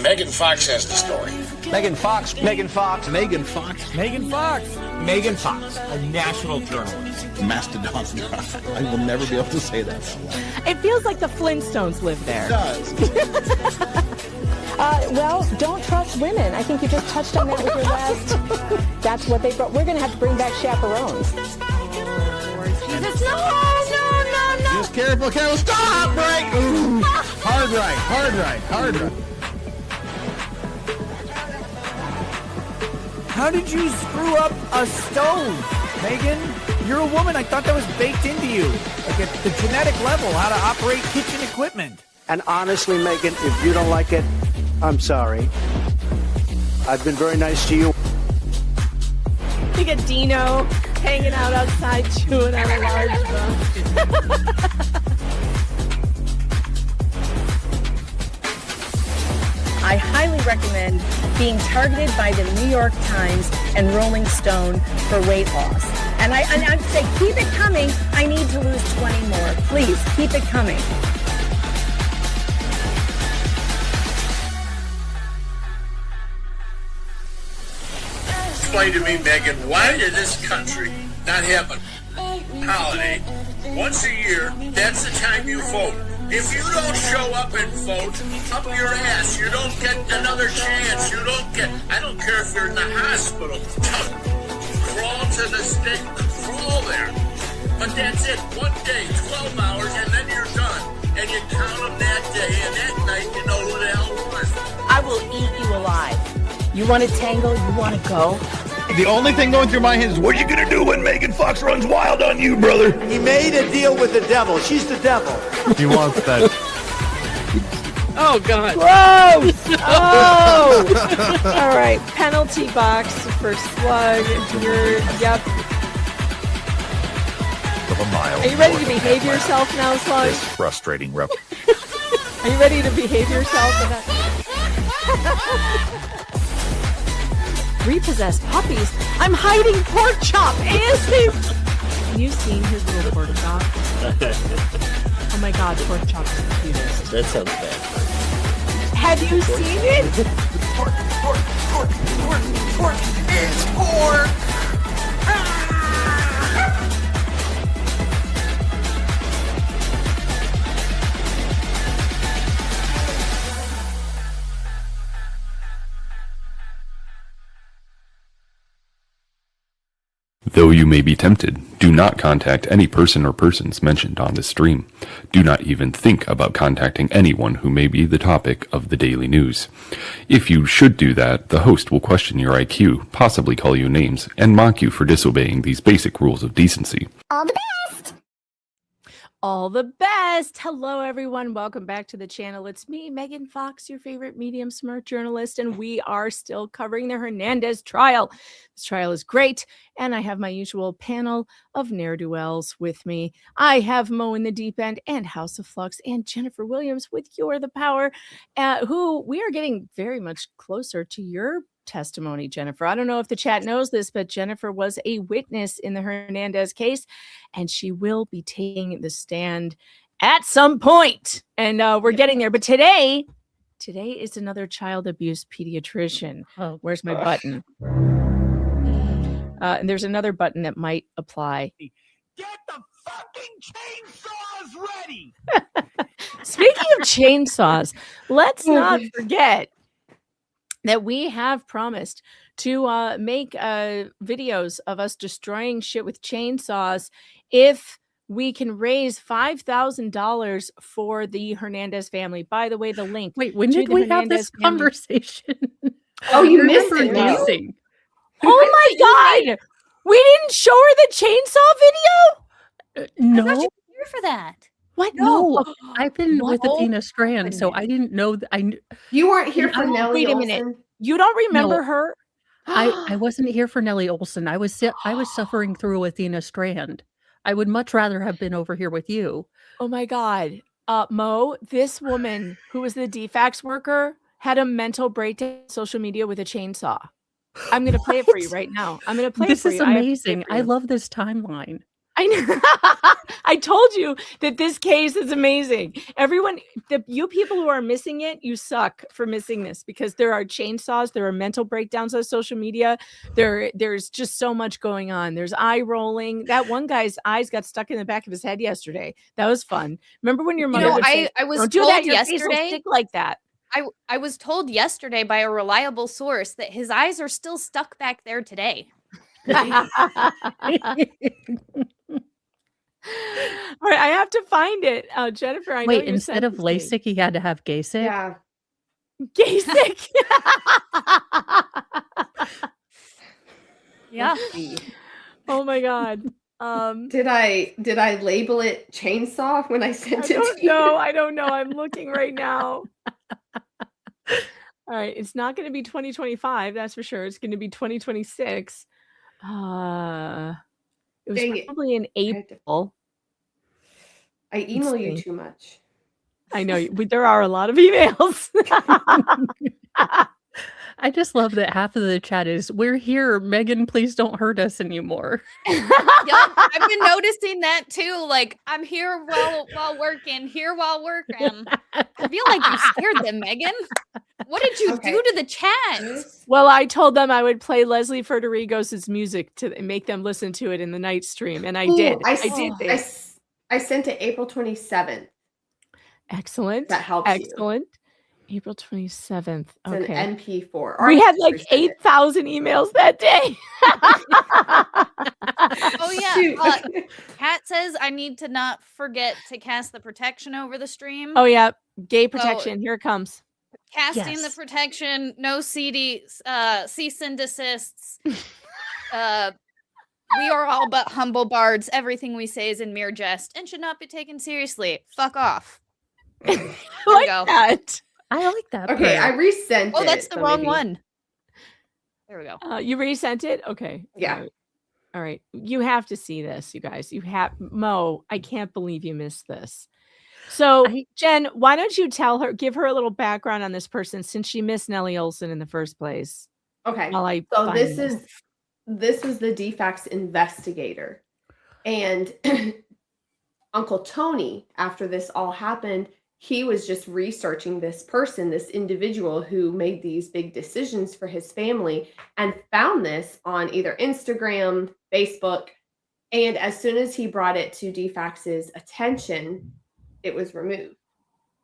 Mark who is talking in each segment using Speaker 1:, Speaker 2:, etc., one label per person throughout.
Speaker 1: Megan Fox has the story.
Speaker 2: Megan Fox.
Speaker 3: Megan Fox.
Speaker 2: Megan Fox.
Speaker 4: Megan Fox. Megan Fox, a national journalist.
Speaker 3: Mastodon. I will never be able to say that.
Speaker 5: It feels like the Flintstones live there.
Speaker 3: It does.
Speaker 6: Well, don't trust women. I think you just touched on that with your last. That's what they brought. We're going to have to bring back chaperones.
Speaker 5: Jesus, no.
Speaker 3: Just careful, Carol. Stop! Break! Ooh. Hard right.
Speaker 4: How did you screw up a stove, Megan? You're a woman. I thought that was baked into you, like at the genetic level, how to operate kitchen equipment.
Speaker 7: And honestly, Megan, if you don't like it, I'm sorry. I've been very nice to you.
Speaker 5: Look at Dino hanging out outside chewing on a large bone. I highly recommend being targeted by the New York Times and Rolling Stone for weight loss. And I'd say, keep it coming. I need to lose 20 more. Please, keep it coming.
Speaker 1: Explain to me, Megan, why did this country not have a holiday once a year? That's the time you vote. If you don't show up and vote, up your ass. You don't get another chance. You don't get, I don't care if you're in the hospital. Crawl to the stake, crawl there. But that's it, 1 day, 12 hours, and then you're done. And you count them that day, and that night you know who the hell won.
Speaker 5: I will eat you alive. You want to tangle? You want to go?
Speaker 3: The only thing going through my head is, what are you going to do when Megan Fox runs wild on you, brother?
Speaker 7: He made a deal with the devil. She's the devil.
Speaker 4: He wants that.
Speaker 8: Oh, God.
Speaker 5: Gross! Oh! All right, penalty box for Slug. Yep.
Speaker 9: Of a mile.
Speaker 5: Are you ready to behave yourself now, Slug?
Speaker 9: This frustrating rep.
Speaker 5: Are you ready to behave yourself? Repossessed puppies. I'm hiding pork chop. ASAP. Have you seen his little pork chop? Oh my God, pork chop is the cutest.
Speaker 8: That sounds bad.
Speaker 5: Have you seen it?
Speaker 4: Pork. It's pork.
Speaker 10: Though you may be tempted, do not contact any person or persons mentioned on this stream. Do not even think about contacting anyone who may be the topic of the daily news. If you should do that, the host will question your IQ, possibly call you names, and mock you for disobeying these basic rules of decency.
Speaker 6: All the best.
Speaker 5: All the best. Hello, everyone. Welcome back to the channel. It's me, Megan Fox, your favorite medium smart journalist, and we are still covering the Hernandez trial. This trial is great, and I have my usual panel of ne'er-do-wells with me. I have Mo in the Deep End and House of Fluxx and Jennifer Williams with You're the Power, who we are getting very much closer to your testimony, Jennifer. I don't know if the chat knows this, but Jennifer was a witness in the Hernandez case, and she will be taking the stand at some point. And we're getting there. But today is another child abuse pediatrician. Oh, where's my button? And there's another button that might apply.
Speaker 4: Get the fucking chainsaws ready.
Speaker 5: Speaking of chainsaws, let's not forget that we have promised to make videos of us destroying shit with chainsaws if we can raise $5,000 for the Hernandez family. By the way, the link.
Speaker 8: Wait, when did we have this conversation?
Speaker 6: Oh, you missed it.
Speaker 8: Amazing.
Speaker 5: Oh my God! We didn't show her the chainsaw video?
Speaker 8: No.
Speaker 6: I thought you were here for that.
Speaker 5: What?
Speaker 8: No, I've been with Athena Strand, so I didn't know.
Speaker 6: You weren't here for Nellie.
Speaker 5: Wait a minute. You don't remember her?
Speaker 8: I wasn't here for Nellie Olson. I was suffering through Athena Strand. I would much rather have been over here with you.
Speaker 5: Oh my God. Mo, this woman who was the DFAX worker had a mental breakdown on social media with a chainsaw. I'm going to play it for you right now. I'm going to play it for you.
Speaker 8: This is amazing. I love this timeline.
Speaker 5: I know. I told you that this case is amazing. Everyone, you people who are missing it, you suck for missing this, because there are chainsaws, there are mental breakdowns on social media. There's just so much going on. There's eye rolling. That one guy's eyes got stuck in the back of his head yesterday. That was fun. Remember when your mother would say,
Speaker 11: I was
Speaker 5: "Don't do
Speaker 11: told
Speaker 5: that, your face will
Speaker 11: yesterday
Speaker 5: stick like that."
Speaker 11: I was told yesterday by a reliable source that his eyes are still stuck back there today.
Speaker 5: All right, I have to find it. Jennifer, I know
Speaker 8: Wait,
Speaker 5: you
Speaker 8: instead
Speaker 5: sent
Speaker 8: of
Speaker 5: this to me.
Speaker 8: LASIK, he had to have GASIK?
Speaker 12: Yeah.
Speaker 5: GASIK.
Speaker 11: Yeah.
Speaker 5: Oh my God.
Speaker 12: Did I label it chainsaw when I sent it to you?
Speaker 5: I don't know. I'm looking right now. All right, it's not going to be 2025, that's for sure. It's going to be 2026. It was probably in April.
Speaker 12: I email you too much.
Speaker 5: I know, but there are a lot of emails.
Speaker 8: I just love that half of the chat is, "We're here, Megan, please don't hurt us anymore."
Speaker 11: Yup, I've been noticing that too. Like, I'm here while working, here while working. I feel like you scared them, Megan. What did you do to the chat?
Speaker 5: Well, I told them I would play Leslie Federico's music to make them listen to it in the night stream, and I did. I
Speaker 12: sent it April 27th.
Speaker 5: Excellent.
Speaker 12: That helps
Speaker 5: Excellent. April 27th.
Speaker 12: It's
Speaker 5: Okay.
Speaker 12: an MP4.
Speaker 5: We had like 8,000 emails that day.
Speaker 11: Oh yeah. Kat says I need to not forget to cast the protection over the stream.
Speaker 5: Oh yeah, gay protection. Here it comes.
Speaker 11: Casting the protection, no cease and desists. We are all but humble bards. Everything we say is in mere jest and should not be taken seriously. Fuck off. There we go.
Speaker 5: That.
Speaker 8: I like that.
Speaker 12: Okay, I resent it.
Speaker 11: Oh, that's the wrong
Speaker 12: maybe.
Speaker 11: one. There we go.
Speaker 5: You resent it? Okay.
Speaker 12: Yeah.
Speaker 5: All right. You have to see this, you guys. Mo, I can't believe you missed this. So, Jen, why don't you give her a little background on this person, since she missed Nellie Olson in the first place?
Speaker 12: Okay.
Speaker 5: So
Speaker 12: this was the DFACS investigator. And Uncle Tony, after this all happened, he was just researching this person, this individual who made these big decisions for his family, and found this on either Instagram, Facebook. And as soon as he brought it to DFACS's attention, it was removed. It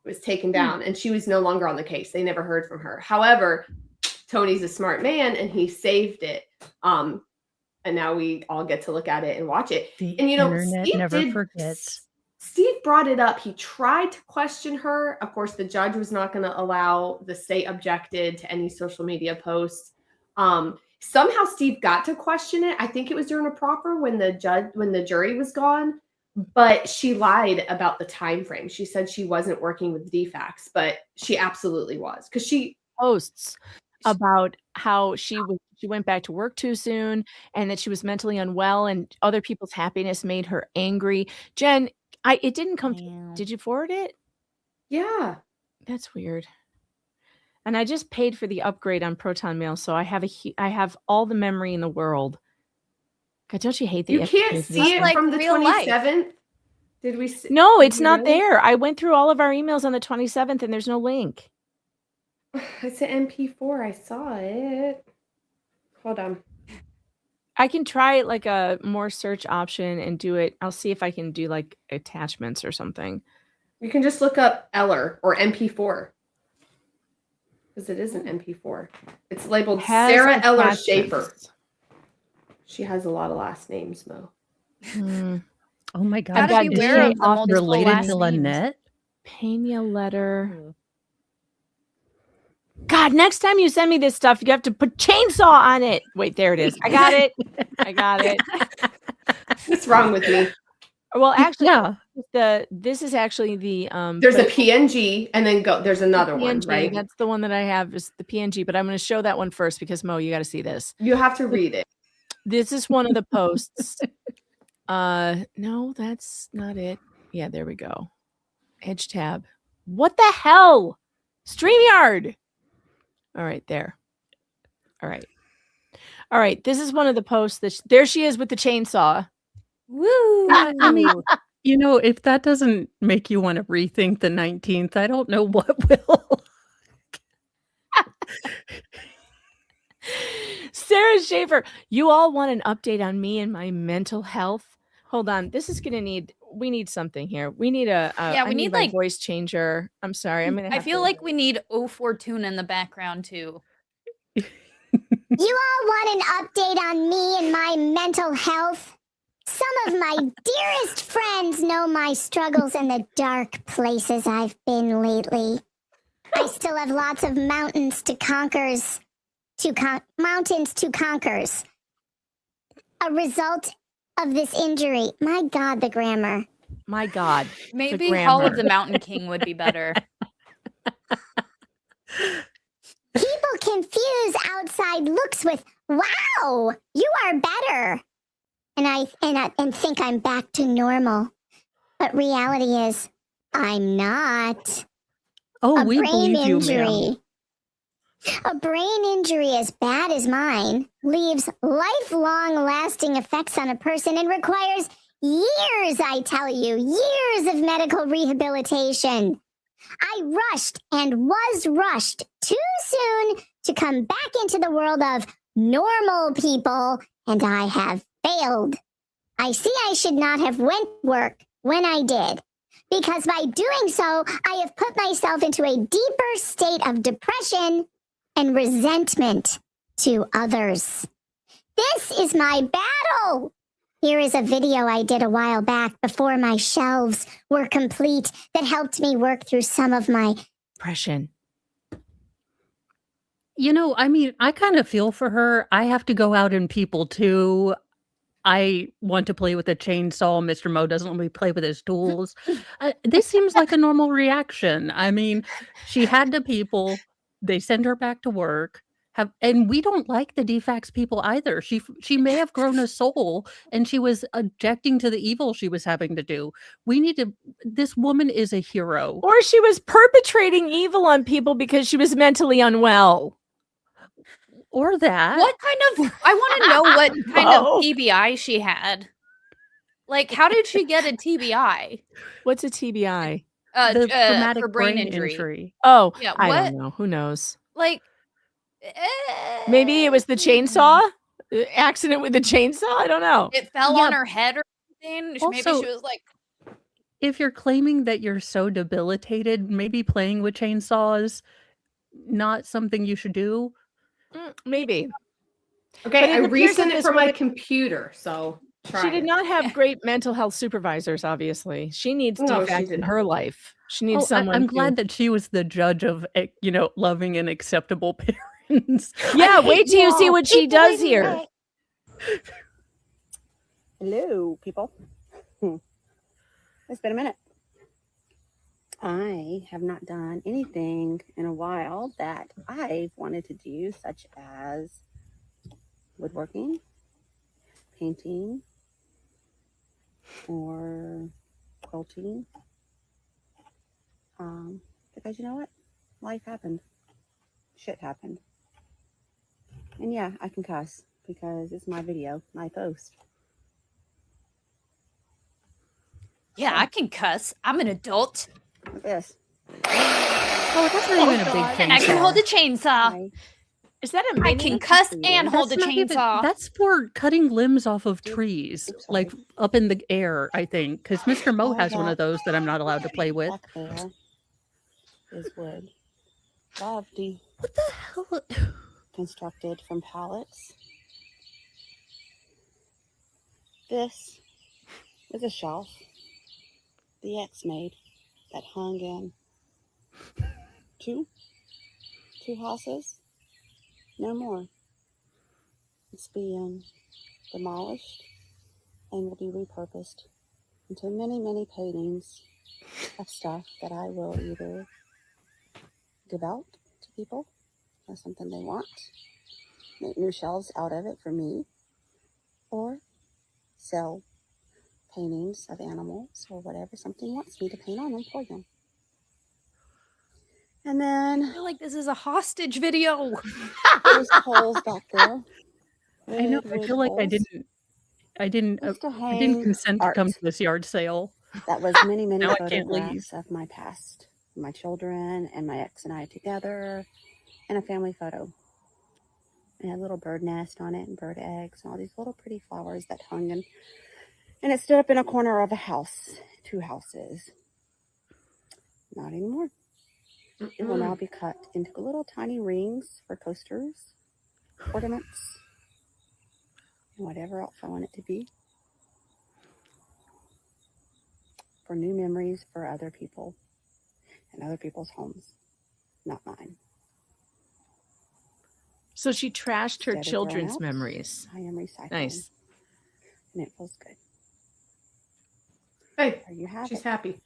Speaker 12: was taken down, and she was no longer on the case. They never heard from her. However, Tony's a smart man, and he saved it. And now we all get to look at it and watch it.
Speaker 8: The
Speaker 12: and
Speaker 8: internet never forgets.
Speaker 12: Steve brought it up. He tried to question her. Of course, the judge was not going to allow. The state objected to any social media posts. Somehow Steve got to question it. I think it was during a proffer when the jury was gone. But she lied about the time frame. She said she wasn't working with DFACS, but she absolutely was, because she
Speaker 5: posts about how she went back to work too soon, and that she was mentally unwell, and other people's happiness made her angry. Jen, it didn't come. Did you forward it?
Speaker 12: Yeah,
Speaker 5: that's weird. And I just paid for the upgrade on Proton Mail, so I have all the memory in the world. God, don't you hate that?
Speaker 12: You can't see it from the 27th? Did we see?
Speaker 5: No, it's not there. I went through all of our emails on the 27th, and there's no link.
Speaker 12: It's an MP4. I saw it. Hold on.
Speaker 5: I can try like a more search option and do it. I'll see if I can do like attachments or something.
Speaker 12: You can just look up Eller or MP4. Because it is an MP4. It's labeled Sarah Eller Schaefer. She has a lot of last names, Mo.
Speaker 8: Oh my God.
Speaker 11: Gotta beware of the multiple
Speaker 8: related
Speaker 11: last
Speaker 8: to Lynette?
Speaker 5: Pena letter. God, next time you send me this stuff, you have to put chainsaw on it. Wait, there it is. I got it. I got it.
Speaker 12: What's wrong with me?
Speaker 5: Well, actually, yeah. This is actually the
Speaker 12: there's a PNG, and then there's another one, right?
Speaker 5: That's the one that I have, is the PNG, but I'm going to show that one first because Mo, you got to see this.
Speaker 12: You have to read it.
Speaker 5: This is one of the posts. No, that's not it. Yeah, there we go. Edge tab. What the hell? StreamYard. All right, there. All right. All right. This is one of the posts that there she is with the chainsaw.
Speaker 11: Woo!
Speaker 8: I mean, if that doesn't make you want to rethink the 19th, I don't know what will.
Speaker 5: Sarah Schaefer, you all want an update on me and my mental health? Hold on. This is going to we need something here. We need
Speaker 11: we need
Speaker 5: my
Speaker 11: like
Speaker 5: voice changer. I'm sorry. I'm going to
Speaker 11: I feel like we need Fortuna in the background too.
Speaker 13: You all want an update on me and my mental health? Some of my dearest friends know my struggles and the dark places I've been lately. I still have lots of mountains to conquer. A result of this injury. My God, the grammar.
Speaker 5: My God.
Speaker 11: Maybe Hall of the Mountain King would be better.
Speaker 13: People confuse outside looks with, wow, you are better. And think I'm back to normal. But reality is, I'm not.
Speaker 8: Oh, we believe you, ma'am.
Speaker 13: A brain injury as bad as mine leaves lifelong lasting effects on a person and requires years, I tell you, years of medical rehabilitation. I rushed and was rushed too soon to come back into the world of normal people, and I have failed. I see I should not have went to work when I did, because by doing so, I have put myself into a deeper state of depression and resentment to others. This is my battle. Here is a video I did a while back before my shelves were complete that helped me work through some of my
Speaker 5: depression.
Speaker 8: I kind of feel for her. I have to go out in people too. I want to play with a chainsaw. Mr. Mo doesn't let me play with his tools. This seems like a normal reaction. I mean, she had to people. They send her back to work. And we don't like the defects people either. She may have grown a soul, and she was objecting to the evil she was having to do. This woman is a hero.
Speaker 5: Or she was perpetrating evil on people because she was mentally unwell.
Speaker 8: Or that.
Speaker 11: I want to know what kind of TBI she had. Like, how did she get a TBI?
Speaker 5: What's a TBI?
Speaker 8: The traumatic
Speaker 11: for brain injury.
Speaker 5: Oh,
Speaker 11: yeah,
Speaker 5: I don't know. Who knows?
Speaker 11: Like,
Speaker 5: maybe it was the chainsaw accident with the chainsaw. I don't know.
Speaker 11: It fell on her head or something. Maybe she was like.
Speaker 8: If you're claiming that you're so debilitated, maybe playing with chainsaws not something you should do.
Speaker 5: Maybe.
Speaker 12: Okay, I resent it from my computer, so.
Speaker 5: She did not have great mental health supervisors, obviously. She needs defects in her life. She needs someone.
Speaker 8: I'm glad that she was the judge of, loving and acceptable parents.
Speaker 5: Yeah, wait till you see what she does here.
Speaker 14: Hello, people. It's been a minute. I have not done anything in a while that I've wanted to do, such as woodworking, painting, or quilting. Because you know what? Life happened. Shit happened. And yeah, I can cuss because it's my video, my post.
Speaker 11: Yeah, I can cuss. I'm an adult.
Speaker 14: Like this.
Speaker 8: Oh, that's not even a big chainsaw.
Speaker 11: And I can hold a chainsaw.
Speaker 5: Is that a
Speaker 11: I can cuss and hold a chainsaw.
Speaker 8: That's for cutting limbs off of trees, like up in the air, I think. Because Mr. Mo has one of those that I'm not allowed to play with.
Speaker 14: There is wood. Lovely.
Speaker 8: What the hell?
Speaker 14: Constructed from pallets. This is a shelf the ex made that hung in two houses. No more. It's being demolished and will be repurposed into many, many paintings of stuff that I will either give out to people or something they want, make new shelves out of it for me, or sell paintings of animals or whatever something wants me to paint on them for them. And then
Speaker 11: I feel like this is a hostage video.
Speaker 14: There's holes back there.
Speaker 8: I know. I feel like I didn't. didn't
Speaker 14: Used to
Speaker 8: I didn't
Speaker 14: hang
Speaker 8: consent to come
Speaker 14: art
Speaker 8: to this yard sale.
Speaker 14: that was many, many
Speaker 8: Now I can't leave.
Speaker 14: photographs of my past, my children and my ex and I together, and a family photo. It had a little bird nest on it and bird eggs and all these little pretty flowers that hung and it stood up in a corner of a house, 2 houses. Not anymore. It will now be cut into little tiny rings for coasters, ornaments, and whatever else I want it to be. For new memories for other people and other people's homes, not mine.
Speaker 5: So she trashed her
Speaker 14: Instead of
Speaker 5: children's
Speaker 14: throwing out,
Speaker 5: memories.
Speaker 14: I am recycling.
Speaker 5: Nice.
Speaker 14: And it feels good.
Speaker 12: Hey,
Speaker 14: There you have
Speaker 12: she's
Speaker 14: it.
Speaker 12: happy.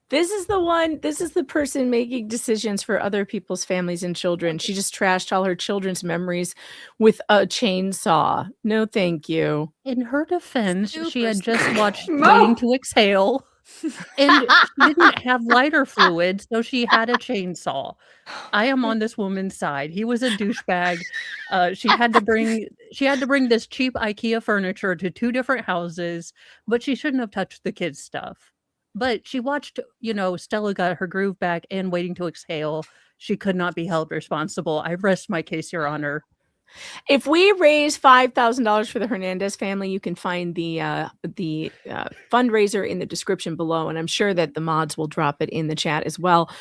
Speaker 5: This is the person making decisions for other people's families and children. She just trashed all her children's memories with a chainsaw. No, thank you.
Speaker 8: In her defense, she had
Speaker 11: Super
Speaker 8: just watched
Speaker 5: No.
Speaker 8: Waiting to Exhale, and she didn't have lighter fluid, so she had a chainsaw. I am on this woman's side. He was a douchebag. She had to bring this cheap IKEA furniture to 2 different houses, but she shouldn't have touched the kids' stuff. But she watched, Stella got her groove back and Waiting to Exhale. She could not be held responsible. I rest my case, Your Honor.
Speaker 5: If we raise $5,000 for the Hernandez family, you can find the fundraiser in the description below, and I'm sure that the mods will drop it in the chat as well.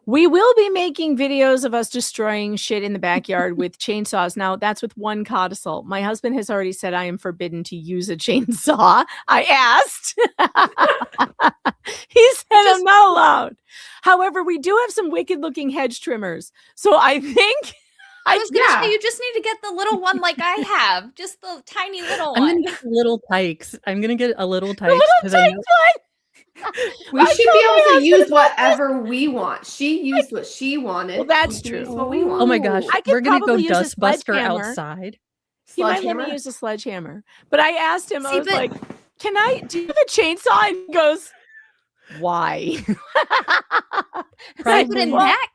Speaker 5: We will be making videos of us destroying shit in the backyard with chainsaws. Now, that's with one codicil. My husband has already said I am forbidden to use a chainsaw. I asked. He said I'm not allowed. However, we do have some wicked-looking hedge trimmers. So I think...
Speaker 11: I was gonna say you just need to get the little one like I have, just the tiny little
Speaker 8: I'm
Speaker 11: one.
Speaker 8: gonna get little tykes. I'm gonna get a little
Speaker 5: The
Speaker 8: tykes
Speaker 5: little
Speaker 8: because I know
Speaker 12: We should be able to use whatever we want. She used what she wanted.
Speaker 5: Well, that's
Speaker 12: We can
Speaker 5: true.
Speaker 12: use what we want.
Speaker 8: Oh my gosh,
Speaker 5: I could
Speaker 8: we're gonna go
Speaker 5: probably use a
Speaker 8: dust buster
Speaker 5: sledgehammer.
Speaker 8: outside.
Speaker 5: He might let me
Speaker 12: Sledgehammer?
Speaker 5: use a sledgehammer. But I asked him, I
Speaker 11: See,
Speaker 5: was
Speaker 11: but-
Speaker 5: like, do you have a chainsaw? And he goes, why?
Speaker 11: Put in
Speaker 5: Well,
Speaker 11: that.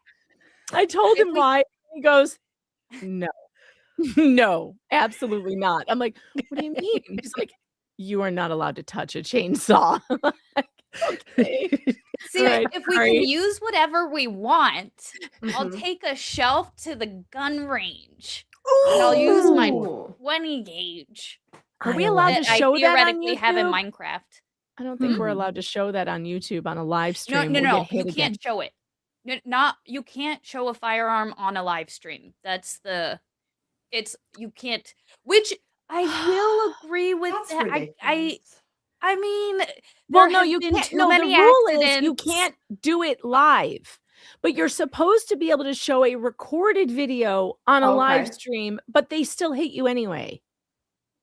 Speaker 5: I told
Speaker 11: If
Speaker 5: him
Speaker 11: we-
Speaker 5: why. He goes, no, no, absolutely not. I'm like, what do you mean? He's like, you are not allowed to touch a chainsaw. I'm like, okay.
Speaker 11: See,
Speaker 5: Right,
Speaker 11: if we
Speaker 5: sorry.
Speaker 11: can use whatever we want, I'll
Speaker 12: Mhm.
Speaker 11: take a shelf to the gun range. And I'll use my
Speaker 12: Ooh.
Speaker 11: 20 gauge
Speaker 5: Are we
Speaker 8: I
Speaker 5: allowed
Speaker 8: like
Speaker 5: to
Speaker 11: I
Speaker 5: show that on
Speaker 11: theoretically have in
Speaker 5: YouTube?
Speaker 11: Minecraft.
Speaker 5: I don't think we're
Speaker 8: Hmm.
Speaker 5: allowed to show that on YouTube on a live
Speaker 11: No,
Speaker 5: stream.
Speaker 11: no,
Speaker 5: We'll
Speaker 11: no.
Speaker 5: get hit
Speaker 11: You
Speaker 5: again.
Speaker 11: can't show it. You can't show a firearm on a live stream. You can't, which I will agree with
Speaker 12: That's
Speaker 11: that.
Speaker 12: ridiculous.
Speaker 11: I mean,
Speaker 5: Well,
Speaker 11: there
Speaker 5: no,
Speaker 11: have
Speaker 5: you
Speaker 11: been
Speaker 5: can't.
Speaker 11: too
Speaker 5: No, the
Speaker 11: many
Speaker 5: rule is you
Speaker 11: accidents.
Speaker 5: can't do it live, but you're supposed to be able to show a recorded video on a live
Speaker 12: Okay.
Speaker 5: stream, but they still hate you anyway.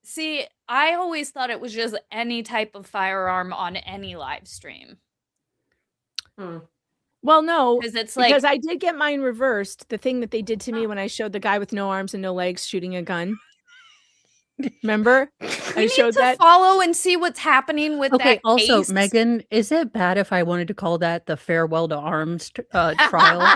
Speaker 11: See, I always thought it was just any type of firearm on any live stream.
Speaker 12: Hmm.
Speaker 5: Well, no,
Speaker 11: Because it's like,
Speaker 5: because I did get mine reversed. The thing that they did to me when I showed the guy with no arms and no legs shooting a gun. Remember?
Speaker 11: we
Speaker 5: I
Speaker 11: need
Speaker 5: showed
Speaker 11: to
Speaker 5: that.
Speaker 11: follow and see what's happening with
Speaker 8: Okay,
Speaker 11: that
Speaker 8: also,
Speaker 11: case.
Speaker 8: Megan, is it bad if I wanted to call that the farewell to arms trial?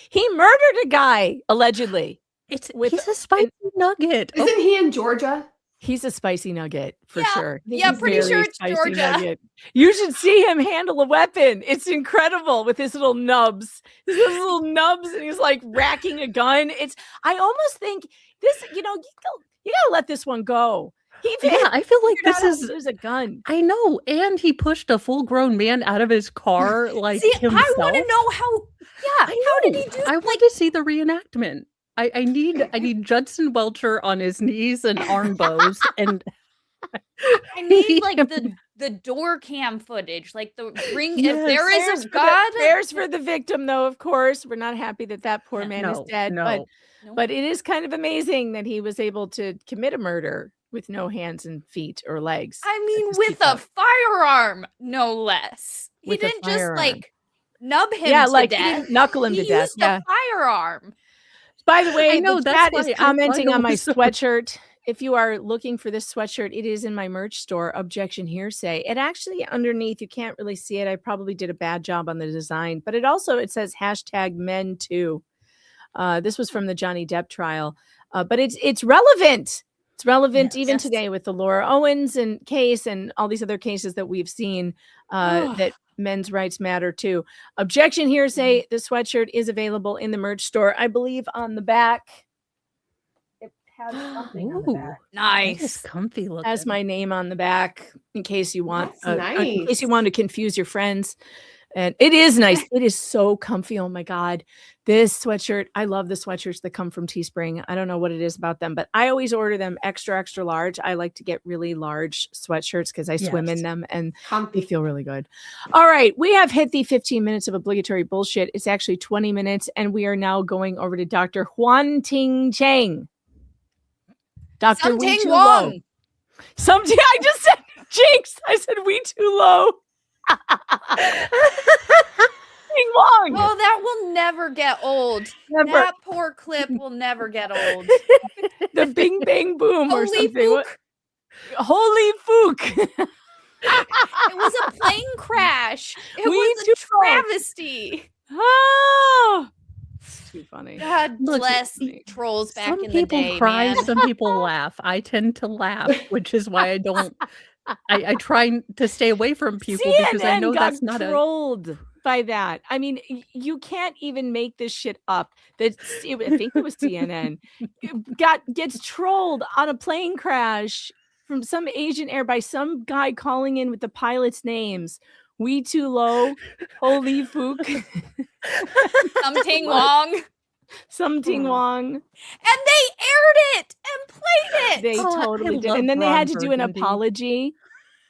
Speaker 5: He murdered a guy allegedly.
Speaker 8: He's
Speaker 5: With
Speaker 8: a spicy nugget. Oh,
Speaker 12: Isn't he in Georgia?
Speaker 5: He's a spicy nugget for
Speaker 11: Yeah,
Speaker 5: sure. He's
Speaker 11: yeah,
Speaker 5: a
Speaker 11: pretty sure
Speaker 5: very
Speaker 11: it's
Speaker 5: spicy
Speaker 11: Georgia.
Speaker 5: nugget. You should see him handle a weapon. It's incredible with his little nubs. His little nubs, and he's like racking a gun. I almost think this, you gotta let this one go.
Speaker 8: yeah, I feel like
Speaker 5: figured out
Speaker 8: this
Speaker 5: how
Speaker 8: is.
Speaker 5: to use a gun.
Speaker 8: I know, and he pushed a full-grown man out of his car like
Speaker 11: See,
Speaker 8: himself.
Speaker 11: I want to know how. Yeah, how did he do?
Speaker 8: I want to see the reenactment. I need Judson Welcher on his knees and arm bows, and
Speaker 11: I need like the door cam footage, like the ring.
Speaker 8: Yes,
Speaker 11: If there is
Speaker 5: Prayers
Speaker 11: a
Speaker 5: for
Speaker 11: god,
Speaker 5: prayers for the victim, though. Of course, we're not happy that poor man is dead.
Speaker 8: no.
Speaker 5: But it is kind of amazing that he was able to commit a murder with no hands and feet or legs.
Speaker 11: I mean,
Speaker 5: Just
Speaker 11: with
Speaker 5: keep
Speaker 11: a
Speaker 5: up.
Speaker 11: firearm, no less. He
Speaker 5: With a
Speaker 11: didn't just
Speaker 5: firearm.
Speaker 11: like nub him
Speaker 5: Yeah,
Speaker 11: to
Speaker 5: like he
Speaker 11: death.
Speaker 5: didn't knuckle him
Speaker 11: He
Speaker 5: to death.
Speaker 11: used
Speaker 5: Yeah.
Speaker 11: a firearm.
Speaker 5: By the way,
Speaker 8: I know,
Speaker 5: the
Speaker 8: that's
Speaker 5: chat
Speaker 8: why
Speaker 5: is
Speaker 8: I
Speaker 5: commenting
Speaker 8: thought
Speaker 5: on
Speaker 8: it
Speaker 5: my
Speaker 8: was-
Speaker 5: sweatshirt. If you are looking for this sweatshirt, it is in my merch store, Objection Hearsay. It actually underneath, you can't really see it. I probably did a bad job on the design, but it says #men too. This was from the Johnny Depp trial, but it's relevant. It's relevant even today with the Laura Owens and case and all these other cases that we've seen that men's rights matter too. Objection hearsay. The sweatshirt is available in the merch store. I believe on the back. It has something on the back.
Speaker 11: Nice.
Speaker 8: It's comfy looking.
Speaker 5: Has my name on the back in case you want
Speaker 12: That's
Speaker 5: in case you
Speaker 12: nice.
Speaker 5: want to confuse your friends. And it is nice. It is so comfy. Oh my God. This sweatshirt. I love the sweatshirts that come from Teespring. I don't know what it is about them, but I always order them extra, extra large. I like to get really large sweatshirts because I swim in them and they feel really good. All right. We have hit the 15 minutes of obligatory bullshit. It's actually 20 minutes. And we are now going over to Dr. Huan Ting Chang. Dr.
Speaker 11: Something
Speaker 5: We Too
Speaker 11: Wong.
Speaker 5: Low. Something I just said jinx. I said we too low. Wong.
Speaker 11: Oh, that will never get old.
Speaker 5: Never.
Speaker 11: That poor clip will never get old.
Speaker 5: The bing bang boom or
Speaker 11: Holy
Speaker 5: something. What? Holy fook.
Speaker 11: It was a plane crash. It
Speaker 5: We
Speaker 11: was
Speaker 5: too
Speaker 11: a
Speaker 5: low.
Speaker 11: travesty.
Speaker 5: Oh, it's too funny.
Speaker 11: God
Speaker 8: Look,
Speaker 11: bless trolls back
Speaker 8: Some
Speaker 11: in the
Speaker 8: people
Speaker 11: day,
Speaker 8: cry,
Speaker 11: man.
Speaker 8: some people laugh. I tend to laugh, which is why I don't. I try to stay away from people because I
Speaker 5: CNN
Speaker 8: know
Speaker 5: got
Speaker 8: that's not
Speaker 5: trolled by that. I mean, you can't even make this shit up. I think it was CNN gets trolled on a plane crash from some Asian air by some guy calling in with the pilot's names. We too low. Holy fook.
Speaker 11: Something Wong.
Speaker 5: Something Wong.
Speaker 11: And they aired it and played it.
Speaker 5: They totally did. And then they had to do an apology.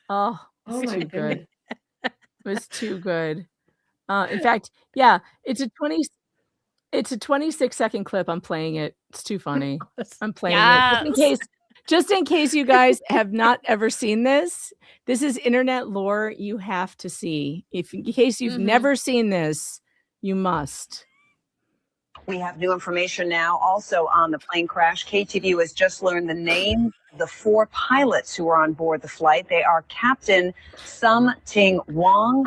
Speaker 5: Oh, it was
Speaker 12: my
Speaker 5: too good.
Speaker 12: goodness.
Speaker 5: It was too good. In fact, yeah, it's a 26-second clip. I'm playing it. It's too funny. I'm playing it. Just in case you guys have not ever seen this. This is internet lore you have to see. If in case you've never seen this, you must.
Speaker 15: We have new information now also on the plane crash. KTVU has just learned the name of the 4 pilots who were on board the flight. They are Captain Sum Ting Wong,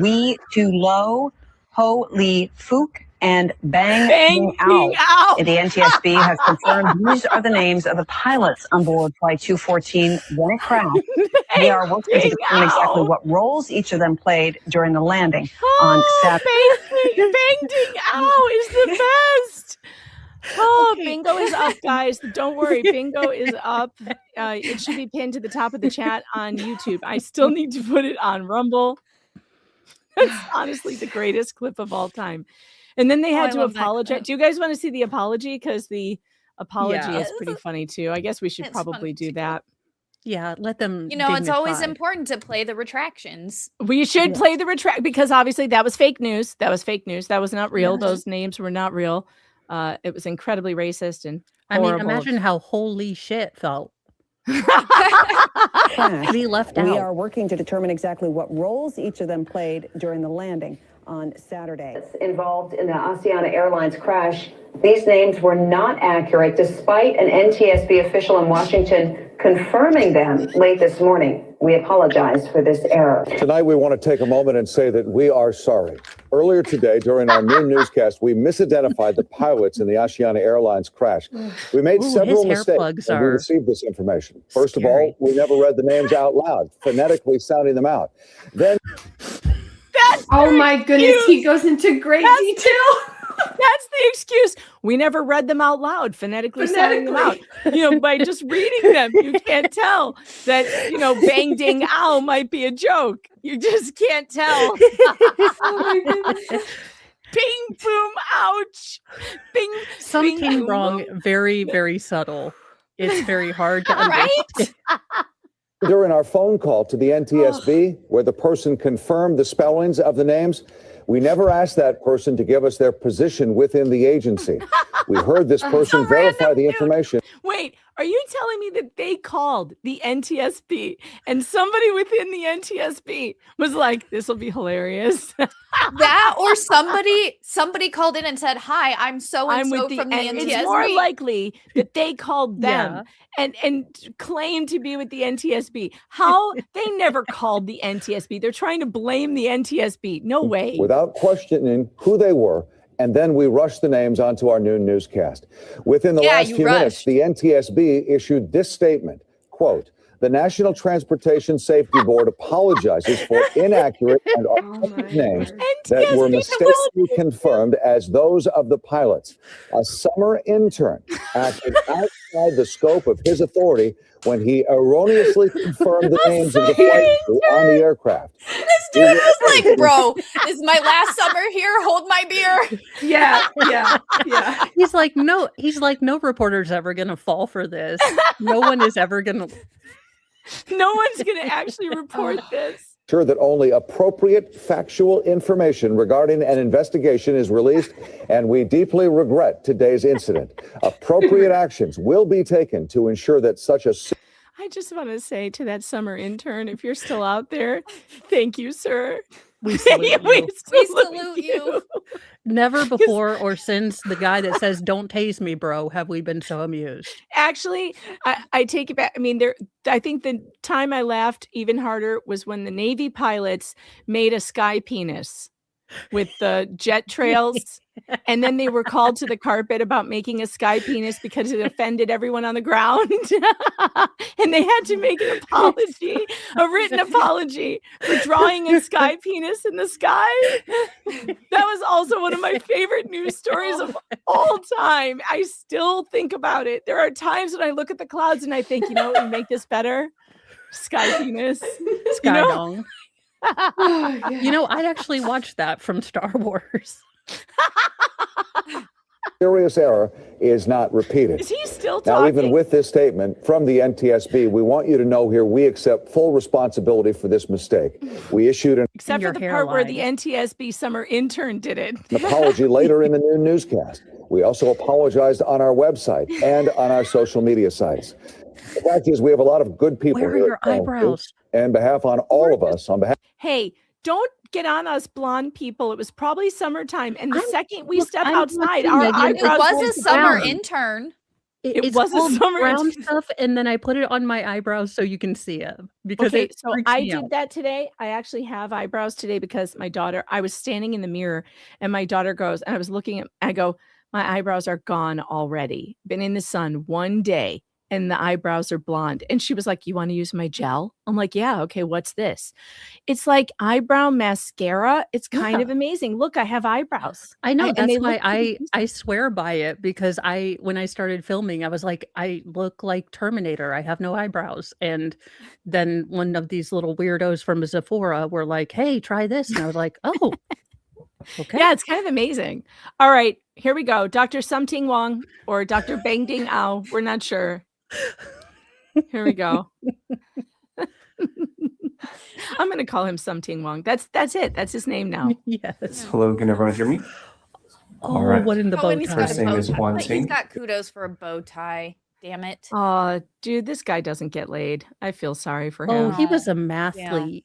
Speaker 15: Wee Tu Lo, Ho Lee Fook, and Bang Ding Ao. The NTSB has confirmed these are the names of the pilots on board Flight 214 when it crashed. They are working to determine exactly what roles each of them played during the landing on Saturday.
Speaker 5: Bang Ding Ao is the best. Oh, bingo is up, guys. Don't worry. Bingo is up. It should be pinned to the top of the chat on YouTube. I still need to put it on Rumble. That's honestly the greatest clip of all time. And then they had to apologize. Do you guys want to see the apology? Because the apology is pretty funny too. I guess we should probably do that.
Speaker 8: Yeah, let them.
Speaker 11: You know, it's always
Speaker 8: dignify.
Speaker 11: important to play the retractions.
Speaker 5: We should play the retract because obviously that was fake news. That was fake news. That was not real. Those names were not real. It was incredibly racist and horrible.
Speaker 8: I mean, imagine how holy shit felt.
Speaker 15: We
Speaker 8: left out.
Speaker 15: We are working to determine exactly what roles each of them played during the landing on Saturday. Involved in the Asiana Airlines crash, these names were not accurate despite an NTSB official in Washington confirming them late this morning. We apologize for this error.
Speaker 16: Tonight, we want to take a moment and say that we are sorry. Earlier today, during our noon newscast, we misidentified the pilots in the Asiana Airlines crash. We made several mistakes when we received this information. First of all, we never read the names out loud, phonetically sounding them out. Then,
Speaker 12: Oh my goodness, he goes into great detail.
Speaker 5: That's the excuse. We never read them out loud, phonetically sounding them out. You know, by just reading them, you can't tell that, you know, bang ding ow might be a joke. You just can't tell. Oh my goodness. Bing boom ouch. Bing
Speaker 8: Something
Speaker 5: bing,
Speaker 8: wrong,
Speaker 5: boom.
Speaker 8: very, very subtle. It's very hard to understand.
Speaker 16: during our phone call to the NTSB, where the person confirmed the spellings of the names, we never asked that person to give us their position within the agency. We heard this person verify the information.
Speaker 5: Wait, are you telling me that they called the NTSB and somebody within the NTSB was like, this will be hilarious?
Speaker 11: That or somebody called in and said, hi, I'm so-and-so from the NTSB.
Speaker 5: It's more likely that they called them and claimed to be with the NTSB. How? They never called the NTSB. They're trying to blame the NTSB. No way.
Speaker 16: Without questioning who they were and then we rushed the names onto our noon newscast. Within the
Speaker 11: Yeah,
Speaker 16: last
Speaker 11: you
Speaker 16: few minutes,
Speaker 11: rushed.
Speaker 16: the NTSB issued this statement, quote, "The National Transportation Safety Board apologizes for inaccurate and authentic names that were mistakenly confirmed as those of the pilots. A summer intern acted outside the scope of his authority when he erroneously confirmed the names of the flight crew on the aircraft."
Speaker 11: This dude is like, bro, this is my last summer here. Hold my beer.
Speaker 12: Yeah.
Speaker 8: He's like, no reporter's ever gonna fall for this. No one is ever gonna.
Speaker 5: No one's going to actually report this.
Speaker 16: Sure that only appropriate factual information regarding an investigation is released, and we deeply regret today's incident. Appropriate actions will be taken to ensure that such a...
Speaker 5: I just want to say to that summer intern, if you're still out there, thank you, sir.
Speaker 8: We salute you.
Speaker 11: We salute you.
Speaker 8: Never before or since the guy that says, "Don't tase me, bro," have we been so amused.
Speaker 5: Actually, I take it back. I mean, I think the time I laughed even harder was when the Navy pilots made a sky penis with the jet trails. And then they were called to the carpet about making a sky penis because it offended everyone on the ground. And they had to make an apology, a written apology for drawing a sky penis in the sky. That was also one of my favorite news stories of all time. I still think about it. There are times when I look at the clouds and I think, you know what would make this better? Sky penis.
Speaker 8: Sky dong. You know, I'd actually watch that from Star Wars.
Speaker 16: serious error is not repeated.
Speaker 5: Is he still
Speaker 16: Now,
Speaker 5: talking?
Speaker 16: even with this statement from the NTSB, we want you to know here we accept full responsibility for this mistake. We issued an
Speaker 5: Except for the part where the NTSB summer intern did it.
Speaker 16: apology later in the new newscast. We also apologized on our website and on our social media sites. The fact is, we have a lot of good people
Speaker 8: Where are
Speaker 16: here
Speaker 8: your
Speaker 16: at Chang,
Speaker 8: eyebrows?
Speaker 16: and behalf on all of us, on behalf.
Speaker 5: Hey, don't get on us blonde people. It was probably summertime. And the second we step
Speaker 8: I'm
Speaker 5: outside,
Speaker 8: looking,
Speaker 5: our
Speaker 8: Megan.
Speaker 5: eyebrows
Speaker 11: It was
Speaker 5: will
Speaker 11: a
Speaker 5: be
Speaker 11: summer
Speaker 5: brown.
Speaker 11: intern.
Speaker 5: It
Speaker 8: It's
Speaker 5: was a
Speaker 8: called
Speaker 5: summer
Speaker 8: brown
Speaker 5: intern.
Speaker 8: stuff, and then I put it on my eyebrows so you can see it because
Speaker 5: Okay,
Speaker 8: it
Speaker 5: so
Speaker 8: freaks
Speaker 5: I
Speaker 8: me
Speaker 5: did
Speaker 8: out.
Speaker 5: that today. I actually have eyebrows today because my daughter, I was standing in the mirror and my daughter goes, and I was looking at, I go, my eyebrows are gone already. Been in the sun one day and the eyebrows are blonde. And she was like, you want to use my gel? I'm like, yeah. Okay. What's this? It's like eyebrow mascara. It's kind of amazing. Look, I have eyebrows.
Speaker 8: I know
Speaker 5: and
Speaker 8: that's
Speaker 5: they
Speaker 8: why
Speaker 5: look pretty
Speaker 8: I swear by it because when I started filming, I was like, I look like Terminator. I have no eyebrows. And then one of these little weirdos from Sephora were like, hey, try this. And I was like, oh, okay.
Speaker 5: Yeah, it's kind of amazing. All right, here we go. Dr. Somting Wong or Dr. Bang Ding Ao. We're not sure. Here we go. I'm going to call him Somting Wong. That's it. That's his name now.
Speaker 8: Yes.
Speaker 17: Hello, can everyone hear me?
Speaker 8: Oh,
Speaker 17: All right.
Speaker 8: what in the bow
Speaker 11: and he's got
Speaker 17: First
Speaker 11: a
Speaker 17: thing
Speaker 11: bow
Speaker 17: is
Speaker 11: tie.
Speaker 17: one
Speaker 11: Like,
Speaker 17: thing.
Speaker 11: he's got kudos for a bow tie. Damn it.
Speaker 5: Oh, dude, this guy doesn't get laid. I feel sorry for
Speaker 8: Oh,
Speaker 5: him.
Speaker 8: he was a mathlete.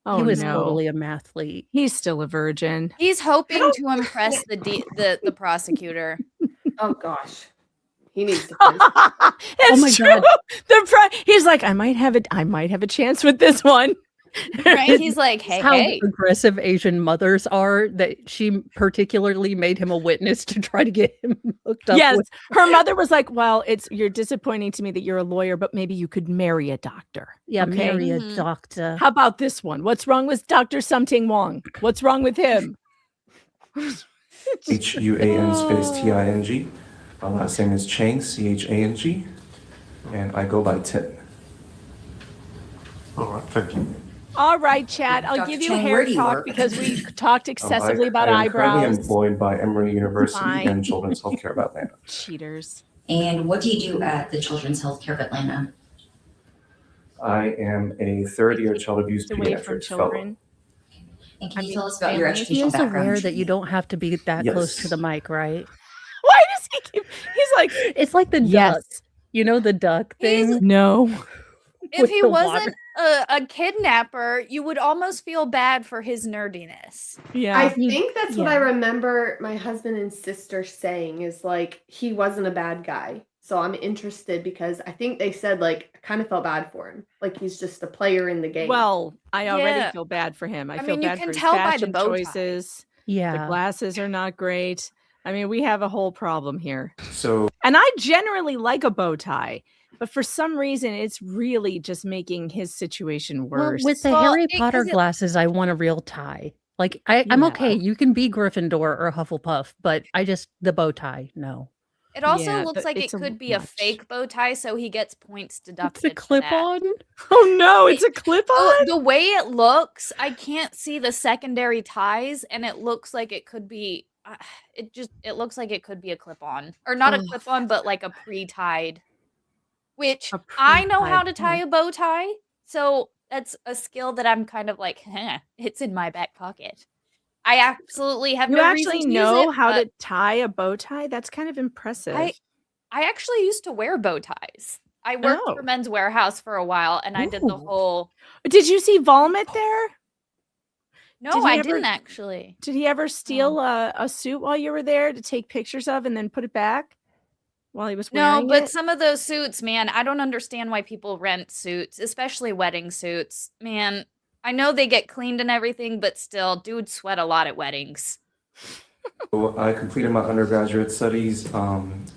Speaker 5: Oh,
Speaker 8: he was
Speaker 5: no.
Speaker 8: totally a mathlete.
Speaker 5: He's still a virgin.
Speaker 11: He's hoping to impress the prosecutor.
Speaker 12: Oh gosh, he needs to.
Speaker 5: It's
Speaker 8: my
Speaker 5: true.
Speaker 8: God.
Speaker 5: He's like, I might have a chance with this one.
Speaker 11: Right? He's like, hey,
Speaker 8: How
Speaker 11: hey.
Speaker 8: aggressive Asian mothers are that she particularly made him a witness to try to get him hooked up
Speaker 5: Yes,
Speaker 8: with.
Speaker 5: her mother was like, well, you're disappointing to me that you're a lawyer, but maybe you could marry a doctor.
Speaker 8: Yeah,
Speaker 5: okay?
Speaker 8: marry a doctor.
Speaker 5: How about this one? What's wrong with Dr. Somting Wong? What's wrong with him?
Speaker 17: HUAN space TING. My last name is Chang, CHANG, and I go by Tin. All right, thank you.
Speaker 5: All right, Chad, I'll
Speaker 18: Dr.
Speaker 5: give you
Speaker 18: Chang,
Speaker 5: hair
Speaker 18: where do you
Speaker 5: talk
Speaker 18: work?
Speaker 5: because we talked excessively about
Speaker 17: I am currently
Speaker 5: eyebrows.
Speaker 17: employed by Emory University
Speaker 5: Fine.
Speaker 17: and Children's Healthcare of Atlanta.
Speaker 5: Cheaters.
Speaker 18: And what do you do at the Children's Healthcare of Atlanta?
Speaker 17: I am a third-year child abuse
Speaker 5: Away from
Speaker 17: pediatrics fellow.
Speaker 5: children.
Speaker 18: And can you tell us about your
Speaker 8: He
Speaker 18: educational
Speaker 8: is aware
Speaker 18: background?
Speaker 8: that you don't have to be that close to
Speaker 17: Yes.
Speaker 8: the mic, right?
Speaker 5: Why does he keep? He's like,
Speaker 8: It's like the
Speaker 5: Yes.
Speaker 8: duck. You know the duck thing?
Speaker 5: no.
Speaker 11: If
Speaker 8: with
Speaker 11: he
Speaker 8: the
Speaker 11: wasn't a kidnapper, you would almost feel bad for his nerdiness.
Speaker 5: Yeah.
Speaker 12: I think that's what I
Speaker 8: yeah.
Speaker 12: remember my husband and sister saying is like he wasn't a bad guy. So I'm interested because I think they said like I kind of felt bad for him. Like he's just a player in the game.
Speaker 5: Well, I already
Speaker 11: Yeah.
Speaker 5: feel bad for him. I
Speaker 11: I
Speaker 5: feel
Speaker 11: mean, you
Speaker 5: bad
Speaker 11: can
Speaker 5: for his
Speaker 11: tell by the
Speaker 5: fashion
Speaker 11: bow tie.
Speaker 5: choices.
Speaker 8: Yeah.
Speaker 5: The glasses are not great. I mean, we have a whole problem here.
Speaker 17: So,
Speaker 5: and I generally like a bow tie, but for some reason, it's really just making his situation
Speaker 8: Well,
Speaker 5: worse.
Speaker 8: with the Harry Potter glasses, I want a real tie. Like, I'm okay. You can be Gryffindor or Hufflepuff, but the bow tie, no.
Speaker 11: It also looks like it could be a fake bow tie, so he gets points deducted.
Speaker 8: It's a clip-on?
Speaker 5: Oh no, it's a clip-on?
Speaker 11: The way it looks, I can't see the secondary ties, and it looks like it could be. It looks like it could be a clip-on, or not a clip-on, but like a pre-tied. Which I know how to tie a bow tie, so that's a skill that I'm kind of like, it's in my back pocket. I absolutely have
Speaker 5: You
Speaker 11: no
Speaker 5: actually
Speaker 11: reason to
Speaker 5: know
Speaker 11: use it,
Speaker 5: how
Speaker 11: but
Speaker 5: to tie a bow tie? That's kind of impressive.
Speaker 11: I actually used to wear bow ties. I worked for Men's Warehouse for a while, and I did the whole.
Speaker 5: Did you see Volmit there?
Speaker 11: No,
Speaker 5: Did he
Speaker 11: I
Speaker 5: ever-
Speaker 11: didn't actually.
Speaker 5: Did he ever steal a suit while you were there to take pictures of and then put it back while he was wearing
Speaker 11: No, but
Speaker 5: it?
Speaker 11: some of those suits, man, I don't understand why people rent suits, especially wedding suits. Man, I know they get cleaned and everything, but still, dudes sweat a lot at weddings.
Speaker 17: So I completed my undergraduate studies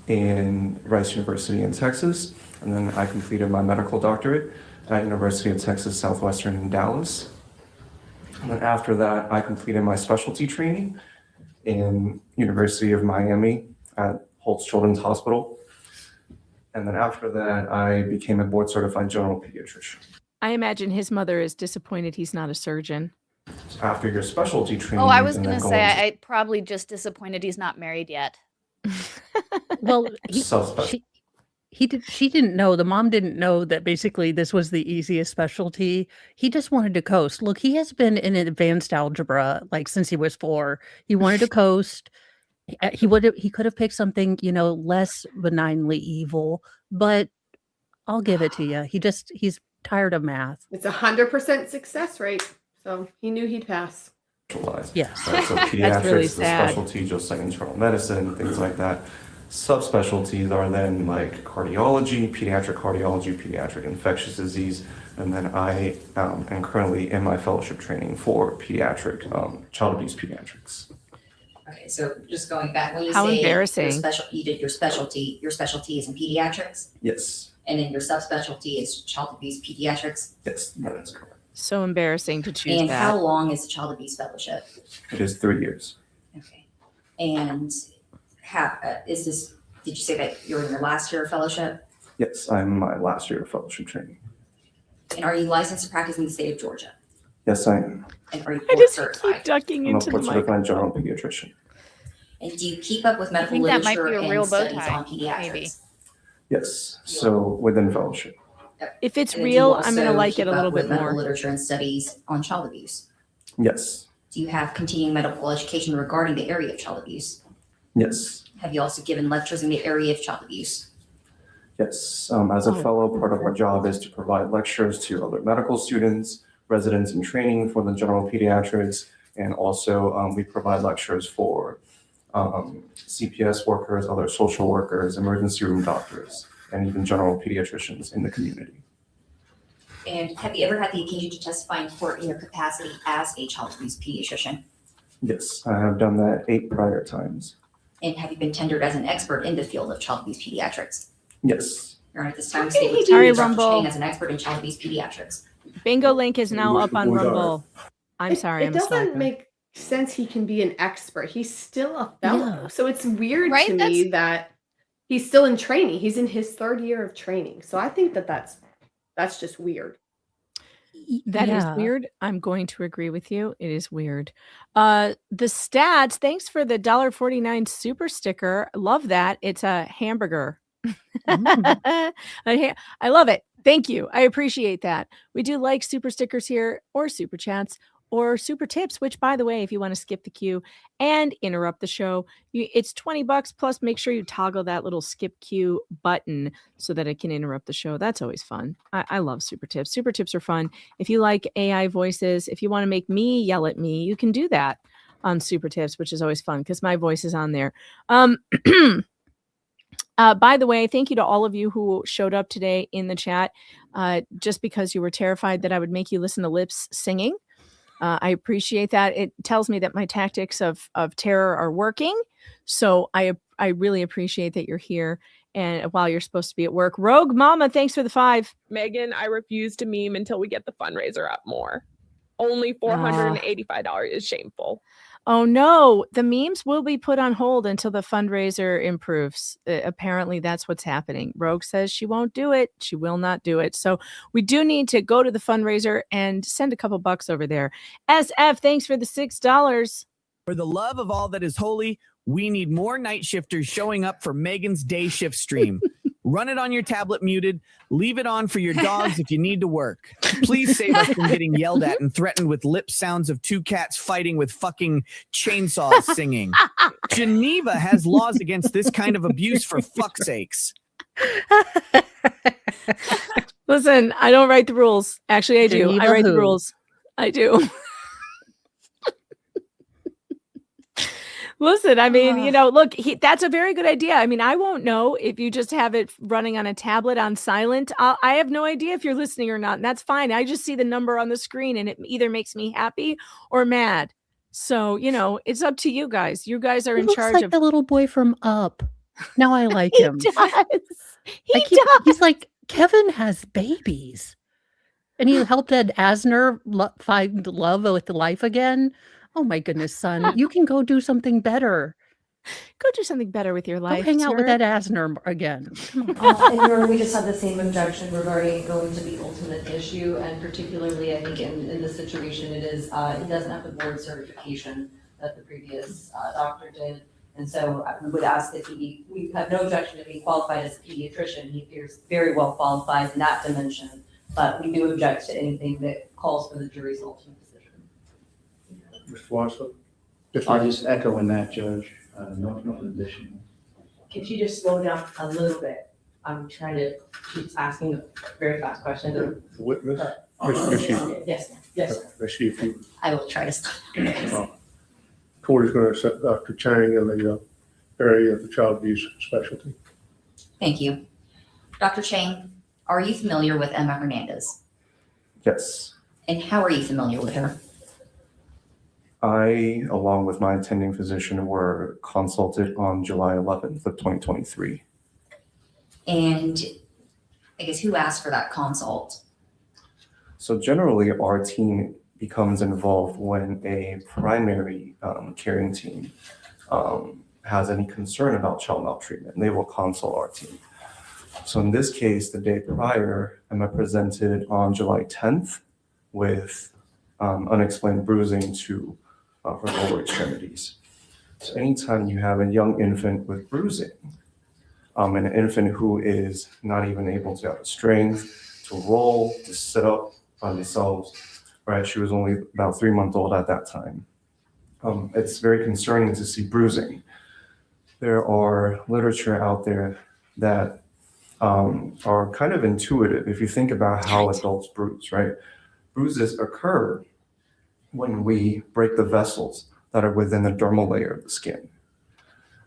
Speaker 17: in Rice University in Texas, and then I completed my medical doctorate at University of Texas Southwestern in Dallas. And then after that, I completed my specialty training in University of Miami at Holtz Children's Hospital. And then after that, I became a board certified general pediatrician.
Speaker 5: I imagine his mother is disappointed he's not a surgeon.
Speaker 17: After your specialty training,
Speaker 11: Oh, I was
Speaker 17: and
Speaker 11: going
Speaker 17: then
Speaker 11: to
Speaker 17: go
Speaker 11: say,
Speaker 17: on to
Speaker 11: I probably just disappointed he's not married yet.
Speaker 8: Well,
Speaker 17: self-specialty.
Speaker 8: she didn't know. The mom didn't know that basically this was the easiest specialty. He just wanted to coast. Look, he has been in advanced algebra like since he was 4. He wanted to coast. He could have picked something, less benignly evil, but I'll give it to you. He's tired of math.
Speaker 12: It's 100% success rate. So he knew he'd pass.
Speaker 8: Yes.
Speaker 17: Right, so pediatrics,
Speaker 5: That's really
Speaker 17: the
Speaker 5: sad.
Speaker 17: specialty, just like internal medicine, things like that. Subspecialties are then like cardiology, pediatric infectious disease, and then I am currently in my fellowship training for pediatric, child abuse pediatrics.
Speaker 18: Okay, so just going back, when you
Speaker 5: How
Speaker 18: say
Speaker 5: embarrassing.
Speaker 18: you did your specialty is in pediatrics,
Speaker 17: Yes,
Speaker 18: and then your subspecialty is child abuse pediatrics.
Speaker 17: yes, that is correct.
Speaker 5: So embarrassing to choose
Speaker 18: And
Speaker 5: that.
Speaker 18: how long is the child abuse fellowship?
Speaker 17: It is 3 years.
Speaker 18: Okay. And is this, did you say that you're in your last year of fellowship?
Speaker 17: Yes, I'm in my last year of fellowship training.
Speaker 18: And are you licensed to practice in the state of Georgia?
Speaker 17: Yes, I am.
Speaker 18: And are you
Speaker 5: I
Speaker 18: board
Speaker 5: just
Speaker 18: certified?
Speaker 5: keep ducking
Speaker 17: I'm a
Speaker 5: into the
Speaker 17: board
Speaker 5: mic.
Speaker 17: certified general pediatrician.
Speaker 18: And do you keep up with medical
Speaker 11: think that might
Speaker 18: literature
Speaker 11: be a
Speaker 18: and
Speaker 11: real bow
Speaker 18: studies
Speaker 11: tie,
Speaker 18: on pediatrics?
Speaker 11: maybe.
Speaker 17: Yes, so within fellowship.
Speaker 5: If it's
Speaker 18: And do you
Speaker 5: real, I'm going to
Speaker 18: also
Speaker 5: like it
Speaker 18: keep
Speaker 5: a
Speaker 18: up
Speaker 5: little
Speaker 18: with
Speaker 5: bit
Speaker 18: medical
Speaker 5: more.
Speaker 18: literature and studies on child abuse?
Speaker 17: Yes,
Speaker 18: Do you have continuing medical education regarding the area of child abuse?
Speaker 17: yes,
Speaker 18: Have you also given lectures in the area of child abuse?
Speaker 17: yes. As a fellow, part of our job is to provide lectures to other medical students, residents in training for the general pediatrics, and also we provide lectures for CPS workers, other social workers, emergency room doctors, and even general pediatricians in the community.
Speaker 18: And have you ever had the occasion to testify in court in your capacity as a child abuse pediatrician?
Speaker 17: Yes, I have done that 8 prior times.
Speaker 18: And have you been tendered as an expert in the field of child abuse pediatrics?
Speaker 17: Yes.
Speaker 18: Your Honor, at this time,
Speaker 5: How
Speaker 18: state
Speaker 5: can he
Speaker 18: with
Speaker 5: do
Speaker 18: Dr.
Speaker 5: this? Rumble.
Speaker 18: Chang as an expert in child abuse pediatrics.
Speaker 5: Bingo link is now up on
Speaker 17: We are.
Speaker 5: Rumble. I'm sorry.
Speaker 12: It
Speaker 5: I'm a
Speaker 12: doesn't
Speaker 5: slacker.
Speaker 12: make sense he can be an expert. He's still a fellow.
Speaker 8: Yeah.
Speaker 12: So it's weird
Speaker 11: Right?
Speaker 12: to me that he's still in training. He's in his 3rd year of training. So I think that that's just weird.
Speaker 5: That is
Speaker 8: Yeah.
Speaker 5: weird. I'm going to agree with you. It is weird. The stats, thanks for the $1.49 super sticker. Love that. It's a hamburger. I love it. Thank you. I appreciate that. We do like super stickers here, or super chats, or super tips, which, by the way, if you want to skip the queue and interrupt the show, it's $20 plus. Make sure you toggle that little skip queue button so that it can interrupt the show. That's always fun. I love super tips. Super tips are fun. If you like AI voices, if you want to make me yell at me, you can do that on super tips, which is always fun because my voice is on there. By the way, thank you to all of you who showed up today in the chat. Just because you were terrified that I would make you listen to Lips singing. I appreciate that. It tells me that my tactics of terror are working. So I really appreciate that you're here. And while you're supposed to be at work, Rogue Mama, thanks for the 5.
Speaker 19: Megan, I refuse to meme until we get the fundraiser up more. Only $485 is shameful.
Speaker 5: Oh no, the memes will be put on hold until the fundraiser improves. Apparently that's what's happening. Rogue says she won't do it. She will not do it. So we do need to go to the fundraiser and send a couple bucks over there. SF, thanks for the $6.
Speaker 4: For the love of all that is holy, we need more night shifters showing up for Megan's day shift stream. Run it on your tablet muted. Leave it on for your dogs if you need to work. Please save us from getting yelled at and threatened with lip sounds of 2 cats fighting with fucking chainsaws singing. Geneva has laws against this kind of abuse, for fuck's sakes.
Speaker 5: Listen, I don't write the rules. Actually, I do.
Speaker 8: Geneva
Speaker 5: I write the
Speaker 8: who?
Speaker 5: rules. I do. Listen, I mean, look, that's a very good idea. I mean, I won't know if you just have it running on a tablet on silent. I have no idea if you're listening or not. And that's fine. I just see the number on the screen and it either makes me happy or mad. So, it's up to you guys. You guys are
Speaker 8: He
Speaker 5: in
Speaker 8: looks
Speaker 5: charge
Speaker 8: like
Speaker 5: of
Speaker 8: the little boy from Up. Now I like him.
Speaker 5: He does.
Speaker 8: He's like, Kevin has babies. And he helped Ed Asner find love with life again. Oh my goodness, son. You can go do something better.
Speaker 5: Go do something better with your life.
Speaker 8: Go hang out with
Speaker 5: sir.
Speaker 8: Ed Asner again.
Speaker 20: And we just had the same objection regarding going to the ultimate issue, and particularly, I think in this situation, it doesn't have the board certification that the previous doctor did. And so we would ask that we have no objection to being qualified as a pediatrician. He appears very well qualified in that dimension, but we do object to anything that calls for the jury's ultimate decision.
Speaker 21: Mr. Watson?
Speaker 7: I'll just echo in that, Judge. No addition.
Speaker 20: Could you just slow down a little bit? I'm trying to, she's asking a very fast question.
Speaker 21: The witness?
Speaker 20: Yes, yes.
Speaker 21: Let's see if you,
Speaker 20: I will try to stop.
Speaker 21: court is going to accept Dr. Chang in the area of the child abuse specialty.
Speaker 18: Thank you. Dr. Chang, are you familiar with Emma Hernandez?
Speaker 17: Yes.
Speaker 18: And how are you familiar with her?
Speaker 17: I, along with my attending physician, were consulted on July 11th of 2023.
Speaker 18: And I guess who asked for that consult?
Speaker 17: So generally, our team becomes involved when a primary caring team has any concern about child maltreatment, and they will consult our team. So in this case, the day prior, Emma presented on July 10th with unexplained bruising to her lower extremities. So anytime you have a young infant with bruising, and an infant who is not even able to have the strength to roll, to sit up by themselves, right? She was only about 3 months old at that time. It's very concerning to see bruising. There are literature out there that are kind of intuitive. If you think about how adults bruise, right? Bruises occur when we break the vessels that are within the dermal layer of the skin.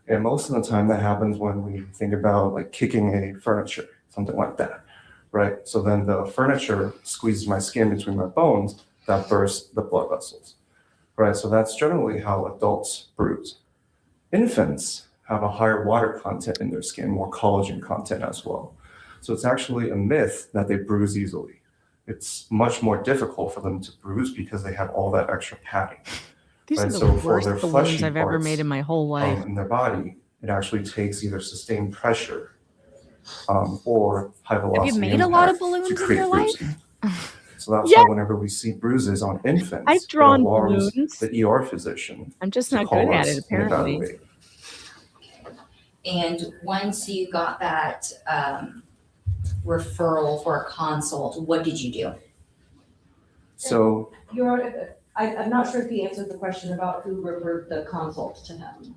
Speaker 17: And most of the time that happens when we think about like kicking a furniture, something like that, right? So then the furniture squeezes my skin between my bones, that bursts the blood vessels, right? So that's generally how adults bruise. Infants have a higher water content in their skin, more collagen content as well. So it's actually a myth that they bruise easily. It's much more difficult for them to bruise because they have all that extra padding.
Speaker 5: These
Speaker 17: right?
Speaker 5: are the
Speaker 17: So for
Speaker 5: worst
Speaker 17: their
Speaker 5: balloons
Speaker 17: fleshy
Speaker 5: I've ever
Speaker 17: parts,
Speaker 5: made in my whole life.
Speaker 17: in their body, it actually takes either sustained pressure or high velocity.
Speaker 5: Have you made a lot of
Speaker 17: impact
Speaker 5: balloons
Speaker 17: to
Speaker 5: in
Speaker 17: create
Speaker 5: your life?
Speaker 17: bruising. So that's
Speaker 5: Yeah.
Speaker 17: why whenever we see bruises on infants,
Speaker 5: I've
Speaker 17: it
Speaker 5: drawn
Speaker 17: alarms
Speaker 5: balloons.
Speaker 17: the ER physician.
Speaker 5: I'm just
Speaker 17: to
Speaker 5: not
Speaker 17: call
Speaker 5: good at
Speaker 17: us
Speaker 5: it,
Speaker 17: and
Speaker 5: apparently.
Speaker 17: evaluate.
Speaker 18: And once you got that referral for a consult, what did you do?
Speaker 17: So
Speaker 20: Your Honor, I'm not sure if he answered the question about who referred the consult to him.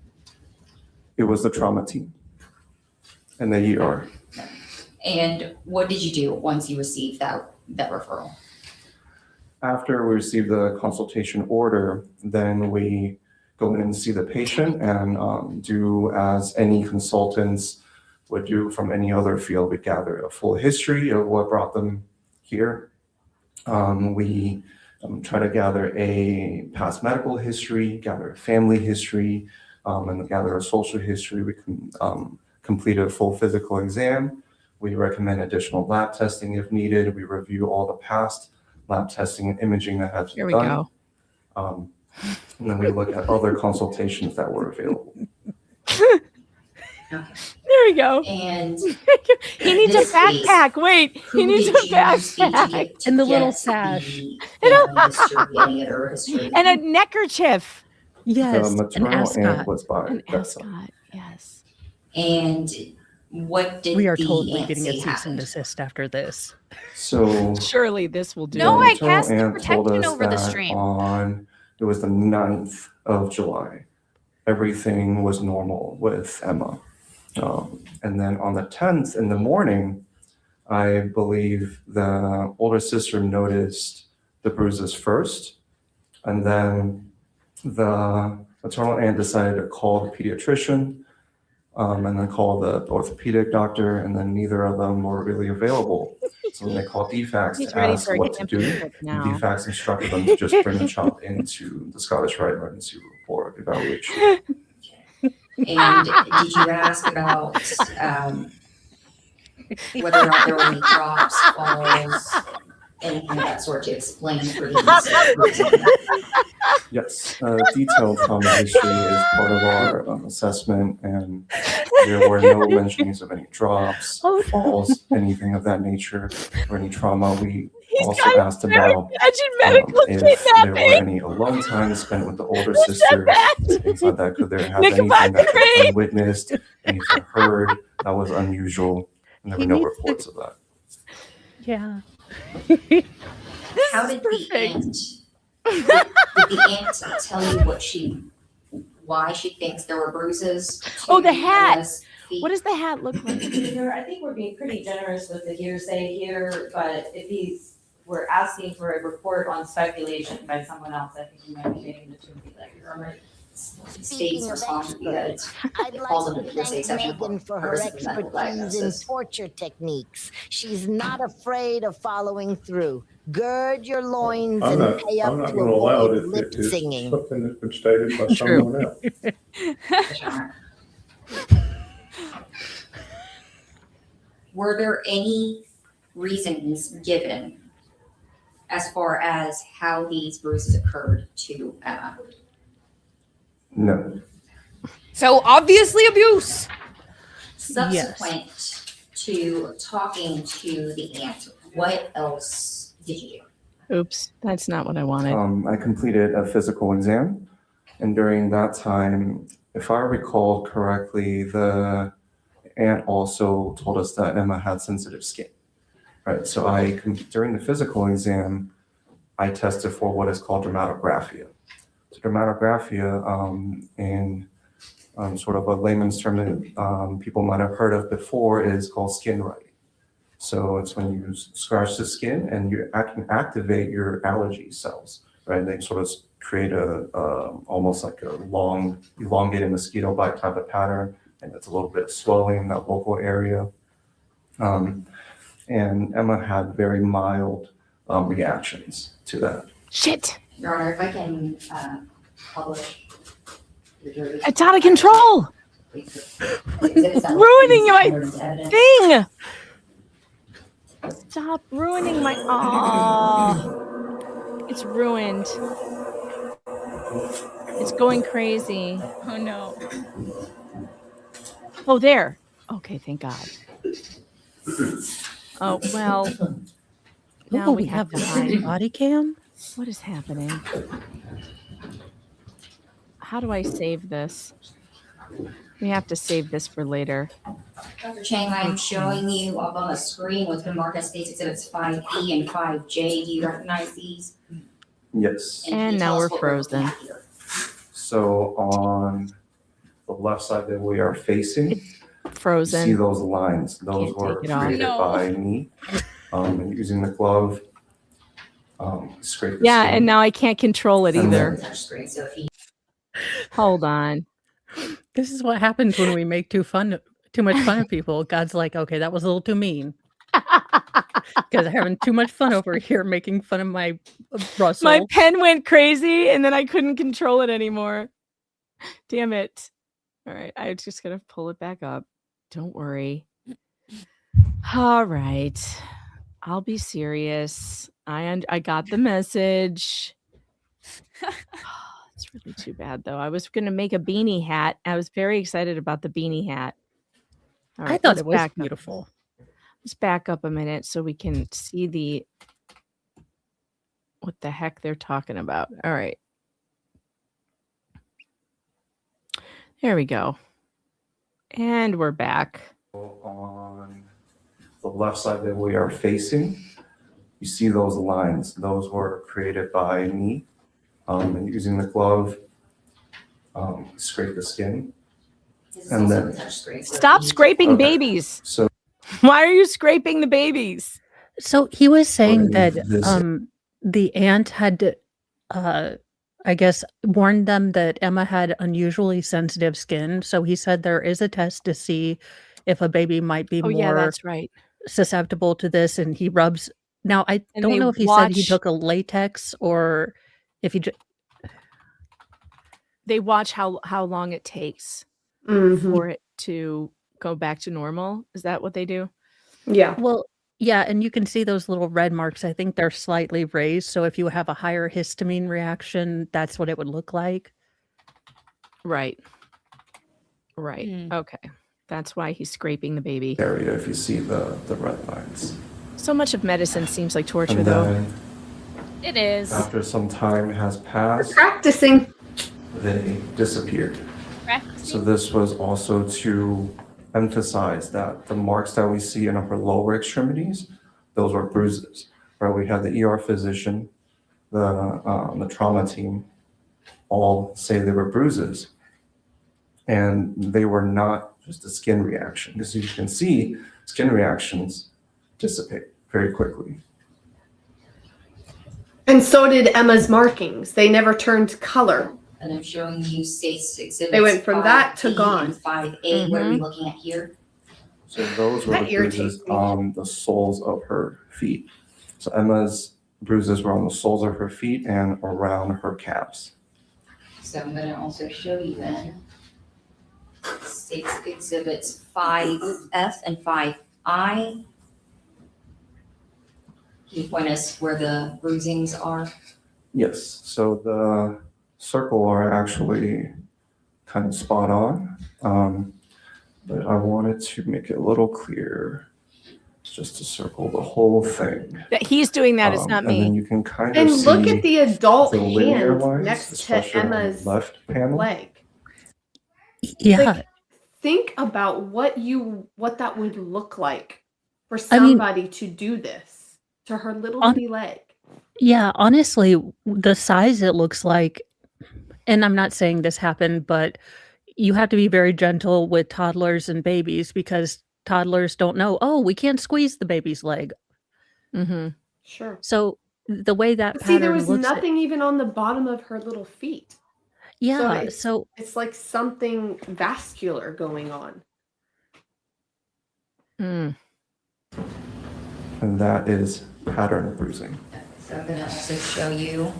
Speaker 17: it was the trauma team and the ER.
Speaker 18: And what did you do once you received that referral?
Speaker 17: After we receive the consultation order, then we go in and see the patient and do as any consultants would do from any other field. We gather a full history of what brought them here. We try to gather a past medical history, gather a family history, and gather a social history. We can complete a full physical exam. We recommend additional lab testing if needed. We review all the past lab testing and imaging that has been done. And then we look at other consultations that were available.
Speaker 5: There we go.
Speaker 18: And
Speaker 5: he needs a backpack. Wait, he needs a backpack.
Speaker 8: And the little sash.
Speaker 5: And a neckerchief.
Speaker 8: Yes,
Speaker 17: The
Speaker 8: an
Speaker 17: maternal
Speaker 8: ascot.
Speaker 17: aunt was by
Speaker 5: An
Speaker 17: that side.
Speaker 5: ascot, yes.
Speaker 18: And what did
Speaker 8: We are
Speaker 18: the
Speaker 8: totally
Speaker 18: aunt
Speaker 8: getting a
Speaker 18: say
Speaker 8: cease and
Speaker 18: happened?
Speaker 8: desist after this.
Speaker 17: So
Speaker 5: Surely this will do.
Speaker 11: No,
Speaker 17: the
Speaker 11: I
Speaker 17: maternal
Speaker 11: cast the
Speaker 17: aunt told
Speaker 11: protection
Speaker 17: us
Speaker 11: over the
Speaker 17: that
Speaker 11: stream.
Speaker 17: it was the 9th of July. Everything was normal with Emma. And then on the 10th in the morning, I believe the older sister noticed the bruises first. And then the maternal aunt decided to call the pediatrician and then call the orthopedic doctor, and then neither of them were really available. So when they called DFACS
Speaker 5: He's
Speaker 17: to
Speaker 5: ready
Speaker 17: ask
Speaker 5: for a
Speaker 17: what to do,
Speaker 5: camping trip now.
Speaker 17: DFACS instructed them to just bring the child into the Scottish Rite Emergency Report evaluation.
Speaker 18: And did you ask about whether or not there were any drops, falls, anything of that sort to explain for these?
Speaker 17: Yes, detailed trauma history is part of our assessment, and there were no mentions of any drops, falls, anything of that nature, or any trauma. We also asked about if there were any alone time spent with the older sister, things like that. Could there have anything that was unwitnessed, anything heard that was unusual? And there were no reports of that.
Speaker 8: Yeah.
Speaker 18: How did the aunt? Did the aunt tell you why she thinks there were bruises?
Speaker 5: Oh, the hat. What does the hat look like?
Speaker 20: I think we're being pretty generous with the hearsay here, but if we're asking for a report on speculation by someone else, I think we might be getting the two people that you're
Speaker 18: State's response would be that it's
Speaker 2: I'd
Speaker 18: falls
Speaker 2: like
Speaker 18: under
Speaker 2: to
Speaker 18: the hearsay
Speaker 2: thank
Speaker 18: exception
Speaker 2: Megan for her
Speaker 18: purposes of medical
Speaker 2: expertise in
Speaker 18: diagnosis.
Speaker 2: torture techniques. She's not afraid of following through. Gird your loins
Speaker 21: I'm
Speaker 2: and
Speaker 21: not,
Speaker 2: pay
Speaker 21: I'm
Speaker 2: up
Speaker 21: not
Speaker 2: to
Speaker 21: going to allow
Speaker 2: avoid
Speaker 21: it if
Speaker 2: lip
Speaker 21: it is
Speaker 2: singing.
Speaker 21: something that's been stated by someone else.
Speaker 18: Were there any reasons given as far as how these bruises occurred to Emma?
Speaker 17: No.
Speaker 11: So obviously abuse.
Speaker 18: Subsequent to talking to the aunt, what else did you do?
Speaker 5: Oops, that's not what I wanted.
Speaker 17: I completed a physical exam, and during that time, if I recall correctly, the aunt also told us that Emma had sensitive skin. Right, so during the physical exam, I tested for what is called dermatographia. So dermatographia, in sort of a layman's term that people might have heard of before, is called skin writing. So it's when you scratch the skin and you can activate your allergy cells, right? They sort of create almost like a long, elongated mosquito bite type of pattern, and it's a little bit of swelling in that local area. And Emma had very mild reactions to that.
Speaker 5: Shit.
Speaker 18: Your Honor, if I can publish your jury.
Speaker 5: It's out of control.
Speaker 18: It's
Speaker 5: Ruining my thing. Stop ruining my. Oh, it's ruined. It's going crazy. Oh no. Oh, there. Okay, thank God. Oh well. Now
Speaker 8: Oh,
Speaker 5: we
Speaker 8: we
Speaker 5: have
Speaker 8: have
Speaker 5: to
Speaker 8: a
Speaker 5: hide.
Speaker 8: body cam.
Speaker 5: What is happening? How do I save this? We have to save this for later.
Speaker 18: Dr. Chang, I'm showing you up on the screen what's been marked as States Exhibits 5E and 5J. Do you recognize these?
Speaker 17: Yes.
Speaker 18: can
Speaker 5: And
Speaker 18: you
Speaker 5: now
Speaker 18: tell
Speaker 5: we're
Speaker 18: us what looking
Speaker 5: frozen.
Speaker 18: at here?
Speaker 17: So on the left side that we are facing, you
Speaker 5: Frozen.
Speaker 17: see those lines. Those
Speaker 5: Can't
Speaker 17: were
Speaker 5: take it off.
Speaker 17: created
Speaker 5: No.
Speaker 17: by me. And using the glove, scrape the
Speaker 5: Yeah,
Speaker 17: skin.
Speaker 5: and now I can't control it
Speaker 17: And
Speaker 5: either.
Speaker 18: Touch screen, so if you
Speaker 5: Hold on.
Speaker 8: This is what happens when we make too much fun of people. God's like, okay, that was a little too mean. because I'm having too much fun over here making fun of my Russell.
Speaker 5: My pen went crazy and then I couldn't control it anymore. Damn it. All right. I'm just going to pull it back up. Don't worry. All right. I'll be serious. I got the message. It's really too bad, though. I was going to make a beanie hat. I was very excited about the beanie hat. All right,
Speaker 8: I thought it was beautiful.
Speaker 5: Let's back up a minute so we can see what the heck they're talking about. All right. There we go. And we're back.
Speaker 17: On the left side that we are facing, you see those lines. Those were created by me. And using the glove, scrape the skin. And then
Speaker 5: Stop scraping babies.
Speaker 17: So
Speaker 5: why are you scraping the babies?
Speaker 8: So he was saying that the aunt had to, I guess, warned them that Emma had unusually sensitive skin. So he said there is a test to see if a baby might be more
Speaker 5: that's right.
Speaker 8: susceptible to this. And he rubs. Now, I
Speaker 5: And
Speaker 8: don't
Speaker 5: they
Speaker 8: know if he said he
Speaker 5: watch-
Speaker 8: took a latex or if he just.
Speaker 5: They watch how long it takes
Speaker 12: Mm-hmm.
Speaker 5: for it to go back to normal. Is that what they do?
Speaker 12: Yeah.
Speaker 8: Well, yeah, and you can see those little red marks. I think they're slightly raised. So if you have a higher histamine reaction, that's what it would look like.
Speaker 5: Right. Right. Okay. That's why he's scraping the baby.
Speaker 17: area, if you see the red lines.
Speaker 5: So much of medicine seems like torture,
Speaker 17: And
Speaker 5: though.
Speaker 17: then
Speaker 11: It is.
Speaker 17: after some time has passed,
Speaker 12: Practicing.
Speaker 17: they disappeared. So this was also to emphasize that the marks that we see in her lower extremities, those were bruises. Right? We had the ER physician, the trauma team, all say they were bruises, and they were not just a skin reaction. Because you can see, skin reactions dissipate very quickly.
Speaker 12: And so did Emma's markings. They never turned color.
Speaker 18: And I'm showing you states exhibits.
Speaker 12: They went from that to
Speaker 18: 5B
Speaker 12: gone.
Speaker 18: and 5A. What are we looking at here?
Speaker 17: So those were
Speaker 12: That
Speaker 17: the
Speaker 12: irritates
Speaker 17: bruises
Speaker 12: me.
Speaker 17: on the soles of her feet. So Emma's bruises were on the soles of her feet and around her calves.
Speaker 18: So I'm going to also show you then states exhibits 5F and 5I. Can you point us where the bruisings are?
Speaker 17: Yes, so the circle are actually kind of spot on, but I wanted to make it a little clearer, just to circle the whole thing.
Speaker 5: That he's doing that. It's not
Speaker 17: And then
Speaker 5: me.
Speaker 17: you can kind of
Speaker 12: And
Speaker 17: see
Speaker 12: look at the adult
Speaker 17: the linear
Speaker 12: hand
Speaker 17: lines,
Speaker 12: next to
Speaker 17: especially on the
Speaker 12: Emma's
Speaker 17: left panel.
Speaker 12: leg.
Speaker 8: Yeah.
Speaker 12: Like, think about what that would look like for
Speaker 8: I mean-
Speaker 12: somebody to do this to her little bitty leg.
Speaker 8: Yeah, honestly, the size it looks like, and I'm not saying this happened, but you have to be very gentle with toddlers and babies because toddlers don't know, oh, we can't squeeze the baby's leg.
Speaker 5: Mm-hmm.
Speaker 12: Sure.
Speaker 8: So the way that
Speaker 12: But see, there
Speaker 8: pattern
Speaker 12: was
Speaker 8: looks,
Speaker 12: nothing even on the bottom of her little feet.
Speaker 8: yeah,
Speaker 12: So it's like something vascular going on.
Speaker 5: Mm.
Speaker 17: And that is pattern bruising.
Speaker 18: So I'm going to also show you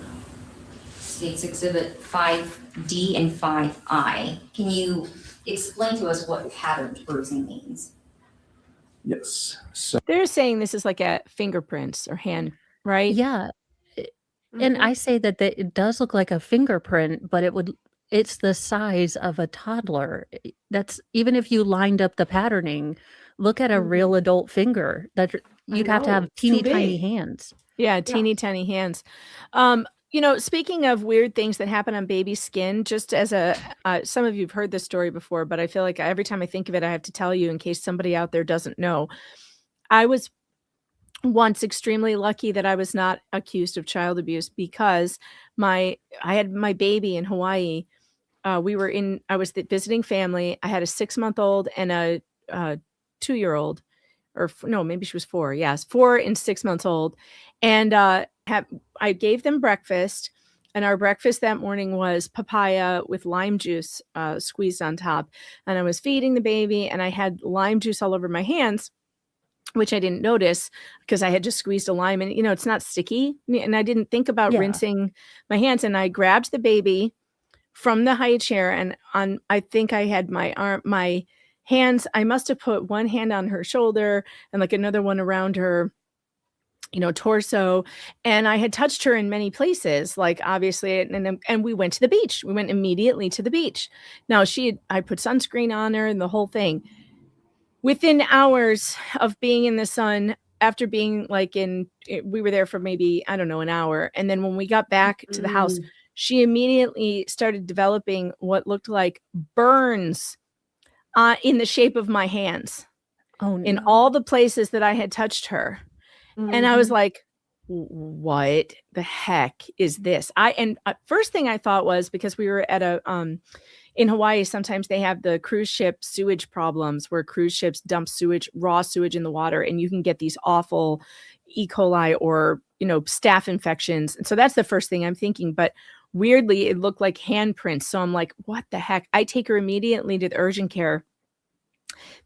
Speaker 18: states exhibit 5D and 5I. Can you explain to us what pattern bruising means?
Speaker 17: Yes. So
Speaker 5: They're saying this is like a fingerprints or hand, right?
Speaker 8: yeah. And I say that it does look like a fingerprint, but it's the size of a toddler. That's even if you lined up the patterning, look at a real adult finger. That you'd have to
Speaker 12: know,
Speaker 8: have
Speaker 12: it's too
Speaker 8: teeny tiny
Speaker 12: big.
Speaker 8: hands.
Speaker 5: Yeah, teeny tiny hands. Speaking of weird things that happen on baby skin, just as some of you've heard this story before, but I feel like every time I think of it, I have to tell you in case somebody out there doesn't know. I was once extremely lucky that I was not accused of child abuse because I had my baby in Hawaii. I was visiting family. I had a 6-month-old and a 2-year-old, or no, maybe she was 4. Yes, 4 and 6 months old. And I gave them breakfast, and our breakfast that morning was papaya with lime juice squeezed on top. And I was feeding the baby, and I had lime juice all over my hands. which I didn't notice because I had just squeezed a lime and, it's not sticky. And I didn't think about rinsing my hands. And I grabbed the baby from the high chair and I think I had my hands, I must have put one hand on her shoulder and like another one around her, torso. And I had touched her in many places, like obviously, and we went to the beach. We went immediately to the beach. Now I put sunscreen on her and the whole thing. Within hours of being in the sun, after being we were there for maybe, I don't know, an hour. And then when we got back to the house, she immediately started developing what looked like burns in the shape of my hands.
Speaker 8: Oh, no.
Speaker 5: In all the places that I had touched her. And I was like, what the heck is this? First thing I thought was, because we were at in Hawaii, sometimes they have the cruise ship sewage problems where cruise ships dump raw sewage in the water, and you can get these awful E. coli or, staph infections. And so that's the first thing I'm thinking. But weirdly, it looked like handprints. So I'm like, what the heck? I take her immediately to the urgent care.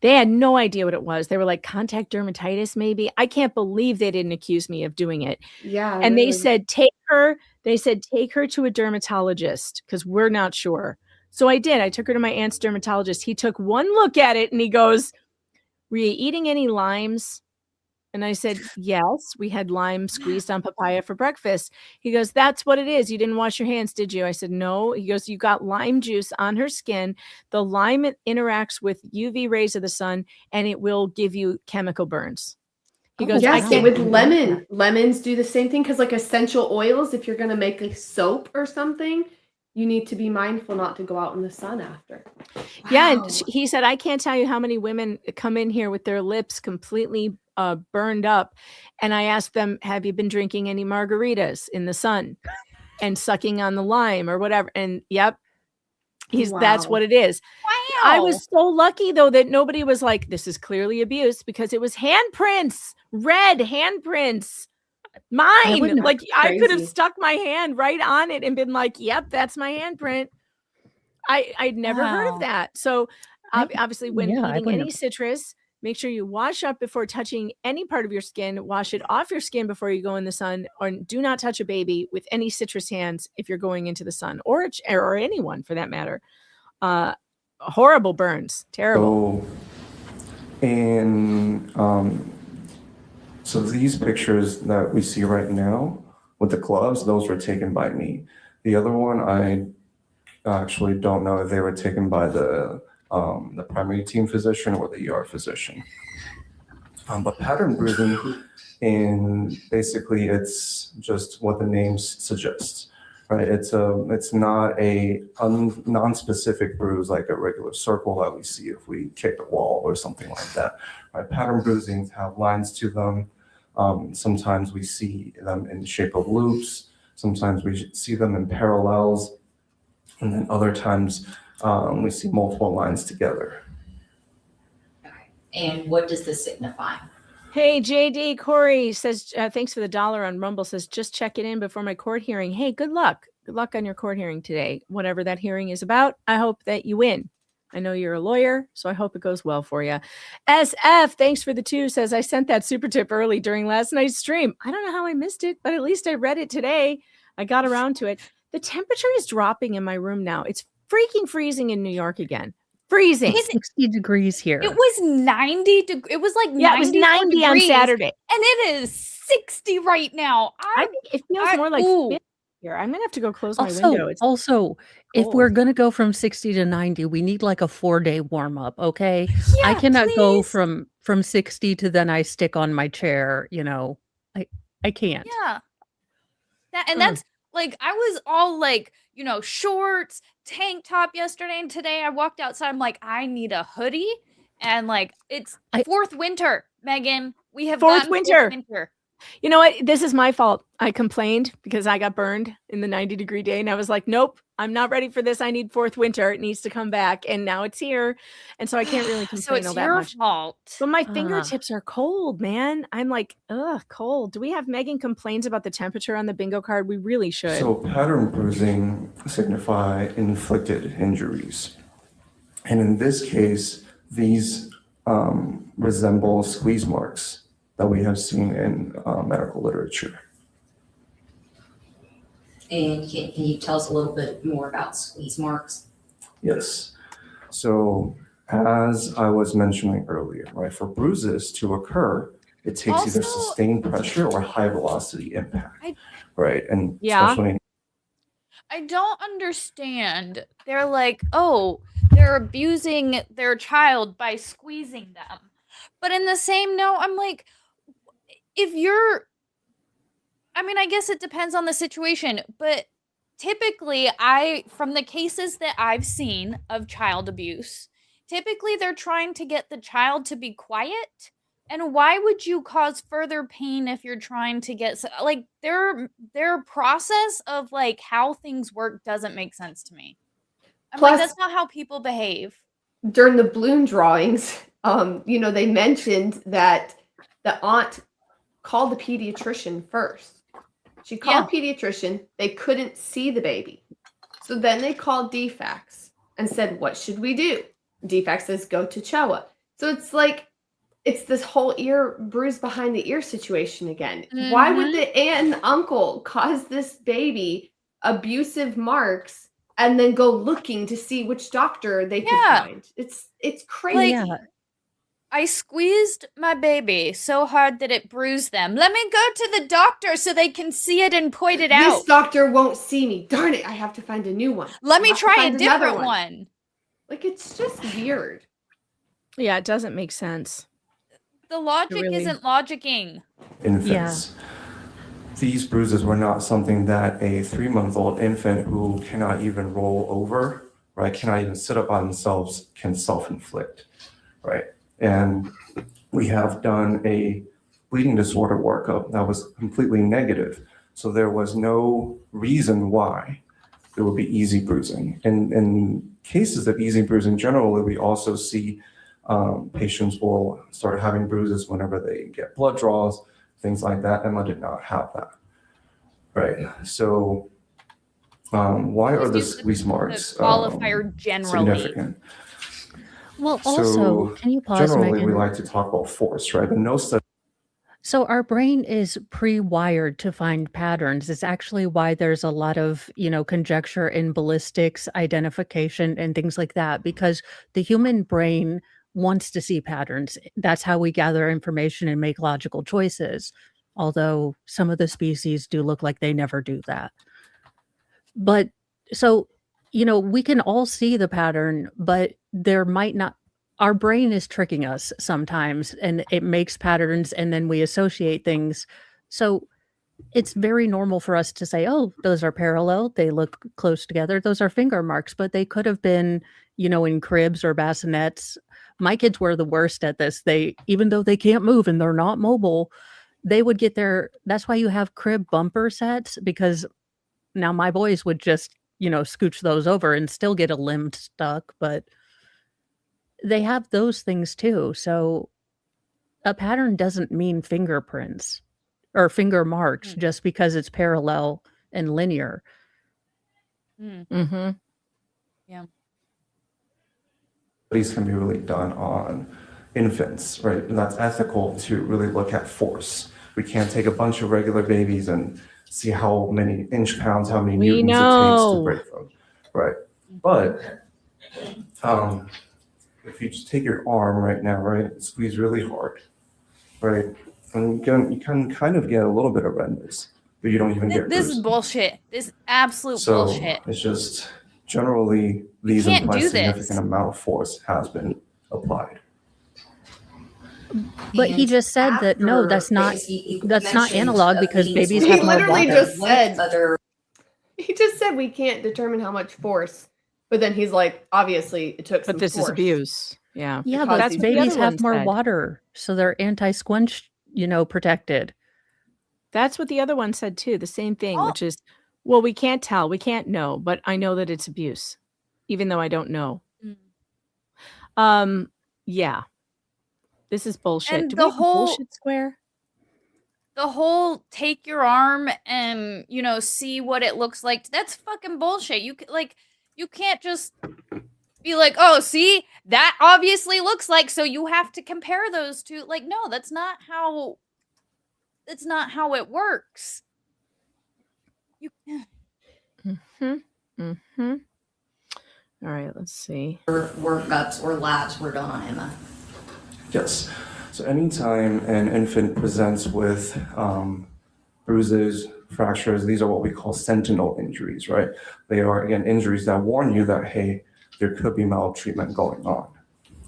Speaker 5: They had no idea what it was. They were like, contact dermatitis, maybe. I can't believe they didn't accuse me of doing it.
Speaker 12: Yeah.
Speaker 5: And
Speaker 12: really.
Speaker 5: they said, take her to a dermatologist because we're not sure. So I did. I took her to my aunt's dermatologist. He took one look at it and he goes, were you eating any limes? And I said, yes, we had lime squeezed on papaya for breakfast. He goes, that's what it is. You didn't wash your hands, did you? I said, no. He goes, you got lime juice on her skin. The lime interacts with UV rays of the sun and it will give you chemical burns. He goes,
Speaker 12: yeah, same with lemon. Lemons do the same thing because like essential oils, if you're going to make a soap or something, you need to be mindful not to go out in the sun after.
Speaker 5: Yeah. And he said, I can't tell you how many women come in here with their lips completely burned up. And I asked them, have you been drinking any margaritas in the sun and sucking on the lime or whatever? And yep, that's what it is.
Speaker 11: Wow.
Speaker 5: I was so lucky though that nobody was like, this is clearly abuse, because it was handprints, red handprints. Mine, like I could have stuck my hand right on it and been like, yep, that's my handprint. I'd never heard of that. So obviously when eating any citrus, make sure you wash up before touching any part of your skin. Wash it off your skin before you go in the sun, or do not touch a baby with any citrus hands if you're going into the sun, or anyone for that matter. Horrible burns, terrible.
Speaker 17: So these pictures that we see right now with the gloves, those were taken by me. The other one, I actually don't know if they were taken by the primary team physician or the ER physician. But pattern bruising, and basically it's just what the name suggests, right? It's not a non-specific bruise like a regular circle that we see if we kick a wall or something like that. Right? Pattern bruisings have lines to them. Sometimes we see them in the shape of loops. Sometimes we see them in parallels, and then other times we see multiple lines together.
Speaker 18: And what does this signify?
Speaker 5: Hey, JD Corey says, thanks for the $1 on Rumble, says, just checking in before my court hearing. Hey, good luck. Good luck on your court hearing today. Whatever that hearing is about, I hope that you win. I know you're a lawyer, so I hope it goes well for you. SF, thanks for the 2, says, I sent that super tip early during last night's stream. I don't know how I missed it, but at least I read it today. I got around to it. The temperature is dropping in my room now. It's freaking freezing in New York again. Freezing.
Speaker 8: 60 degrees here.
Speaker 11: It was 90. It was like 90
Speaker 5: it was 90
Speaker 11: degrees,
Speaker 5: on Saturday.
Speaker 11: And it is 60 right now.
Speaker 5: I think it feels more like 50 here. I'm gonna have to go close my window.
Speaker 8: Also, if we're gonna go from 60 to 90, we need like a 4-day warm up. Okay,
Speaker 11: Yeah,
Speaker 8: I cannot go
Speaker 11: please.
Speaker 8: from 60 to then I stick on my chair. I can't.
Speaker 11: Yeah. That's like, I was all like, shorts, tank top yesterday, and today I walked outside. I'm like, I need a hoodie, and like it's fourth winter, Megan. We have
Speaker 5: Fourth
Speaker 11: gotten
Speaker 5: winter.
Speaker 11: fourth winter.
Speaker 5: You know what? This is my fault. I complained because I got burned in the 90-degree day, and I was like, nope, I'm not ready for this. I need fourth winter. It needs to come back, and now it's here, and so I can't really complain
Speaker 11: So it's
Speaker 5: all that
Speaker 11: your
Speaker 5: much.
Speaker 11: fault.
Speaker 5: But my fingertips are cold, man. I'm like, ugh, cold. Do we have Megan complains about the temperature on the bingo card? We really should.
Speaker 17: So pattern bruising signify inflicted injuries. And in this case, these resemble squeeze marks that we have seen in medical literature.
Speaker 18: And can you tell us a little bit more about squeeze marks?
Speaker 17: Yes. So as I was mentioning earlier, right, for bruises to occur, it takes either sustained pressure or high velocity impact, right? And especially
Speaker 11: I don't understand. They're like, oh, they're abusing their child by squeezing them. But in the same note, I'm like, if you're, I mean, I guess it depends on the situation, but typically from the cases that I've seen of child abuse, typically they're trying to get the child to be quiet. And why would you cause further pain if you're trying to get, like, their process of like how things work doesn't make sense to me. I'm like, that's not how people behave.
Speaker 12: During the balloon drawings, they mentioned that the aunt called the pediatrician first. She called pediatrician. They couldn't see the baby. So then they called DFACS and said, what should we do? DFACS says, go to CHOA. So it's like, it's this whole ear bruise behind the ear situation again. Mm-hmm. Why would the aunt and uncle cause this baby abusive marks and then go looking to see which doctor they could find? It's crazy.
Speaker 11: Like, I squeezed my baby so hard that it bruised them. Let me go to the doctor so they can see it and point it out.
Speaker 12: This doctor won't see me. Darn it, I have to find a new one.
Speaker 11: Let me try a different one.
Speaker 12: Like, it's just weird.
Speaker 5: Yeah, it doesn't make sense.
Speaker 11: The logic isn't logicking.
Speaker 17: Infants. These bruises were not something that a 3-month-old infant who cannot even roll over, right, cannot even sit up on themselves, can self-inflict, right? And we have done a bleeding disorder workup that was completely negative. So there was no reason why there would be easy bruising. And in cases of easy bruising, generally, we also see patients will start having bruises whenever they get blood draws, things like that. Emma did not have that, right? So why are the squeeze marks
Speaker 11: qualifier generally
Speaker 17: significant?
Speaker 8: Well, also, can you pause,
Speaker 17: generally,
Speaker 8: Megan?
Speaker 17: we like to talk about force, right? But no study.
Speaker 8: So our brain is pre-wired to find patterns. It's actually why there's a lot of, conjecture in ballistics, identification, and things like that, because the human brain wants to see patterns. That's how we gather information and make logical choices. Although some of the species do look like they never do that. But so, we can all see the pattern, but there might not. Our brain is tricking us sometimes, and it makes patterns, and then we associate things. So it's very normal for us to say, oh, those are parallel. They look close together. Those are finger marks, but they could have been, in cribs or bassinets. My kids were the worst at this. Even though they can't move and they're not mobile, they would get that's why you have crib bumper sets, because now my boys would just, scooch those over and still get a limb stuck, but they have those things too. So a pattern doesn't mean fingerprints or finger marks just because it's parallel and linear.
Speaker 5: Mm-hmm.
Speaker 11: Yeah.
Speaker 17: Studies can be really done on infants, right? And that's ethical to really look at force. We can't take a bunch of regular babies and see how many inch-pounds, how many newtons it takes to break them, right? But if you just take your arm right now, right, squeeze really hard, right, and you can kind of get a little bit of redness, but you don't even get
Speaker 11: this
Speaker 17: bruised.
Speaker 11: is bullshit. This is absolute
Speaker 17: So
Speaker 11: bullshit.
Speaker 17: it's just generally these
Speaker 11: can't
Speaker 17: imply
Speaker 11: do
Speaker 17: significant
Speaker 11: this.
Speaker 17: amount of force has been applied.
Speaker 8: But he just said that no, that's not analog because babies
Speaker 12: He
Speaker 8: have more
Speaker 12: literally
Speaker 8: water.
Speaker 12: just said he just said we can't determine how much force, but then he's like, obviously it took some
Speaker 5: But this
Speaker 12: force.
Speaker 5: is abuse. Yeah.
Speaker 8: Yeah,
Speaker 12: Because
Speaker 8: but
Speaker 5: that's what the
Speaker 8: babies
Speaker 5: other
Speaker 8: have
Speaker 5: one
Speaker 8: more
Speaker 5: said.
Speaker 8: water, so they're anti-squinch, protected.
Speaker 5: That's what the other one said too. The same thing, which is, well, we can't tell, we can't know, but I know that it's abuse, even though I don't know. Yeah. This is bullshit.
Speaker 11: And
Speaker 5: Do
Speaker 11: the
Speaker 5: we have a
Speaker 11: whole
Speaker 5: bullshit square?
Speaker 11: The whole take your arm and see what it looks like. That's fucking bullshit. You can't just be like, oh, see, that obviously looks like, so you have to compare those two. Like, no, that's not how it works. You
Speaker 5: All right, let's see.
Speaker 18: Workups or labs were done on Emma.
Speaker 17: Yes. So anytime an infant presents with bruises, fractures, these are what we call sentinel injuries, right? They are, again, injuries that warn you that, hey, there could be maltreatment going on.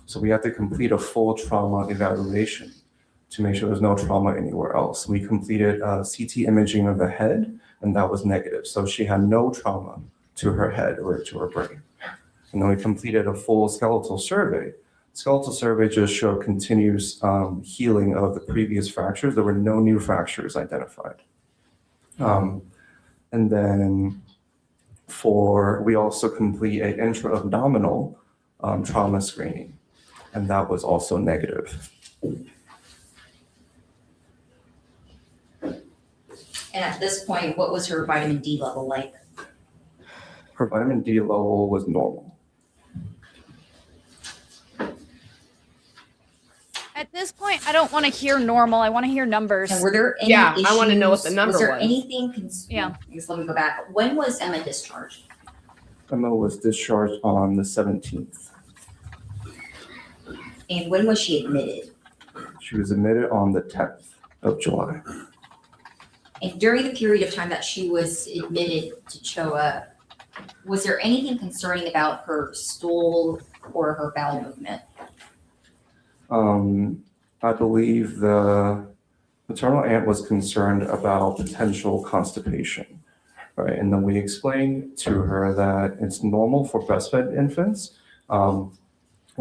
Speaker 17: So we have to complete a full trauma evaluation to make sure there's no trauma anywhere else. We completed CT imaging of the head, and that was negative. So she had no trauma to her head or to her brain. And then we completed a full skeletal survey. Skeletal survey just showed continuous healing of the previous fractures. There were no new fractures identified. And then we also complete an intra-abdominal trauma screening, and that was also negative.
Speaker 18: And at this point, what was her vitamin D level like?
Speaker 17: Her vitamin D level was normal.
Speaker 11: At this point, I don't want to hear normal. I want to hear numbers.
Speaker 18: And were there any issues?
Speaker 12: I want to know what the number was.
Speaker 18: Was there anything?
Speaker 11: Yeah.
Speaker 18: I guess let me go back. When was Emma discharged?
Speaker 17: Emma was discharged on the 17th.
Speaker 18: And when was she admitted?
Speaker 17: She was admitted on the 10th of July.
Speaker 18: And during the period of time that she was admitted to CHOA, was there anything concerning about her stool or her bowel movement?
Speaker 17: I believe the maternal aunt was concerned about potential constipation, right? And then we explained to her that it's normal for breastfed infants, or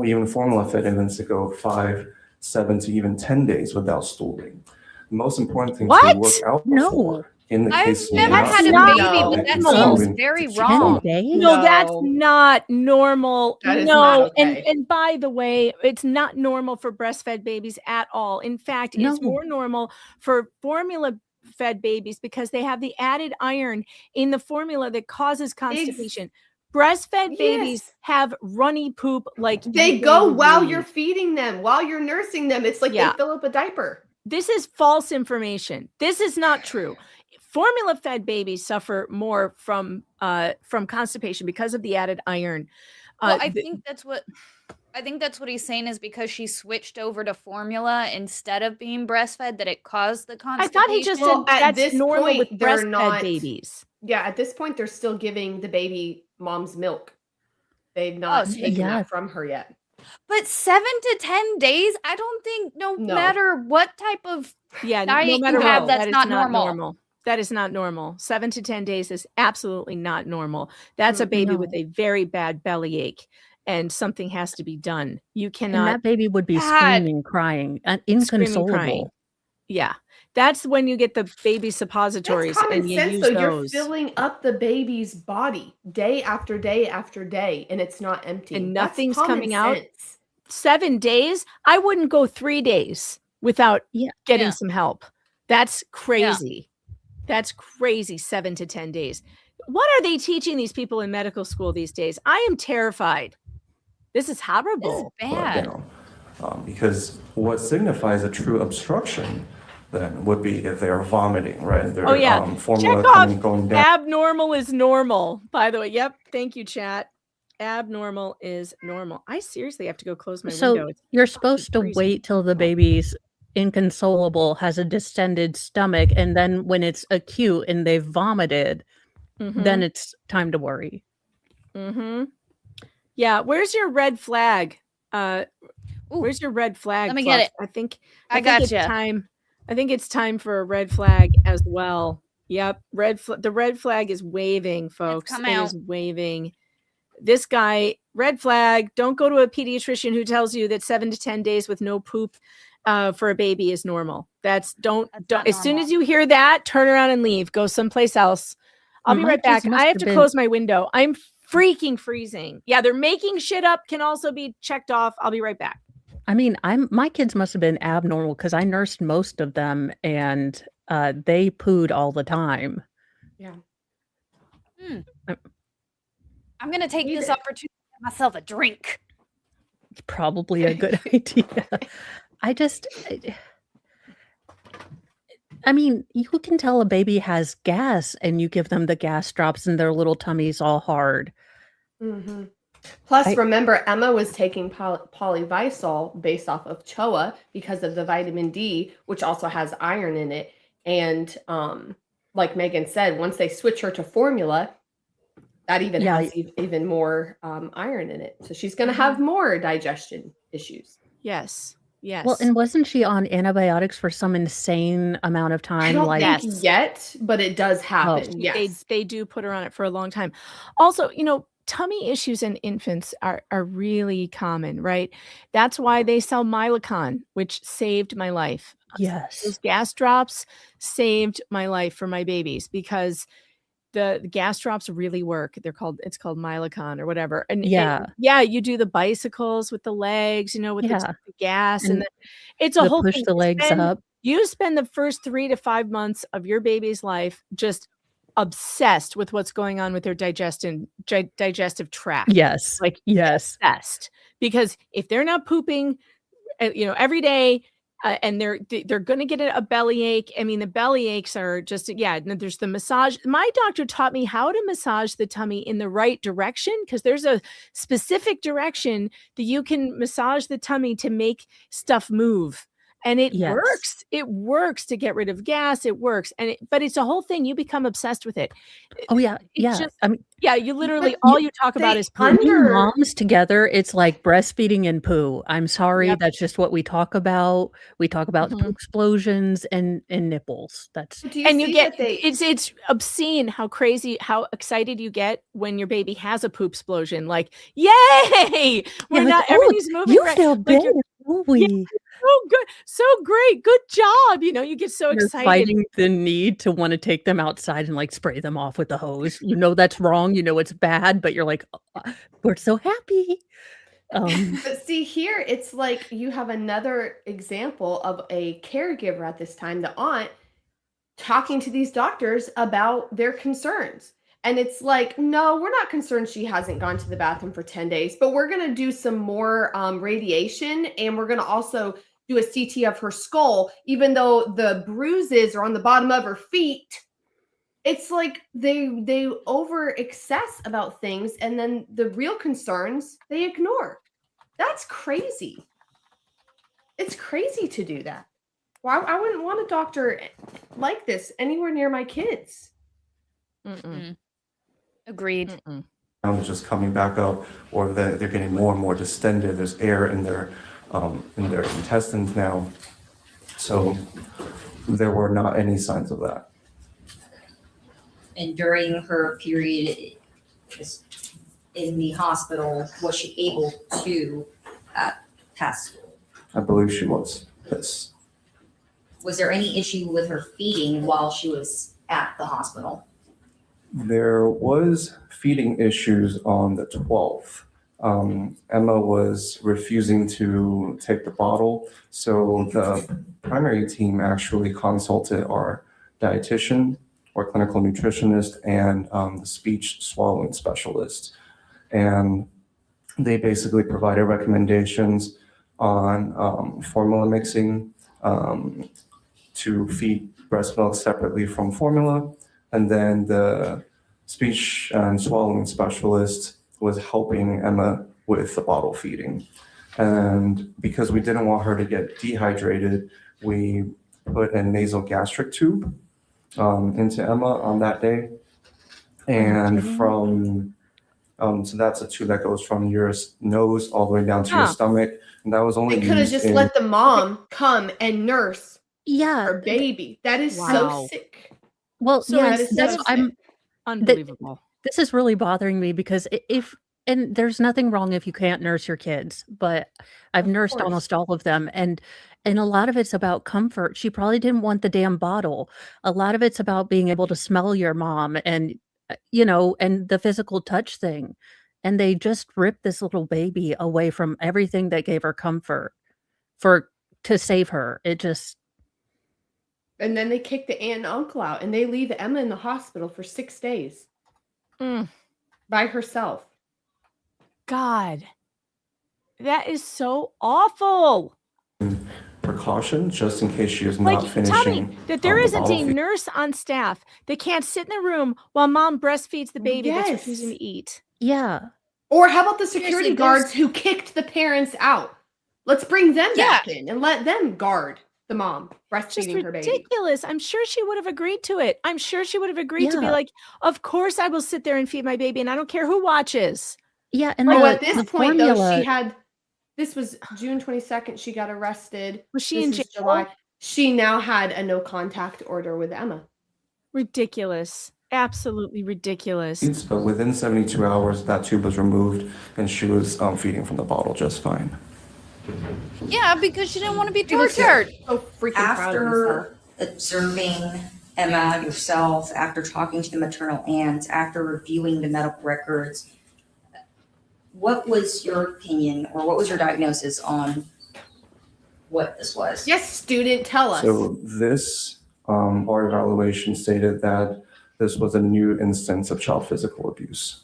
Speaker 17: even formula-fed infants to go 5, 7 to even 10 days without stooling. The most important thing to work out before, in the
Speaker 11: I've
Speaker 17: case of
Speaker 11: never
Speaker 17: not
Speaker 11: had a
Speaker 17: stooling,
Speaker 11: baby, but that
Speaker 17: stooling
Speaker 11: seems very
Speaker 17: to
Speaker 11: wrong.
Speaker 5: No, that's not normal.
Speaker 12: That is
Speaker 5: no,
Speaker 12: not okay.
Speaker 5: and by the way, it's not normal for breastfed babies at all. In fact, it's more normal for formula-fed babies because they have the added iron in the formula that causes constipation. Breastfed babies have runny poop like
Speaker 12: They
Speaker 5: you
Speaker 12: go
Speaker 5: wouldn't
Speaker 12: while
Speaker 5: believe.
Speaker 12: you're feeding them, while you're nursing them. It's like they fill up a diaper.
Speaker 5: This is false information. This is not true. Formula-fed babies suffer more from constipation because of the added iron.
Speaker 11: Well, I think that's what he's saying is because she switched over to formula instead of being breastfed that it caused the
Speaker 5: I
Speaker 11: constipation.
Speaker 5: thought he just said
Speaker 12: At
Speaker 5: that's
Speaker 12: this
Speaker 5: normal
Speaker 12: point,
Speaker 5: with
Speaker 12: they're
Speaker 5: breastfed
Speaker 12: not
Speaker 5: babies.
Speaker 12: Yeah, at this point, they're still giving the baby mom's milk. They've not
Speaker 11: so
Speaker 12: taken that from her yet.
Speaker 11: But 7 to 10 days, I don't think no matter what type of
Speaker 5: Yeah,
Speaker 11: diet
Speaker 5: no matter
Speaker 11: you have,
Speaker 5: what,
Speaker 11: that's
Speaker 5: that is
Speaker 11: not normal.
Speaker 5: That is not normal. 7 to 10 days is absolutely not normal. That's a baby with a very bad bellyache, and something has to be done. You cannot.
Speaker 8: And that baby would be screaming, crying, and inconsolable.
Speaker 5: Crying. Yeah, that's when you get the baby suppositories
Speaker 12: That's common
Speaker 5: and you
Speaker 12: sense,
Speaker 5: use
Speaker 12: though. You're
Speaker 5: those.
Speaker 12: filling up the baby's body day after day after day, and it's not empty.
Speaker 5: And
Speaker 12: That's
Speaker 5: nothing's
Speaker 12: common
Speaker 5: coming out.
Speaker 12: sense.
Speaker 5: 7 days. I wouldn't go 3 days without getting some help. That's crazy. That's crazy. 7 to 10 days. What are they teaching these people in medical school these days? I am terrified. This is horrible.
Speaker 11: This is bad.
Speaker 17: Because what signifies a true obstruction then would be if they are vomiting, right? Their formula
Speaker 5: Check off.
Speaker 17: going down.
Speaker 5: Abnormal is normal, by the way. Yep. Thank you, chat. Abnormal is normal. I seriously have to go close my window. It's
Speaker 8: You're supposed to wait till the baby's inconsolable, has a distended stomach, and then when it's acute and they've vomited, then it's time to worry.
Speaker 5: Yeah. Where's your red flag? Where's your red flag?
Speaker 11: Let me get it.
Speaker 5: I think
Speaker 11: I
Speaker 5: think it's
Speaker 11: gotcha.
Speaker 5: time. I think it's time for a red flag as well. Yep. The red flag is waving, folks.
Speaker 11: come
Speaker 5: It
Speaker 11: out.
Speaker 5: is waving. This guy, red flag. Don't go to a pediatrician who tells you that 7 to 10 days with no poop for a baby is normal. Don't as soon as you hear that, turn around and leave. Go someplace else. I'll be
Speaker 8: Mine
Speaker 5: right back.
Speaker 8: just must
Speaker 5: I have
Speaker 8: have
Speaker 5: to
Speaker 8: been-
Speaker 5: close my window. I'm freaking freezing. Yeah, they're making shit up. Can also be checked off. I'll be right back.
Speaker 8: I mean, my kids must have been abnormal because I nursed most of them, and they pooed all the time.
Speaker 12: Yeah.
Speaker 11: I'm going to take this opportunity to myself a drink.
Speaker 8: It's probably a good idea. I mean, you can tell a baby has gas and you give them the gas drops and their little tummies all hard.
Speaker 12: Mm-hmm. Plus, remember, Emma was taking polyvisol based off of CHOA because of the vitamin D, which also has iron in it. And like Megan said, once they switch her to formula, that even has even more iron in it. So she's going to have more digestion issues.
Speaker 5: Yes. Yes.
Speaker 8: Well, and wasn't she on antibiotics for some insane amount of time?
Speaker 12: I don't think yet, but it does happen. Yes.
Speaker 5: They do put her on it for a long time. Also, tummy issues in infants are really common, right? That's why they sell Mylicon, which saved my life.
Speaker 8: Yes.
Speaker 5: Those gas drops saved my life for my babies because the gas drops really work. It's called Mylicon or whatever. And you do the bicycles with the legs, with the gas and it's a whole
Speaker 8: push
Speaker 5: thing.
Speaker 8: the legs up.
Speaker 5: You spend the first 3 to 5 months of your baby's life just obsessed with what's going on with their digestive tract.
Speaker 8: Yes.
Speaker 5: Obsessed. Because if they're not pooping, every day, and they're going to get a belly ache. I mean, the belly aches are just, there's the massage. My doctor taught me how to massage the tummy in the right direction because there's a specific direction that you can massage the tummy to make stuff move. And it works. It works to get rid of gas. It works. But it's a whole thing. You become obsessed with it.
Speaker 8: Oh, yeah.
Speaker 5: It's
Speaker 8: Yeah.
Speaker 5: just, you literally, all you talk about is poo.
Speaker 8: Moms together, it's like breastfeeding and poo. I'm sorry. That's just what we talk about. We talk about poo explosions and nipples.
Speaker 5: It's obscene how excited you get when your baby has a poop explosion. Like, yay! Everything's moving.
Speaker 8: You
Speaker 5: right.
Speaker 8: feel better, don't we?
Speaker 5: So good, so great, good job. You get so excited.
Speaker 8: Fighting the need to want to take them outside and spray them off with the hose. That's wrong. It's bad, but you're like, oh, we're so happy.
Speaker 12: But see here, it's like you have another example of a caregiver at this time, the aunt, talking to these doctors about their concerns. And it's like, no, we're not concerned she hasn't gone to the bathroom for 10 days, but we're going to do some more radiation. And we're going to also do a CT of her skull, even though the bruises are on the bottom of her feet. It's like they over excess about things. And then the real concerns they ignore. That's crazy. It's crazy to do that. Well, I wouldn't want a doctor like this anywhere near my kids.
Speaker 11: Agreed.
Speaker 17: It's just coming back up, or they're getting more and more distended. There's air in their intestines now. So there were not any signs of that.
Speaker 18: And during her period in the hospital, was she able to pass school?
Speaker 17: I believe she was. Yes.
Speaker 18: Was there any issue with her feeding while she was at the hospital?
Speaker 17: There was feeding issues on the 12th. Emma was refusing to take the bottle, so the primary team actually consulted our dietitian or clinical nutritionist and the speech swallowing specialist. And they basically provided recommendations on formula mixing to feed breast milk separately from formula. And then the speech and swallowing specialist was helping Emma with the bottle feeding. And because we didn't want her to get dehydrated, we put a nasal gastric tube into Emma on that day. And so that's a tube that goes from your nose all the way down to your stomach. And that was only
Speaker 12: They could have just let the mom come and nurse her baby. That is so sick.
Speaker 8: Well,
Speaker 5: So
Speaker 8: yes,
Speaker 5: instead of unbelievable.
Speaker 8: This is really bothering me because and there's nothing wrong if you can't nurse your kids, but I've nursed almost all of them. And a lot of it's about comfort. She probably didn't want the damn bottle. A lot of it's about being able to smell your mom and, and the physical touch thing. And they just ripped this little baby away from everything that gave her comfort to save her. It just.
Speaker 12: And then they kick the aunt and uncle out and they leave Emma in the hospital for 6 days by herself.
Speaker 5: God. That is so awful.
Speaker 17: Precaution, just in case she is
Speaker 5: Like,
Speaker 17: not
Speaker 5: tell me
Speaker 17: finishing
Speaker 5: that there
Speaker 17: the
Speaker 5: isn't
Speaker 17: bottle
Speaker 5: a
Speaker 17: feed.
Speaker 5: nurse on staff that can't sit in the room while mom breastfeeds the baby that's refusing to eat.
Speaker 8: Yeah.
Speaker 12: Or how about the
Speaker 11: Seriously,
Speaker 12: security
Speaker 11: there's-
Speaker 12: guards who kicked the parents out? Let's bring them back in and let them guard the mom
Speaker 5: Just
Speaker 12: breastfeeding her baby.
Speaker 5: ridiculous. I'm sure she would have agreed to it. I'm sure she would have agreed to be
Speaker 8: Yeah.
Speaker 5: like, of course I will sit there and feed my baby, and I don't care who watches.
Speaker 8: Yeah, and
Speaker 12: Oh,
Speaker 8: the,
Speaker 12: at this
Speaker 8: the
Speaker 12: point, though,
Speaker 8: formula.
Speaker 12: she had. This was June 22nd. She got arrested.
Speaker 5: Was she
Speaker 12: This
Speaker 5: in
Speaker 12: is
Speaker 5: jail?
Speaker 12: July. She now had a no contact order with Emma.
Speaker 5: Ridiculous. Absolutely ridiculous.
Speaker 17: But within 72 hours, that tube was removed, and she was feeding from the bottle just fine.
Speaker 11: Yeah, because she didn't want to be
Speaker 12: She was
Speaker 11: tortured.
Speaker 12: so freaking proud of herself.
Speaker 18: After observing Emma yourself, after talking to the maternal aunt, after reviewing the medical records, what was your opinion or what was your diagnosis on what this was?
Speaker 12: Yes, student, tell us.
Speaker 17: So this, our evaluation stated that this was a new instance of child physical abuse.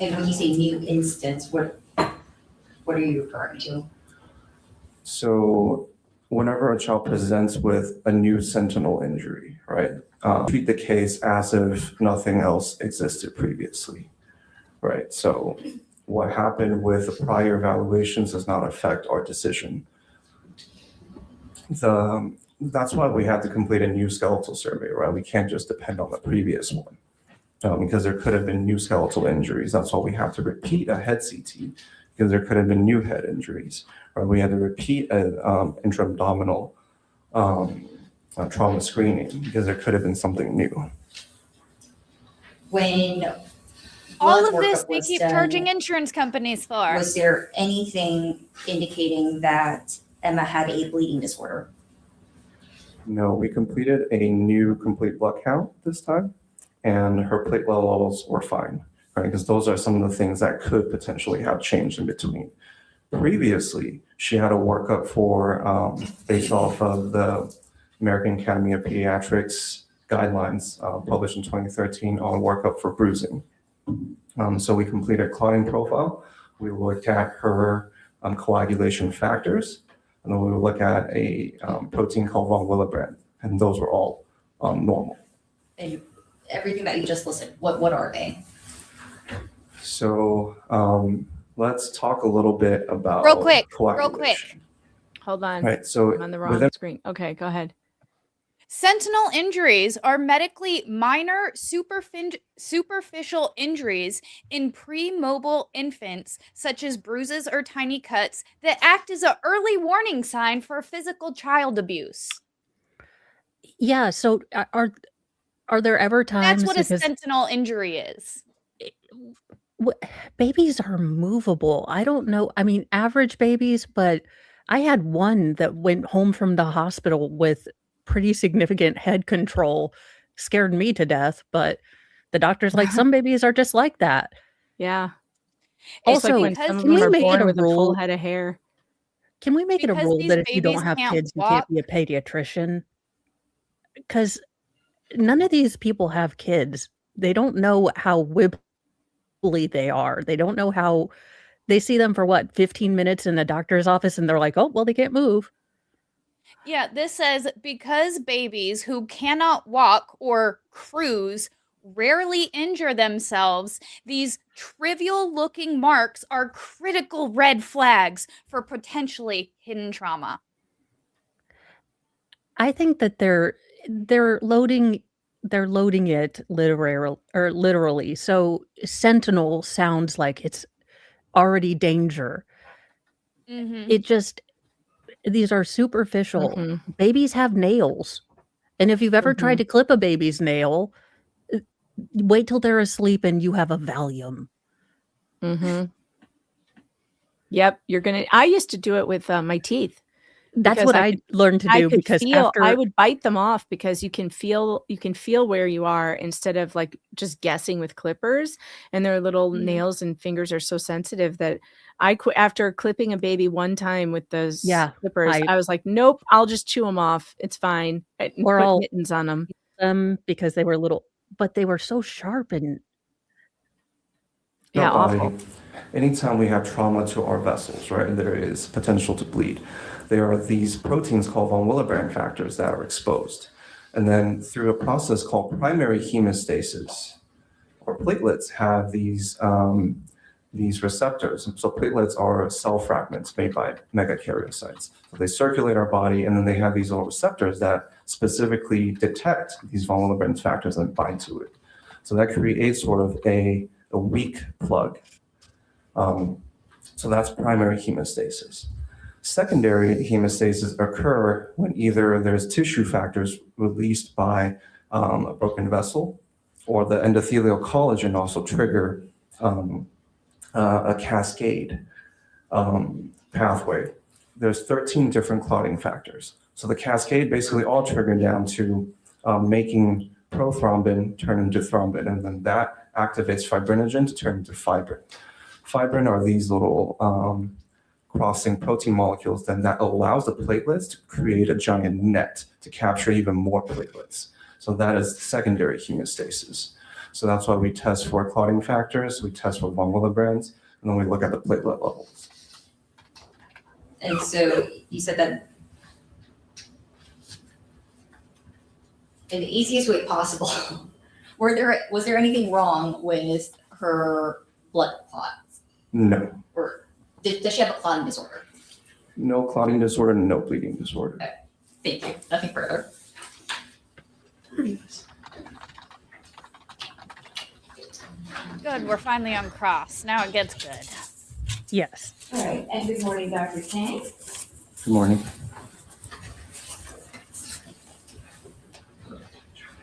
Speaker 18: And when you say new instance, what are you referring to?
Speaker 17: So whenever a child presents with a new sentinel injury, right, treat the case as if nothing else existed previously, right? So what happened with the prior evaluations does not affect our decision. That's why we had to complete a new skeletal survey, right? We can't just depend on the previous one because there could have been new skeletal injuries. That's why we have to repeat a head CT because there could have been new head injuries, right? We had to repeat an intra-abdominal trauma screening because there could have been something new.
Speaker 11: When
Speaker 18: blood
Speaker 11: all of this
Speaker 18: workup
Speaker 11: they
Speaker 18: was
Speaker 11: keep
Speaker 18: done,
Speaker 11: charging insurance companies for.
Speaker 18: was there anything indicating that Emma had a bleeding disorder?
Speaker 17: No, we completed a new complete blood count this time, and her platelet levels were fine, right? Because those are some of the things that could potentially have changed in between. Previously, she had a workup for, based off of the American Academy of Pediatrics guidelines published in 2013 on workup for bruising. So we completed a clotting profile. We looked at her coagulation factors, and then we would look at a protein called von Willebrand, and those were all normal.
Speaker 18: And everything that you just listed, what are they?
Speaker 17: So let's talk a little bit about
Speaker 11: Real quick.
Speaker 5: Hold on.
Speaker 17: Right, so
Speaker 5: I'm on the wrong
Speaker 17: within-
Speaker 5: screen. Okay, go ahead.
Speaker 11: Sentinel injuries are medically minor superficial injuries in pre-mobile infants, such as bruises or tiny cuts, that act as an early warning sign for physical child abuse.
Speaker 8: Yeah. So are there ever times?
Speaker 11: That's what a
Speaker 8: because
Speaker 11: sentinel injury is.
Speaker 8: babies are movable. I don't know. I mean, average babies, but I had one that went home from the hospital with pretty significant head control. Scared me to death, but the doctor's like, some babies are just like that.
Speaker 5: Yeah.
Speaker 11: It's
Speaker 8: Also,
Speaker 11: like because
Speaker 8: can we
Speaker 11: these
Speaker 8: make it a
Speaker 5: with a full
Speaker 8: rule?
Speaker 5: head of hair.
Speaker 8: Can we make it a
Speaker 11: Because
Speaker 8: rule
Speaker 11: these
Speaker 8: that if you don't
Speaker 11: babies
Speaker 8: have
Speaker 11: can't
Speaker 8: kids, you
Speaker 11: walk-
Speaker 8: can't be a pediatrician? Because none of these people have kids. They don't know how wibbly they are. They don't know how they see them for 15 minutes in the doctor's office, and they're like, oh, well, they can't move.
Speaker 11: Yeah, this says because babies who cannot walk or cruise rarely injure themselves, these trivial looking marks are critical red flags for potentially hidden trauma.
Speaker 8: I think that they're loading it literally. So sentinel sounds like it's already danger. It just, these are superficial. Babies have nails. And if you've ever tried to clip a baby's nail, wait till they're asleep and you have a Valium.
Speaker 5: Yep, I used to do it with my teeth.
Speaker 8: That's
Speaker 5: because
Speaker 8: what I learned to do,
Speaker 5: could
Speaker 8: because
Speaker 5: feel,
Speaker 8: after
Speaker 5: I would bite them off because you can feel where you are instead of like just guessing with clippers, and their little nails and fingers are so sensitive that after clipping a baby one time with those clippers, I was like, nope, I'll just chew them off. It's fine.
Speaker 8: Or
Speaker 5: Put
Speaker 8: I'll
Speaker 5: mittens on them.
Speaker 8: because they were little, but they were so sharp, and
Speaker 5: Yeah,
Speaker 17: our body,
Speaker 5: awful.
Speaker 17: anytime we have trauma to our vessels, right, and there is potential to bleed, there are these proteins called von Willebrand factors that are exposed. And then through a process called primary hemostasis, or platelets have these receptors. So platelets are cell fragments made by megakaryocytes. So they circulate our body, and then they have these little receptors that specifically detect these von Willebrand factors and bind to it. So that creates sort of a weak plug. So that's primary hemostasis. Secondary hemostasis occur when either there's tissue factors released by a broken vessel, or the endothelial collagen also trigger a cascade pathway. There's 13 different clotting factors. So the cascade basically all trigger down to making prothrombin turn into thrombin, and then that activates fibrinogen to turn into fibrin. Fibrin are these little crossing protein molecules then that allows the platelets to create a giant net to capture even more platelets. So that is secondary hemostasis. So that's why we test for clotting factors, we test for von Willebrands, and then we look at the platelet levels.
Speaker 18: And so you said that in the easiest way possible, was there anything wrong with her blood clots?
Speaker 17: No.
Speaker 18: Or does she have a clotting disorder?
Speaker 17: No clotting disorder, no bleeding disorder.
Speaker 18: Okay. Thank you. Nothing further.
Speaker 11: Good, we're finally on cross. Now it gets good.
Speaker 8: Yes.
Speaker 20: All right, and good morning, Dr. Chang.
Speaker 17: Good morning.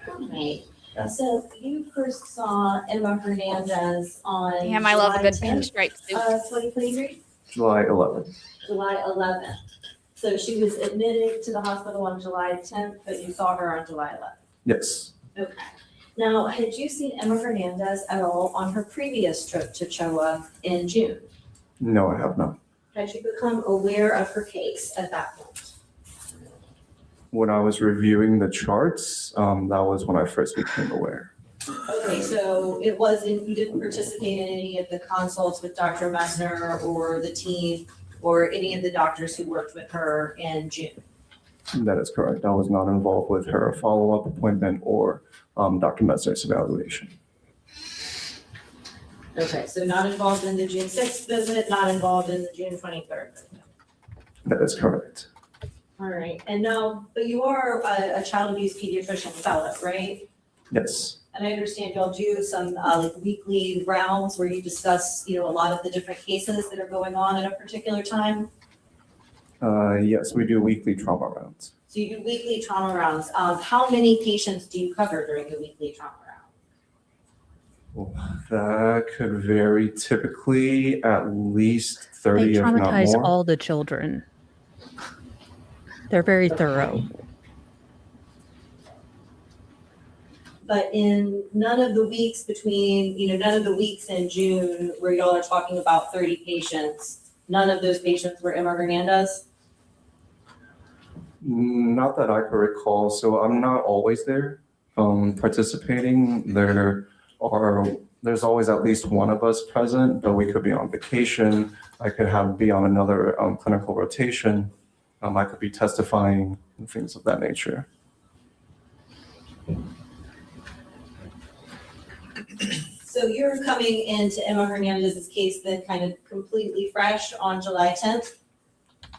Speaker 20: Right. So you first saw Emma Hernandez on
Speaker 11: Damn, I love a
Speaker 20: July
Speaker 11: good
Speaker 20: 10th,
Speaker 11: pinstripe suit.
Speaker 20: 2023?
Speaker 17: July 11th.
Speaker 20: July 11th. So she was admitted to the hospital on July 10th, but you saw her on July 11th.
Speaker 17: Yes.
Speaker 20: Okay. Now, had you seen Emma Hernandez at all on her previous trip to CHOA in June?
Speaker 17: No, I have not.
Speaker 20: Had you become aware of her case at that point?
Speaker 17: When I was reviewing the charts, that was when I first became aware.
Speaker 20: Okay, so it wasn't, you didn't participate in any of the consults with Dr. Messner or the team or any of the doctors who worked with her in June?
Speaker 17: That is correct. I was not involved with her follow-up appointment or Dr. Messner's evaluation.
Speaker 20: Okay, so not involved in the June 6th visit, not involved in the June 23rd visit.
Speaker 17: That is correct.
Speaker 20: All right, and now, but you are a child abuse pediatrician fellow, right?
Speaker 17: Yes.
Speaker 20: And I understand y'all do some like weekly rounds where you discuss, a lot of the different cases that are going on at a particular time.
Speaker 17: Yes, we do weekly trauma rounds.
Speaker 20: So you do weekly trauma rounds. How many patients do you cover during the weekly trauma round?
Speaker 17: That could vary. Typically at least 30,
Speaker 8: They
Speaker 17: if not
Speaker 8: traumatize
Speaker 17: more.
Speaker 8: all the children. They're very thorough.
Speaker 20: But in none of the weeks between, none of the weeks in June where y'all are talking about 30 patients, none of those patients were Emma Hernandez?
Speaker 17: Not that I can recall. So I'm not always there participating. There's always at least one of us present, but we could be on vacation. I could be on another clinical rotation. I could be testifying and things of that nature.
Speaker 20: So you're coming into Emma Hernandez's case then kind of completely fresh on July 10th?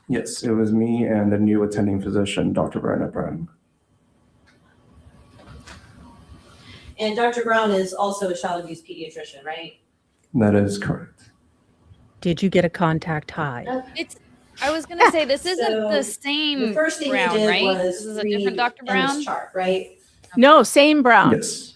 Speaker 17: Yes, it was me and a new attending physician, Dr. Bernard Brown.
Speaker 20: And Dr. Brown is also a child abuse pediatrician, right?
Speaker 17: That is correct.
Speaker 8: Did you get a contact high?
Speaker 11: I was gonna say this isn't
Speaker 20: So,
Speaker 11: the same
Speaker 20: the first thing
Speaker 11: Brown,
Speaker 20: you did
Speaker 11: right?
Speaker 20: was
Speaker 11: This is a different
Speaker 20: read
Speaker 11: Dr.
Speaker 20: Emma's
Speaker 11: Brown.
Speaker 20: chart, right?
Speaker 5: No, same Brown.
Speaker 17: Yes.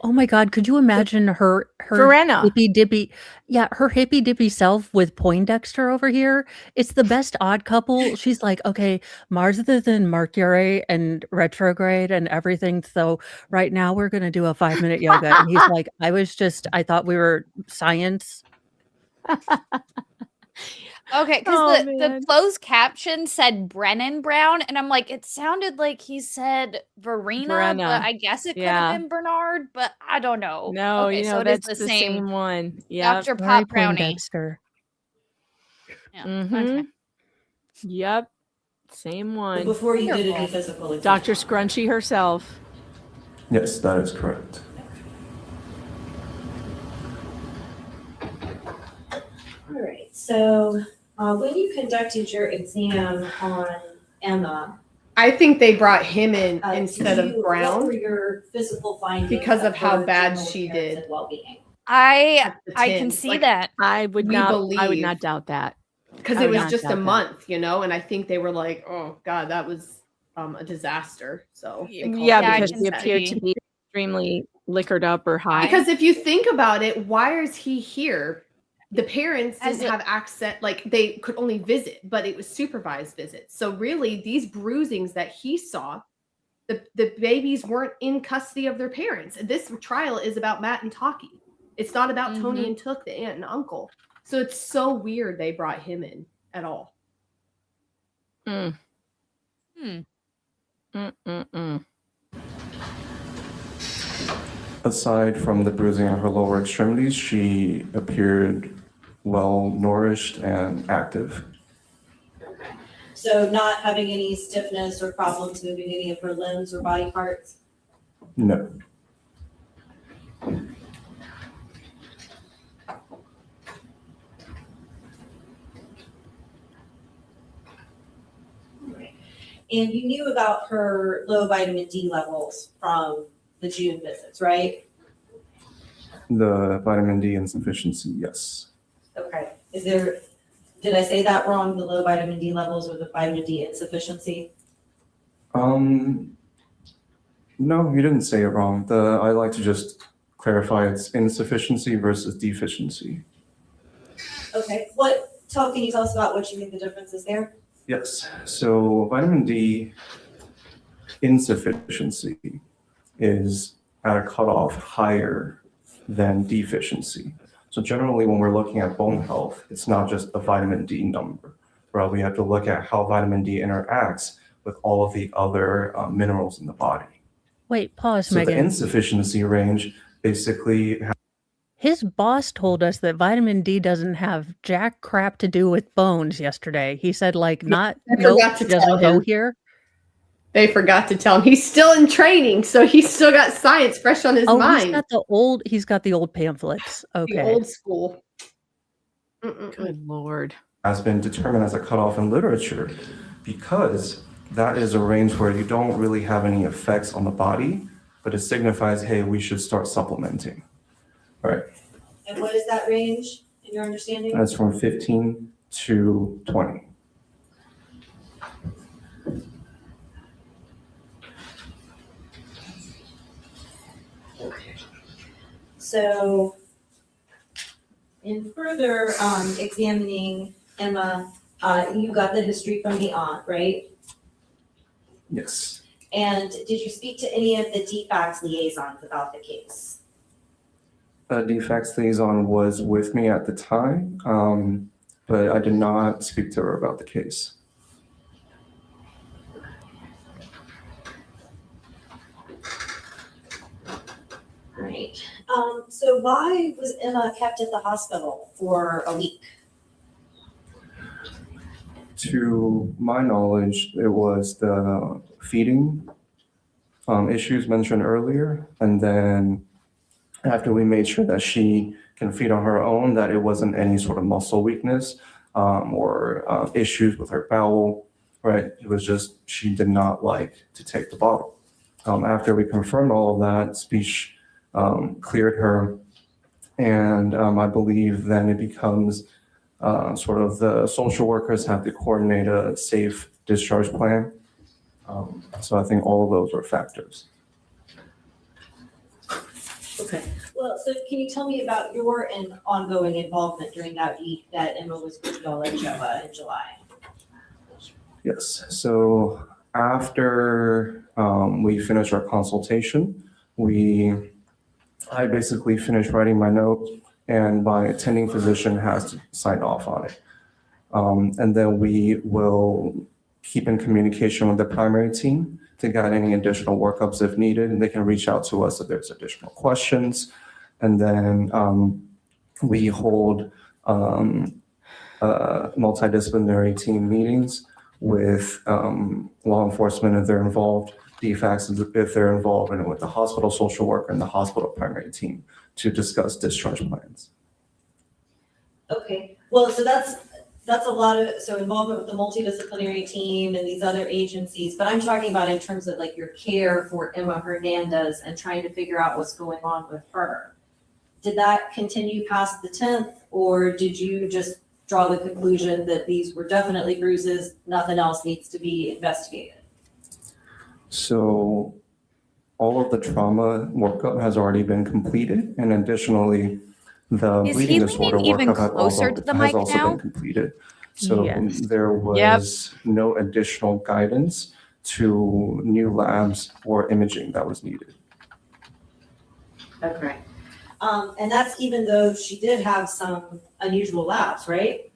Speaker 8: Oh my God, could you imagine her
Speaker 5: Verena.
Speaker 8: hippy dippy, her hippy dippy self with Poindexter over here? It's the best odd couple. She's like, okay, Mars is in Mercury and retrograde and everything. So right now we're going to do a 5-minute yoga. And he's like, I thought we were science.
Speaker 11: Okay, because the closed caption said Brennan Brown, and I'm like, it sounded like he said Verena,
Speaker 5: Brenna.
Speaker 11: but I guess it could have been Bernard, but I don't know.
Speaker 5: No,
Speaker 11: okay, so it is
Speaker 5: that's
Speaker 11: the same
Speaker 5: one. Yeah.
Speaker 11: Dr.
Speaker 8: Sorry,
Speaker 11: Pop Brownie.
Speaker 8: Poindexter.
Speaker 11: Yeah.
Speaker 5: Mm-hmm.
Speaker 11: Okay.
Speaker 5: Yep. Same one.
Speaker 20: Before you did any physical exam.
Speaker 5: Dr. Scrunchy herself.
Speaker 17: Yes, that is correct.
Speaker 20: All right. So when you conducted your exam on Emma,
Speaker 12: I think they brought him in instead of
Speaker 20: what
Speaker 12: Brown
Speaker 20: were your physical findings
Speaker 12: because of how
Speaker 20: her
Speaker 12: bad
Speaker 20: general
Speaker 12: she
Speaker 20: appearance
Speaker 12: did.
Speaker 20: and well-being?
Speaker 11: I can
Speaker 12: tins.
Speaker 11: see
Speaker 12: Like,
Speaker 11: that.
Speaker 5: I would
Speaker 12: we
Speaker 5: not
Speaker 12: believe.
Speaker 5: doubt that.
Speaker 12: Because
Speaker 5: I
Speaker 12: it
Speaker 5: would
Speaker 12: was
Speaker 5: not
Speaker 12: just a
Speaker 5: doubt that.
Speaker 12: month, and I think they were like, oh God, that was a disaster. So they called
Speaker 5: Yeah,
Speaker 12: him in
Speaker 5: because he
Speaker 12: instead.
Speaker 5: appeared to be extremely liquored up or high.
Speaker 12: Because if you think about it, why is he here? The parents didn't have access, like they could only visit, but it was supervised visits. So really, these bruisings that he saw, the babies weren't in custody of their parents. This trial is about Matt and Taki. It's not about Tony and Took, the aunt and uncle. So it's so weird they brought him in at all.
Speaker 17: Aside from the bruising on her lower extremities, she appeared well nourished and active.
Speaker 20: So not having any stiffness or problems moving any of her limbs or body parts?
Speaker 17: No.
Speaker 20: And you knew about her low vitamin D levels from the June visits, right?
Speaker 17: The vitamin D insufficiency, yes.
Speaker 20: Okay. Did I say that wrong? The low vitamin D levels or the vitamin D insufficiency?
Speaker 17: No, you didn't say it wrong. I like to just clarify it's insufficiency versus deficiency.
Speaker 20: Okay. Can you tell us about what you think the difference is there?
Speaker 17: Yes. So vitamin D insufficiency is at a cutoff higher than deficiency. So generally, when we're looking at bone health, it's not just the vitamin D number, right? We have to look at how vitamin D interacts with all of the other minerals in the body.
Speaker 8: Wait, pause,
Speaker 17: So
Speaker 8: Megan.
Speaker 17: the insufficiency range basically
Speaker 8: His boss told us that vitamin D doesn't have jack crap to do with bones yesterday. He said, nope,
Speaker 12: forgot
Speaker 8: it
Speaker 12: to tell
Speaker 8: doesn't go
Speaker 12: him.
Speaker 8: here.
Speaker 12: They forgot to tell him he's still in training, so he's still got science fresh on his mind.
Speaker 8: He's got the old pamphlets. Okay.
Speaker 12: The old school.
Speaker 5: Good Lord.
Speaker 17: has been determined as a cutoff in literature because that is a range where you don't really have any effects on the body, but it signifies, hey, we should start supplementing. Right.
Speaker 20: And what is that range in your understanding?
Speaker 17: That's from 15 to 20.
Speaker 20: So in further examining Emma, you got the history from the aunt, right?
Speaker 17: Yes.
Speaker 20: And did you speak to any of the DFACS liaisons about the case?
Speaker 17: DFACS liaison was with me at the time, but I did not speak to her about the case.
Speaker 20: Right. So why was Emma kept at the hospital for a week?
Speaker 17: To my knowledge, it was the feeding issues mentioned earlier, and then after we made sure that she can feed on her own, that it wasn't any sort of muscle weakness or issues with her bowel, right? It was just she did not like to take the bottle. After we confirmed all of that, speech cleared her, and I believe then it becomes sort of the social workers have to coordinate a safe discharge plan. So I think all of those are factors.
Speaker 20: Okay. Well, so can you tell me about your ongoing involvement during that week that Emma was with y'all at CHOA in July?
Speaker 17: Yes. So after we finished our consultation, I basically finished writing my note, and my attending physician has to sign off on it. And then we will keep in communication with the primary team to guide any additional workups if needed, and they can reach out to us if there's additional questions. And then we hold multidisciplinary team meetings with law enforcement if they're involved, DFACs if they're involved, and with the hospital social worker and the hospital primary team to discuss discharge plans.
Speaker 20: Okay, well, so that's a lot of, so involvement with the multidisciplinary team and these other agencies, but I'm talking about in terms of like your care for Emma Hernandez and trying to figure out what's going on with her. Did that continue past the 10th, or did you just draw the conclusion that these were definitely bruises, nothing else needs to be investigated?
Speaker 17: So all of the trauma workup has already been completed, and additionally, the
Speaker 11: Is
Speaker 17: bleeding
Speaker 11: he
Speaker 17: disorder
Speaker 11: leaning even
Speaker 17: workup
Speaker 11: closer to the
Speaker 17: has
Speaker 11: mic
Speaker 17: also
Speaker 11: now?
Speaker 17: been completed. So
Speaker 5: Yes.
Speaker 17: there was no additional guidance to new labs or imaging that was needed.
Speaker 20: Okay. And that's even though she did have some unusual labs, right?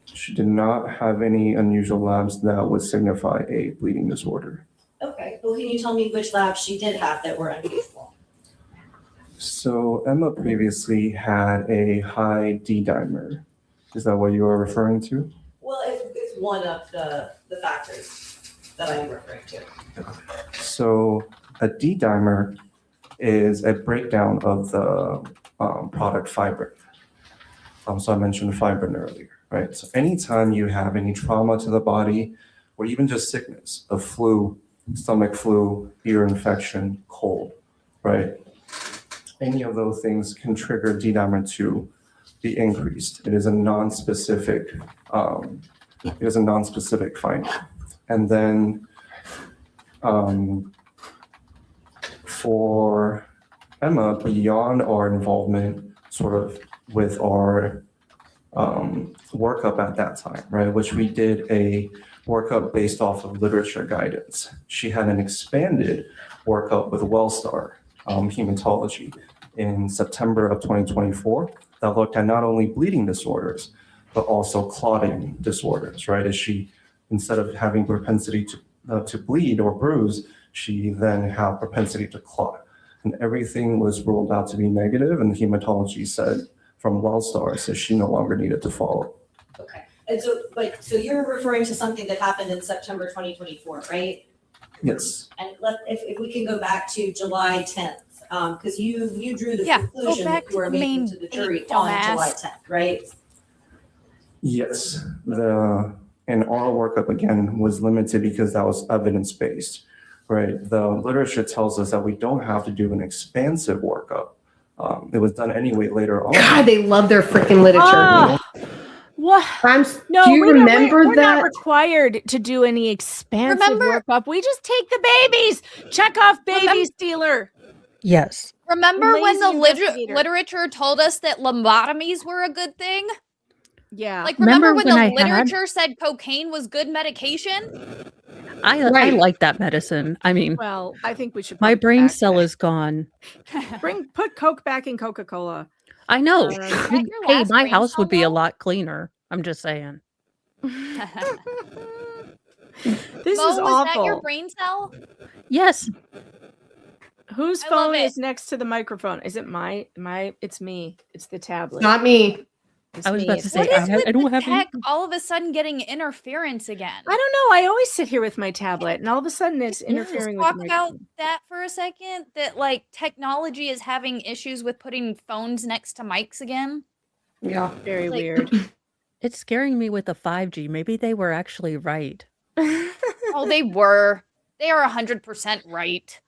Speaker 17: She did not have any unusual labs that would signify a bleeding disorder.
Speaker 20: Okay, well, can you tell me which labs she did have that were unusual?
Speaker 17: So Emma previously had a high D dimer. Is that what you are referring to?
Speaker 20: Well, it's one of the factors that I'm referring to.
Speaker 17: So a D dimer is a breakdown of the product fibrin. So I mentioned fibrin earlier, right? So anytime you have any trauma to the body, or even just sickness, a flu, stomach flu, ear infection, cold, right? Any of those things can trigger D dimer to be increased. It is a non-specific finding. And then for Emma, beyond our involvement sort of with our workup at that time, right, which we did a workup based off of literature guidance. She had an expanded workup with WellStar hematology in September of 2024 that looked at not only bleeding disorders, but also clotting disorders, right? As she, instead of having propensity to bleed or bruise, she then had propensity to clot. And everything was ruled out to be negative, and the hematology said from WellStar says she no longer needed to follow.
Speaker 20: Okay, and so, but, so you're referring to something that happened in September 2024, right?
Speaker 17: Yes.
Speaker 20: And if we can go back to July 10th, because you drew the
Speaker 11: Yeah,
Speaker 20: conclusion
Speaker 11: go back
Speaker 20: that you were
Speaker 11: to the
Speaker 20: making
Speaker 11: main
Speaker 20: to the jury
Speaker 11: page,
Speaker 20: on
Speaker 11: dumbass.
Speaker 20: July 10th, right?
Speaker 17: Yes, and our workup again was limited because that was evidence-based, right? The literature tells us that we don't have to do an expansive workup. It was done anyway later on.
Speaker 12: God, they love their freaking literature.
Speaker 5: What?
Speaker 12: Do you remember
Speaker 5: we're
Speaker 12: that?
Speaker 5: not required to do any expansive workup. We just take the babies. Check off baby stealer.
Speaker 8: Yes.
Speaker 11: Remember when the
Speaker 5: Lazy investigator.
Speaker 11: literature told us that lobotomies were a good thing?
Speaker 5: Yeah.
Speaker 11: Like, remember when
Speaker 8: when
Speaker 11: the
Speaker 8: I had-
Speaker 11: literature said cocaine was good medication?
Speaker 8: I like that medicine. I mean,
Speaker 5: Well, I think we should.
Speaker 8: my
Speaker 5: put it
Speaker 8: brain
Speaker 5: back.
Speaker 8: cell is gone.
Speaker 5: Put Coke back in Coca-Cola.
Speaker 8: I know.
Speaker 5: Your
Speaker 8: Hey,
Speaker 5: last
Speaker 8: my
Speaker 5: brain
Speaker 8: house
Speaker 5: cell,
Speaker 8: would be a lot cleaner. I'm just saying.
Speaker 5: This
Speaker 11: Mo,
Speaker 5: is
Speaker 11: was that your
Speaker 5: awful.
Speaker 11: brain cell?
Speaker 8: Yes.
Speaker 5: Whose
Speaker 11: I love
Speaker 5: phone
Speaker 11: it.
Speaker 5: is next to the microphone? Is it my? It's me. It's the tablet.
Speaker 12: Not me.
Speaker 5: It's
Speaker 8: I was
Speaker 5: me.
Speaker 8: about to
Speaker 5: It's
Speaker 8: say,
Speaker 11: What is
Speaker 8: I
Speaker 11: with
Speaker 8: don't
Speaker 11: the
Speaker 8: have any.
Speaker 11: tech all of a sudden getting interference again?
Speaker 5: I don't know. I always sit here with my tablet, and all of a sudden it's interfering with
Speaker 11: Talk
Speaker 5: my.
Speaker 11: about that for a second. That like technology is having issues with putting phones next to mics again.
Speaker 12: Yeah.
Speaker 5: Very
Speaker 11: Like-
Speaker 5: weird.
Speaker 8: It's scaring me with the 5G. Maybe they were actually right.
Speaker 11: Oh, they were. They are 100% right.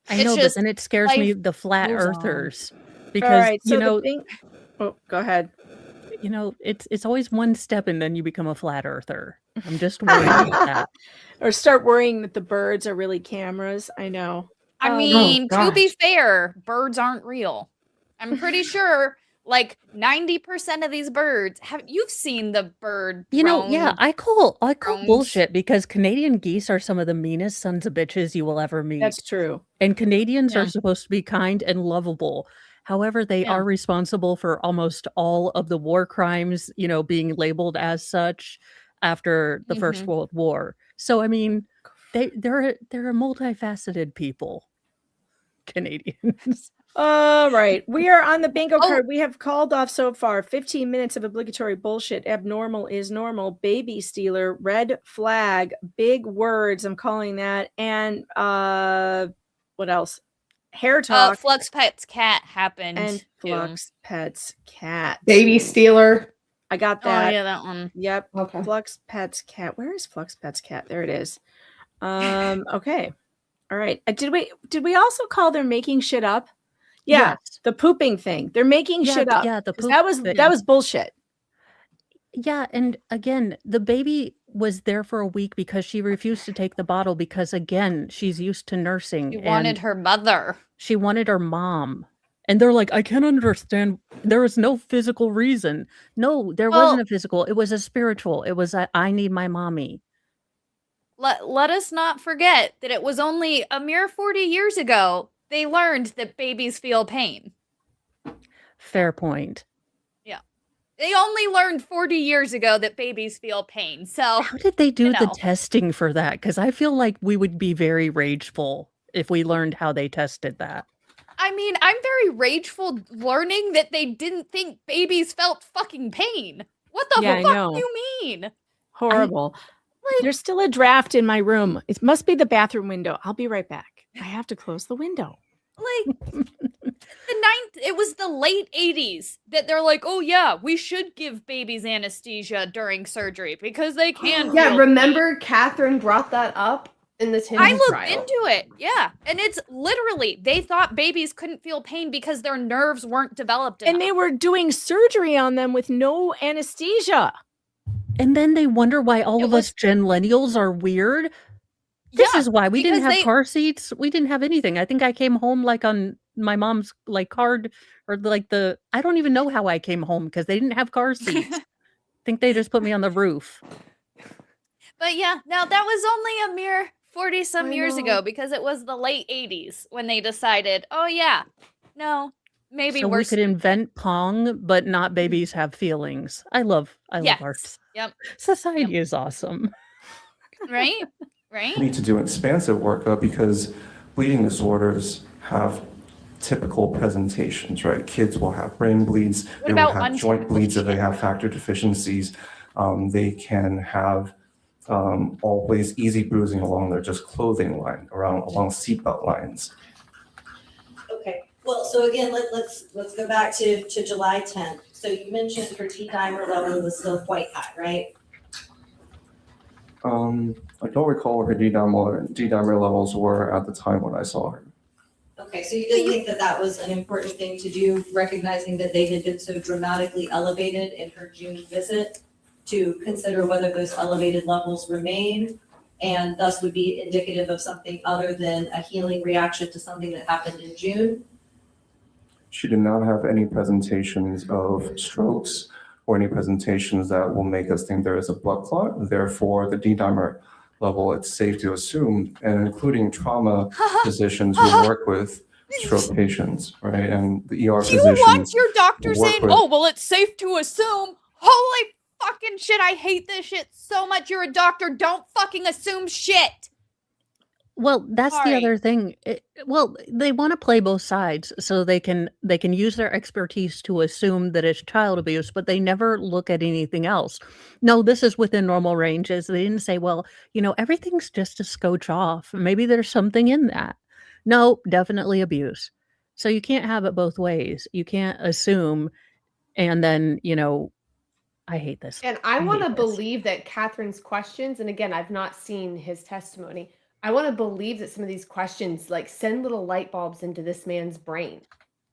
Speaker 8: I
Speaker 11: It's
Speaker 8: know, but
Speaker 11: just
Speaker 8: then it scares me
Speaker 11: life
Speaker 8: the flat
Speaker 11: goes on.
Speaker 8: earthers
Speaker 5: All
Speaker 8: because
Speaker 5: right. So
Speaker 8: you know,
Speaker 5: the thing. Oh, go ahead.
Speaker 8: you know, it's always one step and then you become a flat earther. I'm just worried about that.
Speaker 5: Or start worrying that the birds are really cameras. I know.
Speaker 11: I mean, to be fair, birds aren't real. I'm pretty sure like 90% of these birds you've seen the bird
Speaker 8: You know,
Speaker 11: drone
Speaker 8: yeah, I call
Speaker 11: drones.
Speaker 8: bullshit because Canadian geese are some of the meanest sons of bitches you will ever meet.
Speaker 5: That's true.
Speaker 8: And Canadians
Speaker 11: Yeah.
Speaker 8: are supposed to be kind and lovable. However, they
Speaker 5: Yeah.
Speaker 8: are responsible for almost all of the war crimes, being labeled as such after the First
Speaker 5: Mhm.
Speaker 8: World War. So, I mean, they're a multifaceted people, Canadians.
Speaker 5: All right. We are on the bingo card. We have called off so far 15 minutes of obligatory bullshit. Abnormal is normal. Baby stealer. Red flag. Big words. I'm calling that. And what else? Hair talk.
Speaker 11: Fluxx Pet's cat happened.
Speaker 5: And
Speaker 11: too.
Speaker 5: Fluxx Pet's cat.
Speaker 12: Baby stealer.
Speaker 5: I got
Speaker 11: Oh
Speaker 5: that.
Speaker 11: yeah, that one.
Speaker 5: Yep.
Speaker 12: Okay.
Speaker 5: Fluxx Pet's cat. Where is Fluxx Pet's cat? There it is. Okay. All right. Did we also call they're making shit up? Yeah,
Speaker 8: Yes.
Speaker 5: the pooping thing. They're making shit up.
Speaker 8: Yeah, the
Speaker 5: 'Cause
Speaker 8: poop
Speaker 5: that was
Speaker 8: thing.
Speaker 5: that was bullshit.
Speaker 8: Yeah, and again, the baby was there for a week because she refused to take the bottle because, again, she's used to nursing.
Speaker 11: She wanted
Speaker 8: and
Speaker 11: her mother.
Speaker 8: She wanted her mom. And they're like, I can't understand. There was no physical reason. No, there wasn't a physical. It was a spiritual. It was I need my mommy.
Speaker 11: Let us not forget that it was only a mere 40 years ago they learned that babies feel pain.
Speaker 8: Fair point.
Speaker 11: Yeah. They only learned 40 years ago that babies feel pain. So
Speaker 8: How did they do
Speaker 11: you
Speaker 8: the
Speaker 11: know.
Speaker 8: testing for that? Because I feel like we would be very rageful if we learned how they tested that.
Speaker 11: I mean, I'm very rageful learning that they didn't think babies felt fucking pain. What the
Speaker 5: Yeah, I
Speaker 11: fuck
Speaker 5: know.
Speaker 11: do you mean?
Speaker 5: Horrible. There's still a draft in my room. It must be the bathroom window. I'll be right back. I have to close the window.
Speaker 11: Like it was the late 80s that they're like, oh yeah, we should give babies anesthesia during surgery because they can.
Speaker 12: Yeah,
Speaker 11: feel
Speaker 12: remember Catherine brought that up in the Tinder
Speaker 11: I looked
Speaker 12: trial.
Speaker 11: into it. Yeah. And it's literally, they thought babies couldn't feel pain because their nerves weren't developed enough.
Speaker 5: And they were doing surgery on them with no anesthesia.
Speaker 8: And then they wonder why all of us Genlennials are weird. This is why we didn't
Speaker 11: because
Speaker 8: have car seats. We didn't have anything. I think I came home like on my mom's like card or like I don't even know how I came home because they didn't have car seats. I think they just put me on the roof.
Speaker 11: But yeah, now that was only a mere 40 some
Speaker 12: I
Speaker 11: years
Speaker 12: know.
Speaker 11: ago because it was the late 80s when they decided, oh yeah, no, maybe
Speaker 8: So
Speaker 11: we're
Speaker 8: we could invent Pong, but not babies have feelings. I love our
Speaker 11: Yep.
Speaker 8: society is awesome.
Speaker 11: Right? Right?
Speaker 17: We need to do expansive workup because bleeding disorders have typical presentations, right? Kids will have brain bleeds, they will
Speaker 11: about
Speaker 17: have joint bleeds if they have factor deficiencies. They can have always easy bruising along their just clothing line, along seatbelt lines.
Speaker 20: Okay, well, so again, let's go back to July 10th. So you mentioned her D-dimer level was still quite high, right?
Speaker 17: I don't recall what her D-dimer levels were at the time when I saw her.
Speaker 20: Okay, so you didn't think that was an important thing to do, recognizing that they had been so dramatically elevated in her June visit, to consider whether those elevated levels remain and thus would be indicative of something other than a healing reaction to something that happened in June?
Speaker 17: She did not have any presentations of strokes or any presentations that will make us think there is a blood clot. Therefore, the D-dimer level, it's safe to assume, and including trauma physicians who work with stroke patients, right? And the ER
Speaker 11: Do you
Speaker 17: physicians.
Speaker 11: want your doctor
Speaker 17: work
Speaker 11: saying,
Speaker 17: with-
Speaker 11: oh, well, it's safe to assume? Holy fucking shit, I hate this shit so much. You're a doctor. Don't fucking assume shit.
Speaker 8: Well, that's the
Speaker 11: Sorry.
Speaker 8: other thing. Well, they want to play both sides so they can use their expertise to assume that it's child abuse, but they never look at anything else. No, this is within normal ranges. They didn't say, well, everything's just a scotch off. Maybe there's something in that. No, definitely abuse. So you can't have it both ways. You can't assume and then, I hate this.
Speaker 12: And I want to
Speaker 8: hate this.
Speaker 12: believe that Catherine's questions, and again, I've not seen his testimony. I want to believe that some of these questions like send little light bulbs into this man's brain.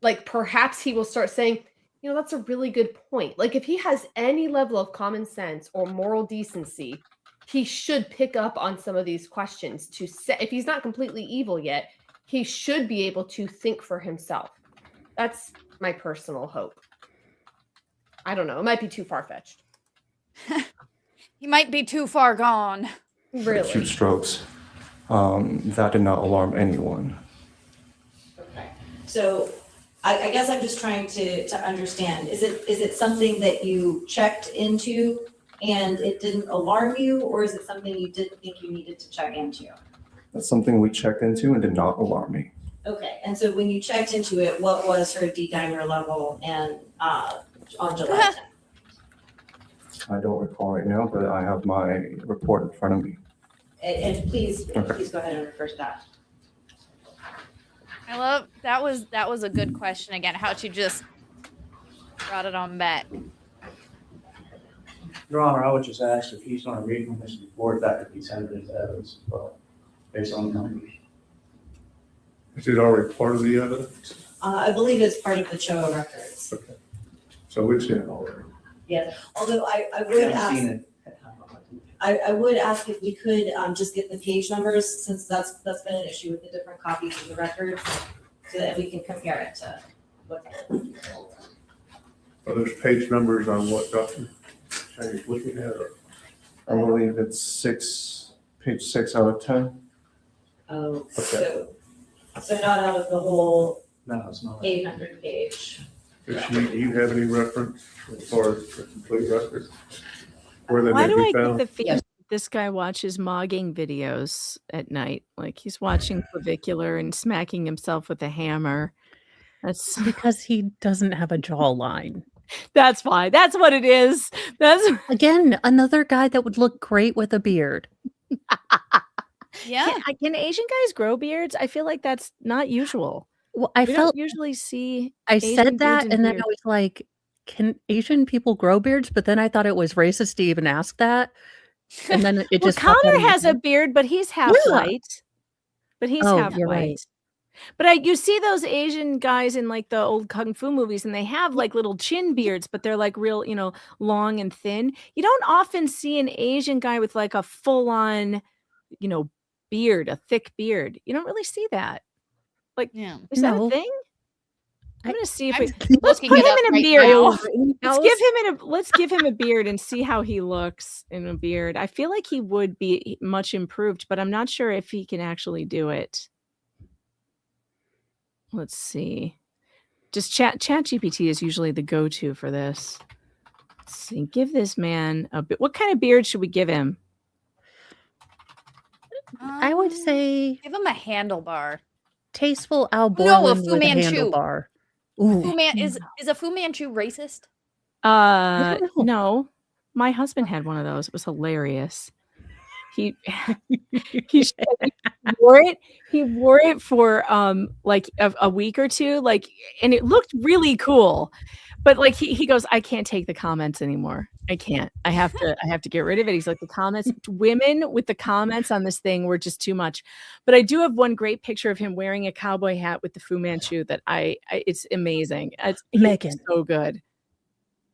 Speaker 12: Like perhaps he will start saying, that's a really good point. Like if he has any level of common sense or moral decency, he should pick up on some of these questions to say, if he's not completely evil yet, he should be able to think for himself. That's my personal hope. I don't know. It might be too far-fetched.
Speaker 11: He might be too far gone.
Speaker 17: acute
Speaker 12: Really?
Speaker 17: strokes. That did not alarm anyone.
Speaker 20: Okay. So I guess I'm just trying to understand. Is it something that you checked into and it didn't alarm you, or is it something you didn't think you needed to check into?
Speaker 17: That's something we checked into and did not alarm me.
Speaker 20: Okay, and so when you checked into it, what was her D-dimer level and on July 10th?
Speaker 17: I don't recall right now, but I have my report in front of me.
Speaker 20: And please go ahead and refer to that.
Speaker 11: I love that was a good question again. How'd you just brought it on back?
Speaker 1: Your Honor, I would just ask if he's going to read from his report, that could be tendered into evidence as well, based on the numbers.
Speaker 21: Is it already part of the evidence?
Speaker 20: I believe it's part of the CHOA records.
Speaker 21: Okay. So it's in already.
Speaker 20: Yeah, although I would ask, I would ask if we could just get the page numbers, since that's been an issue with the different copies of the records, so that we can compare it to what.
Speaker 21: Are those page numbers on what document? Chang is looking at it.
Speaker 17: I believe it's page 6 out of 10.
Speaker 20: Oh, so not out of the whole
Speaker 1: No, it's not.
Speaker 20: 800 page.
Speaker 21: Do you have any reference as far as the complete record? Where they
Speaker 5: Why
Speaker 21: may
Speaker 5: do I
Speaker 21: be
Speaker 5: get
Speaker 21: found?
Speaker 5: the feeling this guy watches mogging videos at night? Like he's watching clavicular and smacking himself with a hammer. That's
Speaker 8: because he doesn't have a jawline.
Speaker 5: That's fine. That's what it is. That's
Speaker 8: again another guy that would look great with a beard.
Speaker 11: Yeah.
Speaker 5: Can Asian guys grow beards? I feel like that's not usual.
Speaker 8: Well, I
Speaker 5: We
Speaker 8: felt
Speaker 5: don't usually see.
Speaker 8: I
Speaker 5: Asian
Speaker 8: said
Speaker 5: dudes
Speaker 8: that,
Speaker 5: in
Speaker 8: and then I
Speaker 5: beards.
Speaker 8: was like, "Can Asian people grow beards?" But then I thought it was racist to even ask that. And then it
Speaker 5: Well,
Speaker 8: just popped out
Speaker 5: Connor
Speaker 8: of my
Speaker 5: has a
Speaker 8: head.
Speaker 5: beard, but he's half
Speaker 8: Yeah.
Speaker 5: white. But he's
Speaker 8: Oh,
Speaker 5: half
Speaker 8: you're
Speaker 5: white.
Speaker 8: right.
Speaker 5: But you see those Asian guys in like the old kung fu movies, and they have like little chin beards, but they're like real, long and thin. You don't often see an Asian guy with like a full on, beard, a thick beard. You don't really see that. Like, is that a
Speaker 8: No.
Speaker 5: thing? I'm gonna see if
Speaker 11: I'm
Speaker 5: we let's
Speaker 11: looking
Speaker 5: put
Speaker 11: it
Speaker 5: him
Speaker 11: up
Speaker 5: in a
Speaker 11: right
Speaker 5: beard.
Speaker 11: now.
Speaker 5: Let's give him a beard and see how he looks in a beard. I feel like he would be much improved, but I'm not sure if he can actually do it. Let's see. Just chat GPT is usually the go-to for this. Let's see. Give this man a bit. What kind of beard should we give him?
Speaker 8: I would say
Speaker 11: Give him a handlebar.
Speaker 8: tasteful Al
Speaker 11: No, a
Speaker 8: Borland
Speaker 11: Fu
Speaker 8: with a
Speaker 11: Manchu.
Speaker 8: handlebar. Ooh.
Speaker 11: Is a Fu Manchu racist?
Speaker 5: No. My husband had one of those. It was hilarious. He wore it. He wore it for like a week or two, and it looked really cool. But like he goes, I can't take the comments anymore. I can't. I have to get rid of it. He's like, the comments, women with the comments on this thing were just too much. But I do have one great picture of him wearing a cowboy hat with the Fu Manchu that it's amazing.
Speaker 8: Megan.
Speaker 5: So good.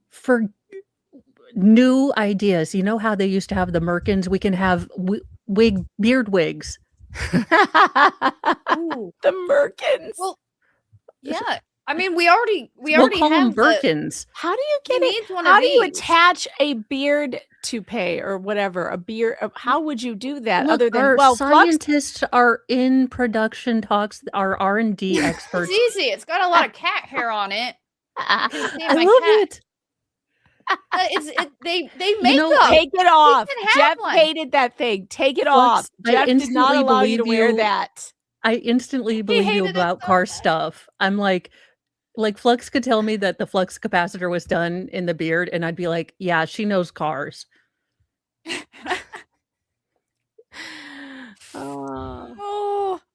Speaker 8: For new ideas, you know how they used to have the merkins? We can have beard wigs.
Speaker 11: Ooh.
Speaker 5: The merkins.
Speaker 11: Well, yeah. I mean, we already
Speaker 8: We'll call them
Speaker 11: have
Speaker 8: Birkins.
Speaker 5: How do you
Speaker 11: He
Speaker 5: get
Speaker 11: needs
Speaker 5: it?
Speaker 11: one
Speaker 5: How
Speaker 11: of
Speaker 5: do you
Speaker 11: these.
Speaker 5: attach a beard toupee or whatever? A beard? How would you do that?
Speaker 8: Look,
Speaker 5: other than
Speaker 8: our
Speaker 5: Fluxx?
Speaker 8: scientists are in production talks. Our R&D experts.
Speaker 11: It's easy. It's got a lot of cat hair on it. You can see
Speaker 8: I
Speaker 11: my
Speaker 8: love
Speaker 11: cat.
Speaker 8: it.
Speaker 11: They make
Speaker 8: know,
Speaker 11: them.
Speaker 5: Take it off.
Speaker 11: can have
Speaker 5: Jeff
Speaker 11: one.
Speaker 5: hated that thing. Take it
Speaker 8: Fluxx,
Speaker 5: off.
Speaker 8: I
Speaker 5: Jeff did not
Speaker 8: instantly
Speaker 5: allow you to
Speaker 8: believe
Speaker 5: wear
Speaker 8: you.
Speaker 5: that.
Speaker 8: I instantly believe you
Speaker 11: hated it
Speaker 8: about
Speaker 11: so
Speaker 8: car
Speaker 11: much.
Speaker 8: stuff. I'm like Fluxx could tell me that the flux capacitor was done in the beard, and I'd be like, yeah, she knows cars.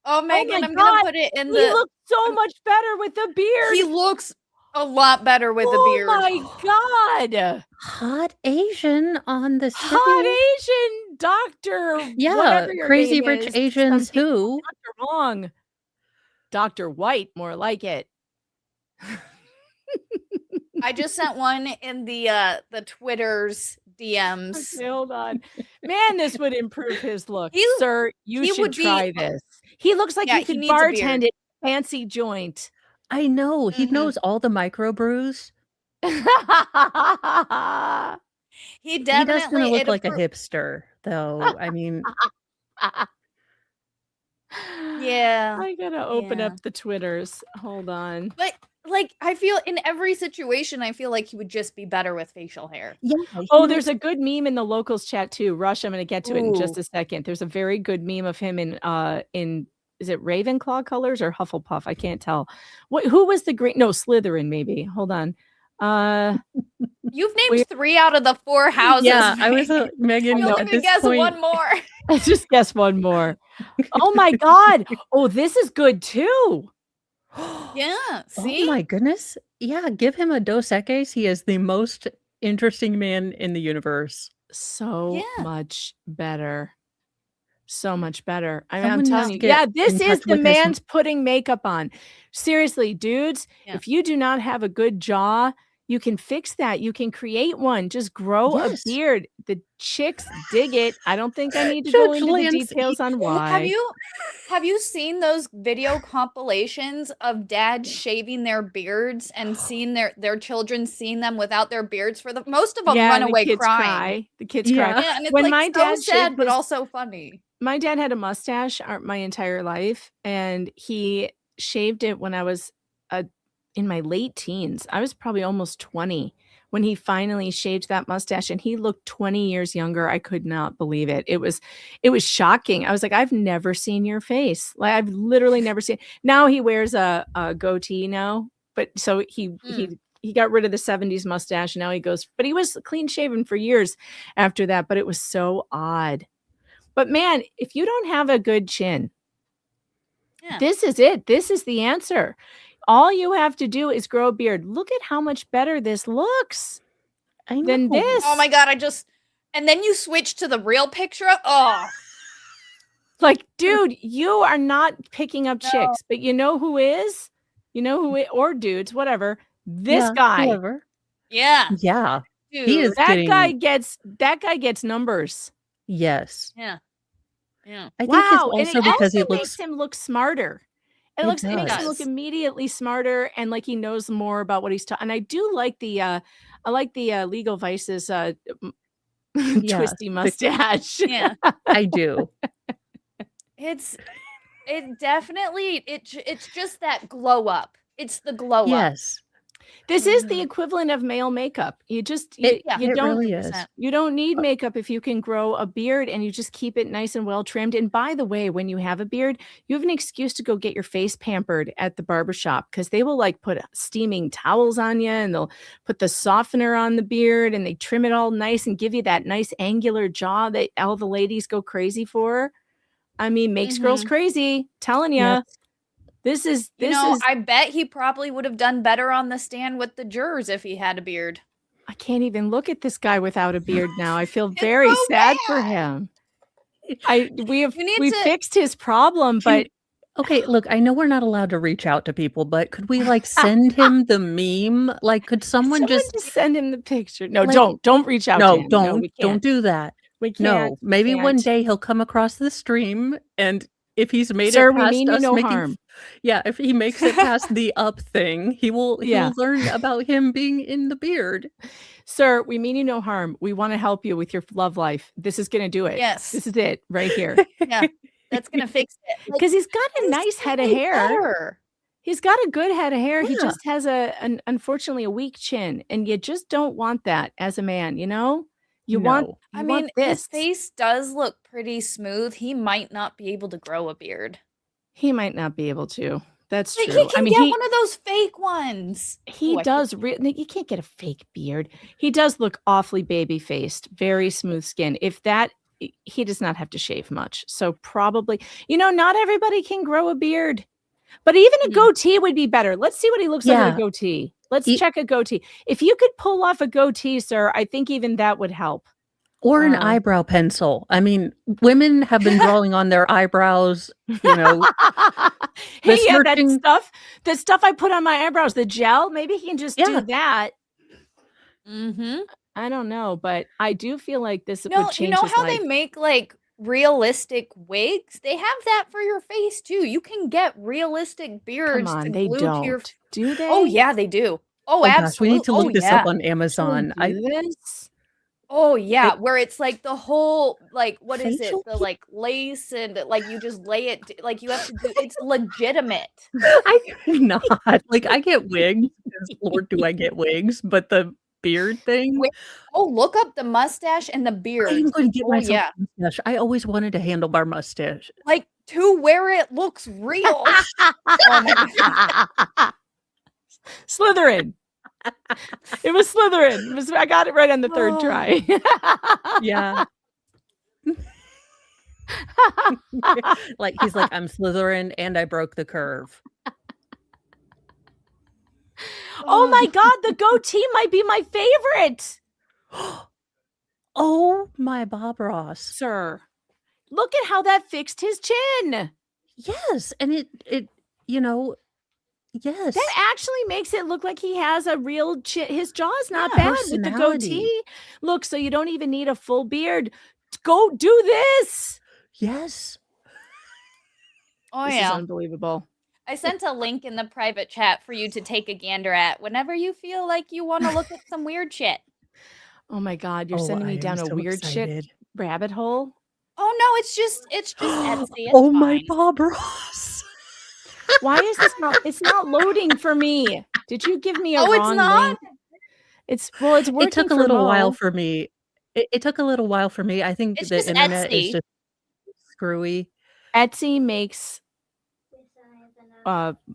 Speaker 11: Oh, Megan,
Speaker 5: my
Speaker 11: I'm
Speaker 5: God.
Speaker 11: gonna put it in
Speaker 5: He
Speaker 11: the.
Speaker 5: looks so much better with the beard.
Speaker 11: He looks a lot better with the beard.
Speaker 5: Oh my God.
Speaker 8: Hot Asian on the
Speaker 5: Hot Asian doctor.
Speaker 8: Yeah,
Speaker 5: whatever your
Speaker 8: Crazy
Speaker 5: name
Speaker 8: Rich
Speaker 5: is.
Speaker 8: Asians
Speaker 5: Something
Speaker 8: who?
Speaker 5: Dr. Wong. Dr. White, more like it.
Speaker 11: I just sent one in the Twitter's DMs.
Speaker 5: Okay, hold on. Man, this would improve his look.
Speaker 11: He-
Speaker 5: Sir, you
Speaker 11: he
Speaker 5: should
Speaker 11: would be-
Speaker 5: try this. He looks like
Speaker 11: Yeah,
Speaker 5: he
Speaker 11: he
Speaker 5: could
Speaker 11: needs a beard.
Speaker 5: bartend at a fancy joint.
Speaker 8: I know. He knows all the micro brews.
Speaker 11: He
Speaker 8: He does
Speaker 11: definitely
Speaker 8: kind of look
Speaker 11: it
Speaker 8: like a
Speaker 11: appro-
Speaker 8: hipster, though. I mean,
Speaker 11: Yeah.
Speaker 5: I gotta open
Speaker 11: Yeah.
Speaker 5: up the Twitters. Hold on.
Speaker 11: But like I feel in every situation, I feel like he would just be better with facial hair.
Speaker 8: Yeah.
Speaker 5: Oh, there's a good meme in the locals chat too. Rush, I'm going to get to it in just
Speaker 11: Ooh.
Speaker 5: a second. There's a very good meme of him in is it Ravenclaw colors or Hufflepuff? I can't tell. Who was the green? No, Slytherin maybe. Hold on.
Speaker 11: You've named 3 out of the 4 houses.
Speaker 8: Yeah, I was Megan.
Speaker 11: You
Speaker 8: at
Speaker 11: only
Speaker 8: this
Speaker 11: guess
Speaker 8: point,
Speaker 11: one more.
Speaker 5: I just guessed one more. Oh my god. Oh, this is good too.
Speaker 11: Yeah. See?
Speaker 8: Oh my goodness. Yeah, give him a Dos Equis. He is the most interesting man in the universe.
Speaker 5: So much better. So much better. I mean, I'm
Speaker 8: Someone
Speaker 5: telling
Speaker 8: needs
Speaker 5: you.
Speaker 8: to get
Speaker 5: Yeah, this
Speaker 8: in
Speaker 5: is
Speaker 8: touch
Speaker 5: the
Speaker 8: with his-
Speaker 5: man's putting makeup on. Seriously, dudes, if you do not have a good jaw, you can fix that. You can create one. Just grow
Speaker 8: Yes.
Speaker 5: a beard. The chicks dig it. I don't think I need to go
Speaker 8: Judge
Speaker 5: into the
Speaker 8: Lance
Speaker 5: details on why.
Speaker 11: Have you seen those video compilations of dads shaving their beards and seeing their children seeing them without their beards? For the most of them run
Speaker 5: and the
Speaker 11: away
Speaker 5: kids
Speaker 11: crying.
Speaker 5: cry. The kids
Speaker 8: Yeah.
Speaker 5: cry.
Speaker 11: Yeah, and it's
Speaker 5: When
Speaker 11: like
Speaker 5: my
Speaker 11: so
Speaker 5: dad
Speaker 11: sad,
Speaker 5: shaved
Speaker 11: but
Speaker 5: his-
Speaker 11: also funny.
Speaker 5: My dad had a mustache my entire life, and he shaved it when I was in my late teens. I was probably almost 20 when he finally shaved that mustache, and he looked 20 years younger. I could not believe it. It was shocking. I was like, I've never seen your face. Like, I've literally never seen. Now he wears a goatee now, but so he got rid of the 70s mustache. And now he goes, but he was clean shaven for years after that. But it was so odd. But man, if you don't have a good chin, this is it. This is the answer. All you have to do is grow a beard. Look at how much better this looks than this.
Speaker 11: Oh my god, and then you switch to the real picture. Oh,
Speaker 5: Like, dude, you are not picking up chicks, but you know who is? You know who or dudes, whatever. This
Speaker 8: Yeah,
Speaker 5: guy.
Speaker 8: whoever.
Speaker 11: yeah.
Speaker 8: Yeah.
Speaker 11: Dude,
Speaker 8: He is
Speaker 5: That guy
Speaker 8: getting
Speaker 5: gets numbers.
Speaker 8: yes.
Speaker 11: Yeah. Yeah.
Speaker 8: I think
Speaker 5: Wow,
Speaker 8: it's
Speaker 5: and
Speaker 8: also
Speaker 5: it
Speaker 8: because he
Speaker 5: also
Speaker 8: looks
Speaker 5: makes him look smarter. It
Speaker 8: It
Speaker 5: makes him
Speaker 8: does.
Speaker 5: look immediately smarter, and like he knows more about what he's talking. And I do like the Legal Vices twisty mustache.
Speaker 11: Yeah.
Speaker 8: I do.
Speaker 11: It's just that glow up. It's the glow up.
Speaker 8: Yes.
Speaker 5: This is the equivalent of male makeup. You just you
Speaker 8: It
Speaker 5: don't
Speaker 8: really is.
Speaker 5: you don't need makeup if you can grow a beard and you just keep it nice and well trimmed. And by the way, when you have a beard, you have an excuse to go get your face pampered at the barbershop, because they will like put steaming towels on you, and they'll put the softener on the beard, and they trim it all nice and give you that nice angular jaw that all the ladies go crazy for. I mean, makes girls crazy. Telling you.
Speaker 8: Yes.
Speaker 5: This is
Speaker 11: I bet he probably would have done better on the stand with the jurors if he had a beard.
Speaker 5: I can't even look at this guy without a beard now. I feel very sad for him. We fixed his problem, but
Speaker 8: Okay, look, I know we're not allowed to reach out to people, but could we like send him the meme? Like, could someone just
Speaker 5: send him the picture? No,
Speaker 8: like-
Speaker 5: don't reach out to
Speaker 8: No,
Speaker 5: him. No, we
Speaker 8: don't
Speaker 5: can't.
Speaker 8: do that.
Speaker 5: We can't.
Speaker 8: No, maybe one
Speaker 5: can't.
Speaker 8: day he'll come across the stream, and if he's made
Speaker 5: Sir,
Speaker 8: it
Speaker 5: we
Speaker 8: past
Speaker 5: mean you
Speaker 8: us
Speaker 5: no
Speaker 8: making,
Speaker 5: harm.
Speaker 8: yeah, if he makes it past the up thing, he'll
Speaker 5: Yeah.
Speaker 8: learn about him being in the beard.
Speaker 5: Sir, we mean you no harm. We want to help you with your love life. This is going to do it.
Speaker 11: Yes.
Speaker 5: This is it right here.
Speaker 11: Yeah. That's gonna fix it. Like,
Speaker 5: Because he's got a nice head of
Speaker 11: way
Speaker 5: hair.
Speaker 11: better.
Speaker 5: He's got a good head of hair. He
Speaker 8: Yeah.
Speaker 5: just has unfortunately a weak chin, and you just don't want that as a man. You know, you want.
Speaker 8: No.
Speaker 5: You
Speaker 11: I
Speaker 5: want
Speaker 11: mean,
Speaker 5: this.
Speaker 11: his face does look pretty smooth. He might not be able to grow a beard.
Speaker 5: He might not be able to. That's
Speaker 11: Like,
Speaker 5: true.
Speaker 11: he can
Speaker 5: I mean,
Speaker 11: get
Speaker 5: he
Speaker 11: one of those fake ones.
Speaker 5: he
Speaker 11: Ooh, I
Speaker 5: does. You can't get a fake beard. He does look awfully baby faced, very smooth skin. If that, he does not have to shave much. So probably, not everybody can grow a beard, but even a goatee would be better. Let's see what he looks like with a
Speaker 8: Yeah.
Speaker 5: goatee. Let's check a goatee. If you could pull off a goatee, sir, I think even that would help.
Speaker 8: Or an eyebrow pencil. I mean, women have been drawing on their eyebrows,
Speaker 5: Hey, yeah,
Speaker 8: besmirching-
Speaker 5: that stuff I put on my eyebrows, the gel. Maybe he can just do
Speaker 8: Yeah.
Speaker 5: that.
Speaker 11: Mm-hmm.
Speaker 5: I don't know, but I do feel like this would
Speaker 11: No,
Speaker 5: change
Speaker 11: you know
Speaker 5: his
Speaker 11: how
Speaker 5: life.
Speaker 11: they make like realistic wigs? They have that for your face too. You can get realistic beards
Speaker 5: on,
Speaker 11: to
Speaker 5: they
Speaker 11: glue to your.
Speaker 5: don't. Do they?
Speaker 11: Oh yeah, they do. Oh,
Speaker 8: Oh gosh, we
Speaker 11: absolutely.
Speaker 8: need to look this up on
Speaker 5: Should we
Speaker 8: Amazon.
Speaker 5: do this?
Speaker 11: Oh yeah, where it's like the whole like what is
Speaker 8: Facial
Speaker 11: it? The like lace and like you just lay it like you have to do it's legitimate.
Speaker 8: I could not. Like I get wigs. Lord, do I get wigs? But the beard thing.
Speaker 11: Oh, look up the mustache and the beard.
Speaker 8: I'm going to get
Speaker 11: Oh,
Speaker 8: myself
Speaker 11: yeah.
Speaker 8: a mustache. I always wanted a handlebar mustache.
Speaker 11: Like to where it looks real. Oh my God.
Speaker 5: Slytherin. It was Slytherin. I got it right on the third try.
Speaker 8: Yeah. Like he's like, I'm Slytherin and I broke the curve.
Speaker 5: Oh my God, the goatee might be my favorite.
Speaker 8: Oh my Bob Ross.
Speaker 5: Sir, look at how that fixed his chin.
Speaker 8: Yes. And it yes.
Speaker 5: That actually makes it look like he has a real chin. His jaw's not
Speaker 8: Yeah,
Speaker 5: bad with the
Speaker 8: personality.
Speaker 5: goatee. Look, so you don't even need a full beard. Go do this.
Speaker 8: Yes.
Speaker 11: Oh
Speaker 5: This
Speaker 11: yeah.
Speaker 5: is unbelievable.
Speaker 11: I sent a link in the private chat for you to take a gander at whenever you feel like you want to look at some weird shit.
Speaker 5: Oh my God, you're
Speaker 8: Oh,
Speaker 5: sending
Speaker 8: I
Speaker 5: me
Speaker 8: am
Speaker 5: down a
Speaker 8: so
Speaker 5: weird shit
Speaker 8: excited.
Speaker 5: rabbit hole.
Speaker 11: Oh no, it's just Etsy. It's
Speaker 8: Oh my
Speaker 11: fine.
Speaker 8: Bob Ross.
Speaker 5: Why is this not? It's not loading for me. Did you give me a
Speaker 11: Oh, it's
Speaker 5: wrong
Speaker 11: not?
Speaker 5: link? It's working.
Speaker 8: It took a
Speaker 5: for
Speaker 8: little
Speaker 5: Mo.
Speaker 8: while for me. It took a little while for me. I think
Speaker 11: It's
Speaker 8: the
Speaker 11: just
Speaker 8: internet
Speaker 11: Etsy.
Speaker 8: is just screwy.
Speaker 5: Etsy makes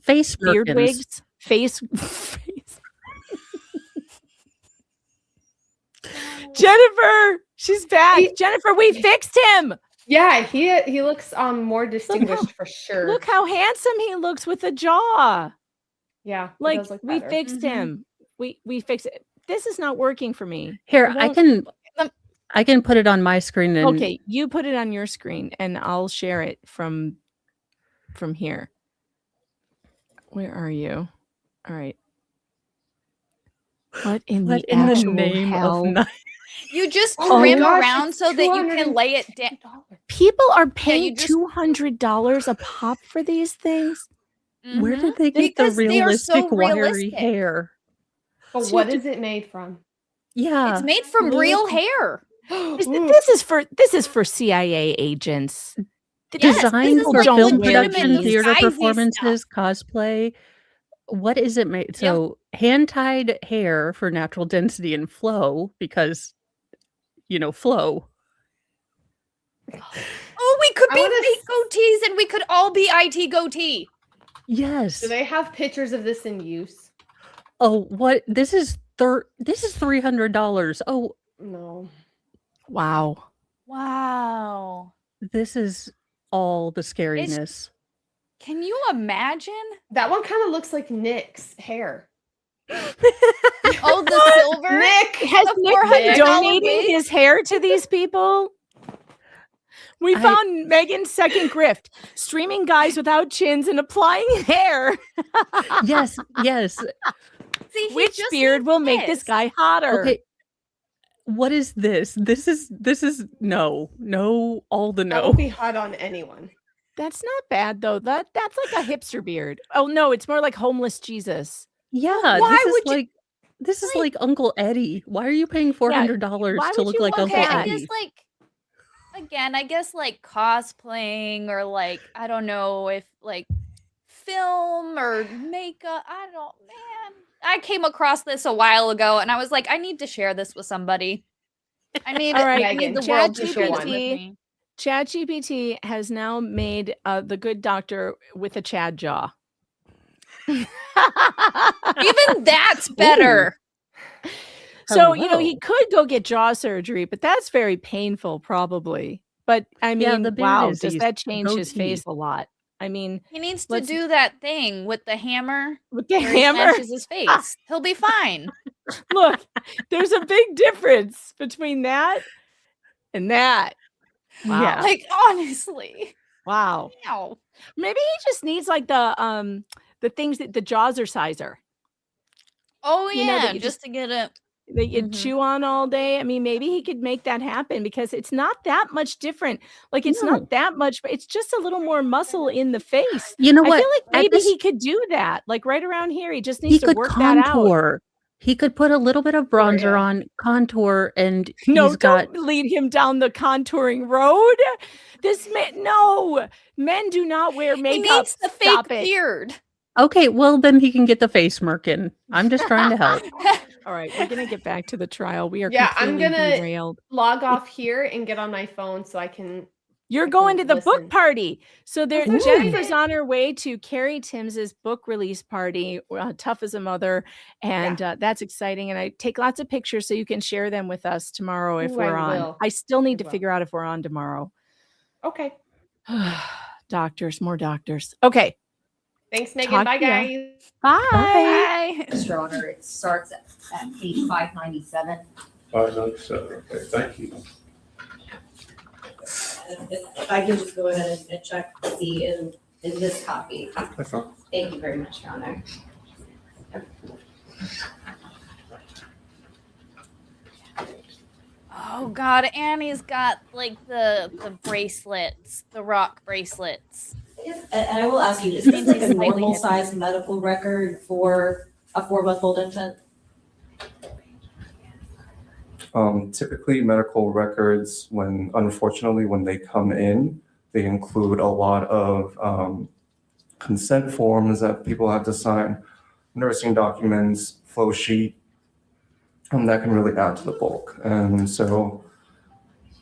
Speaker 8: Face
Speaker 5: beard
Speaker 8: Birkins.
Speaker 5: wigs. Face. Jennifer, she's back. Jennifer, we fixed him.
Speaker 12: Yeah, he looks more distinguished for sure.
Speaker 5: Look how handsome he looks with a jaw.
Speaker 12: Yeah, he
Speaker 5: Like
Speaker 12: does look
Speaker 5: we
Speaker 12: better.
Speaker 5: fixed him. We fixed it. This is not working for me.
Speaker 8: Here,
Speaker 5: It
Speaker 8: I can put it on my screen and
Speaker 5: Okay, you put it on your screen and I'll share it from here. Where are you? All right. What in
Speaker 8: What
Speaker 5: the
Speaker 8: in the
Speaker 5: actual
Speaker 8: name
Speaker 5: hell?
Speaker 8: of
Speaker 11: You just
Speaker 12: Oh my
Speaker 11: trim
Speaker 12: gosh,
Speaker 11: around
Speaker 12: it's
Speaker 11: so that you can lay it down.
Speaker 5: People are
Speaker 11: you
Speaker 5: paying
Speaker 11: just-
Speaker 5: $200 a pop for these things.
Speaker 8: where did they get
Speaker 11: Because
Speaker 8: the
Speaker 11: they are so
Speaker 8: realistic wiry
Speaker 11: realistic.
Speaker 8: hair?
Speaker 12: But
Speaker 5: So
Speaker 12: what
Speaker 5: you
Speaker 12: is it made from?
Speaker 8: Yeah.
Speaker 11: It's made from real hair.
Speaker 5: This is for CIA agents.
Speaker 11: Yes,
Speaker 8: Designed
Speaker 11: this is
Speaker 8: for
Speaker 11: like
Speaker 8: film
Speaker 11: legitimate
Speaker 8: production, theater
Speaker 11: disguisey
Speaker 8: performances, cosplay. What is it made? So hand-tied hair for natural density and flow, because flow.
Speaker 11: Oh, we could
Speaker 12: I
Speaker 11: be
Speaker 12: wanna
Speaker 11: fake goatees and we could all be IT goatee.
Speaker 8: Yes.
Speaker 12: Do they have pictures of this in use?
Speaker 8: Oh, what? This is $300. Oh,
Speaker 12: No.
Speaker 5: Wow.
Speaker 11: Wow.
Speaker 8: this is all the scariness.
Speaker 11: Can you imagine?
Speaker 12: That one kind of looks like Nick's hair.
Speaker 11: Oh, the silver?
Speaker 12: Nick!
Speaker 5: Has
Speaker 11: The
Speaker 5: Nick been
Speaker 11: $400
Speaker 5: donating
Speaker 11: wig?
Speaker 5: his hair to these people? We found Megan's second grift: streaming guys without chins and applying hair.
Speaker 8: Yes, yes.
Speaker 11: See, he
Speaker 5: Which
Speaker 11: just
Speaker 5: beard
Speaker 11: needs
Speaker 5: will make this guy hotter?
Speaker 8: Okay. What is this? This is no, all the
Speaker 12: That
Speaker 8: no.
Speaker 12: would be hot on anyone.
Speaker 5: That's not bad though. That's like a hipster beard. Oh no, it's more like homeless Jesus.
Speaker 8: Yeah,
Speaker 11: Why
Speaker 8: this
Speaker 11: would
Speaker 8: is like this is like Uncle Eddie. Why are you paying $400
Speaker 5: why
Speaker 8: to
Speaker 5: would
Speaker 8: look
Speaker 5: you
Speaker 8: like
Speaker 5: want
Speaker 8: Uncle
Speaker 5: that?
Speaker 11: I
Speaker 8: Eddie?
Speaker 11: guess I guess like cosplaying or like I don't know if like film or makeup. I came across this a while ago and I was like, I need to share this with somebody. I need,
Speaker 5: All right,
Speaker 11: I need the
Speaker 5: Megan,
Speaker 11: world to share this with me.
Speaker 5: ChatGPT has now made the good doctor with a Chad jaw.
Speaker 11: Even that's better.
Speaker 5: So,
Speaker 8: Hello.
Speaker 5: he could go get jaw surgery, but that's very painful, probably. But I
Speaker 8: Yeah,
Speaker 5: mean,
Speaker 8: the beard
Speaker 5: wow,
Speaker 8: is
Speaker 5: does
Speaker 8: these
Speaker 5: that change his
Speaker 8: goatee.
Speaker 5: face a lot? I mean,
Speaker 11: He needs to
Speaker 5: let's-
Speaker 11: do that thing with the hammer.
Speaker 5: with the
Speaker 11: where he
Speaker 5: hammer.
Speaker 11: smashes his face. He'll be fine.
Speaker 5: Look, there's a big difference between that and that. Wow.
Speaker 8: Yeah.
Speaker 11: Like honestly.
Speaker 5: Wow.
Speaker 11: Ow.
Speaker 5: Maybe he just needs like the things that the jaws are sizer
Speaker 11: Oh
Speaker 5: You know, that
Speaker 11: yeah,
Speaker 5: you
Speaker 11: just to get it.
Speaker 5: that you chew on all day. I mean, maybe he could make that happen because it's not that much different. Like it's
Speaker 8: No.
Speaker 5: not that much, but it's just a little more muscle in the face.
Speaker 8: You know
Speaker 5: I
Speaker 8: what?
Speaker 5: feel like
Speaker 8: At
Speaker 5: maybe
Speaker 8: this-
Speaker 5: he could do that. Like right around here, he just needs
Speaker 8: He
Speaker 5: to
Speaker 8: could
Speaker 5: work that out.
Speaker 8: contour. He could put a little bit of bronzer on, contour, and
Speaker 5: No,
Speaker 8: he's got.
Speaker 5: don't lead him down the contouring road. This man, no, men do not wear makeup.
Speaker 11: He needs the
Speaker 5: Stop
Speaker 11: fake
Speaker 5: it.
Speaker 11: beard.
Speaker 8: Okay, well then he can get the face smirking. I'm just trying to help.
Speaker 5: All right, we're gonna get back to the trial. We are
Speaker 12: Yeah, I'm
Speaker 5: completely
Speaker 12: gonna
Speaker 5: derailed.
Speaker 12: log off here and get on my phone so I can.
Speaker 5: You're going to the book
Speaker 12: listen.
Speaker 5: party. So there,
Speaker 12: Ooh.
Speaker 5: Jennifer's on her way to Carrie Tims's book release party, Tough as a Mother. And that's exciting. And I take lots of pictures so you can share them with us tomorrow if
Speaker 12: Ooh,
Speaker 5: we're
Speaker 12: I
Speaker 5: on.
Speaker 12: will.
Speaker 5: I still need to
Speaker 12: will.
Speaker 5: figure out if we're on tomorrow.
Speaker 12: Okay.
Speaker 5: Doctors, more doctors. Okay.
Speaker 12: Thanks, Megan.
Speaker 5: Talk
Speaker 12: Bye,
Speaker 5: to ya.
Speaker 12: guys.
Speaker 5: Bye.
Speaker 18: Mr. Honor, it starts at page 597.
Speaker 21: 597, okay, thank you.
Speaker 18: If I can just go ahead and check to see in this copy.
Speaker 21: That's fine.
Speaker 18: Thank you very much, Your Honor.
Speaker 11: Oh God, Annie's got like the bracelets, the rock bracelets.
Speaker 20: And I will ask you, is
Speaker 11: Seems
Speaker 20: this like a
Speaker 11: slightly
Speaker 20: normal
Speaker 11: different.
Speaker 20: size medical record for a 4-month-old infant?
Speaker 17: Typically, medical records, unfortunately, when they come in, they include a lot of consent forms that people have to sign, nursing documents, flow sheet, and that can really add to the bulk. And so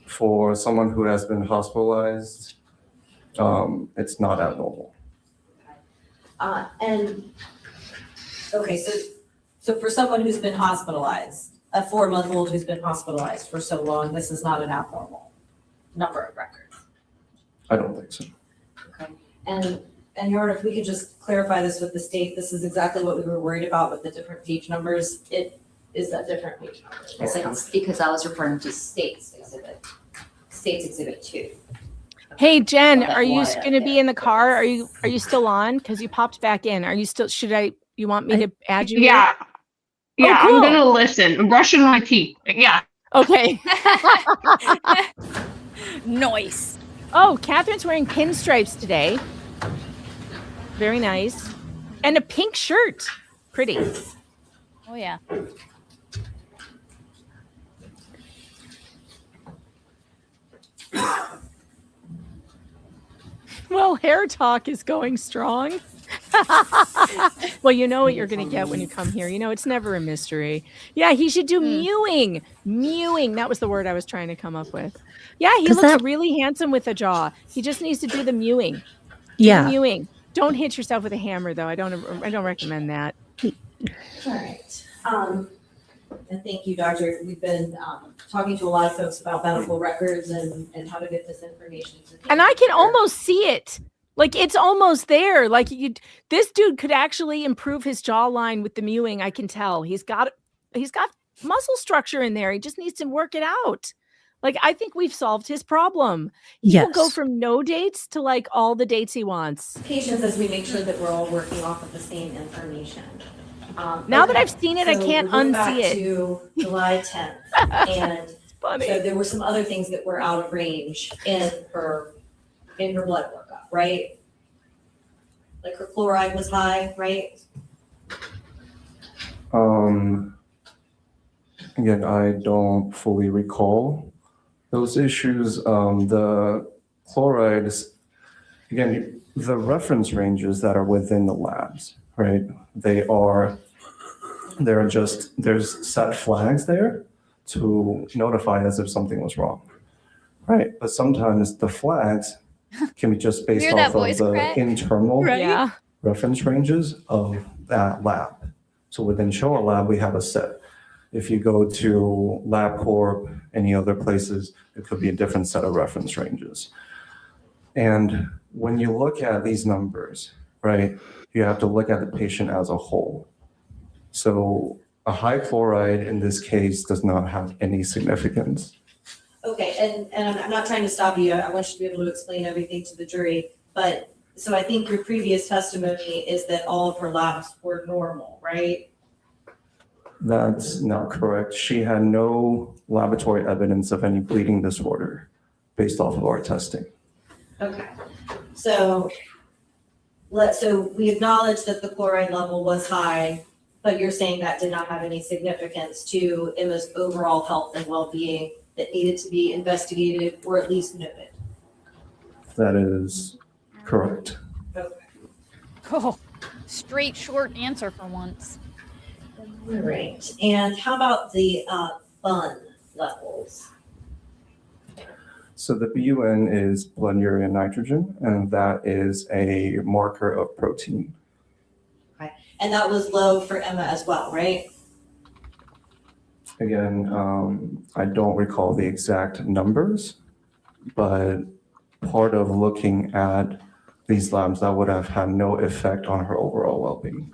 Speaker 17: for someone who has been hospitalized, it's not abnormal.
Speaker 20: And okay, so for someone who's been hospitalized, a 4-month-old who's been hospitalized for so long, this is not an abnormal number of records.
Speaker 17: I don't think so.
Speaker 20: Okay. And Your Honor, if we could just clarify this with the state, this is exactly what we were worried about with the different page numbers. It is a different page number.
Speaker 18: It's because I was referring to States Exhibit 2.
Speaker 5: Hey Jen,
Speaker 18: That
Speaker 5: are you
Speaker 18: wire
Speaker 5: going to be in the car? Are you still on? Because you popped back in. Are you still? You want me to add you?
Speaker 12: Yeah.
Speaker 5: here?
Speaker 12: Yeah,
Speaker 5: Oh, cool.
Speaker 12: I'm gonna listen. I'm brushing my teeth. Yeah.
Speaker 5: Okay.
Speaker 11: Noise.
Speaker 5: Oh, Catherine's wearing pinstripes today. Very nice. And a pink shirt. Pretty.
Speaker 11: Oh yeah.
Speaker 5: Well, hair talk is going strong. Well, you know what you're going to get when you come here. You know, it's never a mystery. Yeah, he should do mewing. Mewing. That was the word I was trying to come up with. Yeah, he looks really handsome with a jaw. He just needs to do the mewing. Do
Speaker 8: Yeah.
Speaker 5: the mewing. Don't hit yourself with a hammer, though. I don't recommend that.
Speaker 20: All right. And thank you, Doctor. We've been talking to a lot of folks about medical records and how to get this information.
Speaker 5: And I can almost see it. Like it's almost there. Like this dude could actually improve his jawline with the mewing. I can tell he's got muscle structure in there. He just needs to work it out. Like I think we've solved his problem. He will go
Speaker 8: Yes.
Speaker 5: from no dates to like all the dates he wants.
Speaker 20: Patients as we make sure that we're all working off of the same information.
Speaker 5: Now that I've seen it, I can't
Speaker 20: we're going back
Speaker 5: unsee it.
Speaker 20: to July 10th, and
Speaker 5: funny.
Speaker 20: So there were some other things that were out of range in her blood workup, right? Like her chloride was high, right?
Speaker 17: Again, I don't fully recall those issues. The chlorides, again, the reference ranges that are within the labs, right? There's set flags there to notify us if something was wrong, right? But sometimes the flags can be just based
Speaker 11: Hear that
Speaker 17: off of
Speaker 11: voice
Speaker 17: the
Speaker 11: crack?
Speaker 17: internal
Speaker 5: Right? Yeah.
Speaker 17: reference ranges of that lab. So within CHOA lab, we have a set. If you go to LabCorp, any other places, it could be a different set of reference ranges. And when you look at these numbers, right, you have to look at the patient as a whole. So a high chloride in this case does not have any significance.
Speaker 20: Okay, and I'm not trying to stop you. I want you to be able to explain everything to the jury. But so I think your previous testimony is that all of her labs were normal, right?
Speaker 17: That's not correct. She had no laboratory evidence of any bleeding disorder based off of our testing.
Speaker 20: Okay, so we acknowledge that the chloride level was high but you're saying that did not have any significance to Emma's overall health and well-being that needed to be investigated or at least noted.
Speaker 17: That is correct.
Speaker 20: Okay.
Speaker 11: Oh, straight short answer for once.
Speaker 20: All right. And how about the bun levels?
Speaker 17: So the BUN is blood urea nitrogen, and that is a marker of protein.
Speaker 20: Okay. And that was low for Emma as well, right?
Speaker 17: Again, I don't recall the exact numbers, but part of looking at these labs, that would have had no effect on her overall well-being.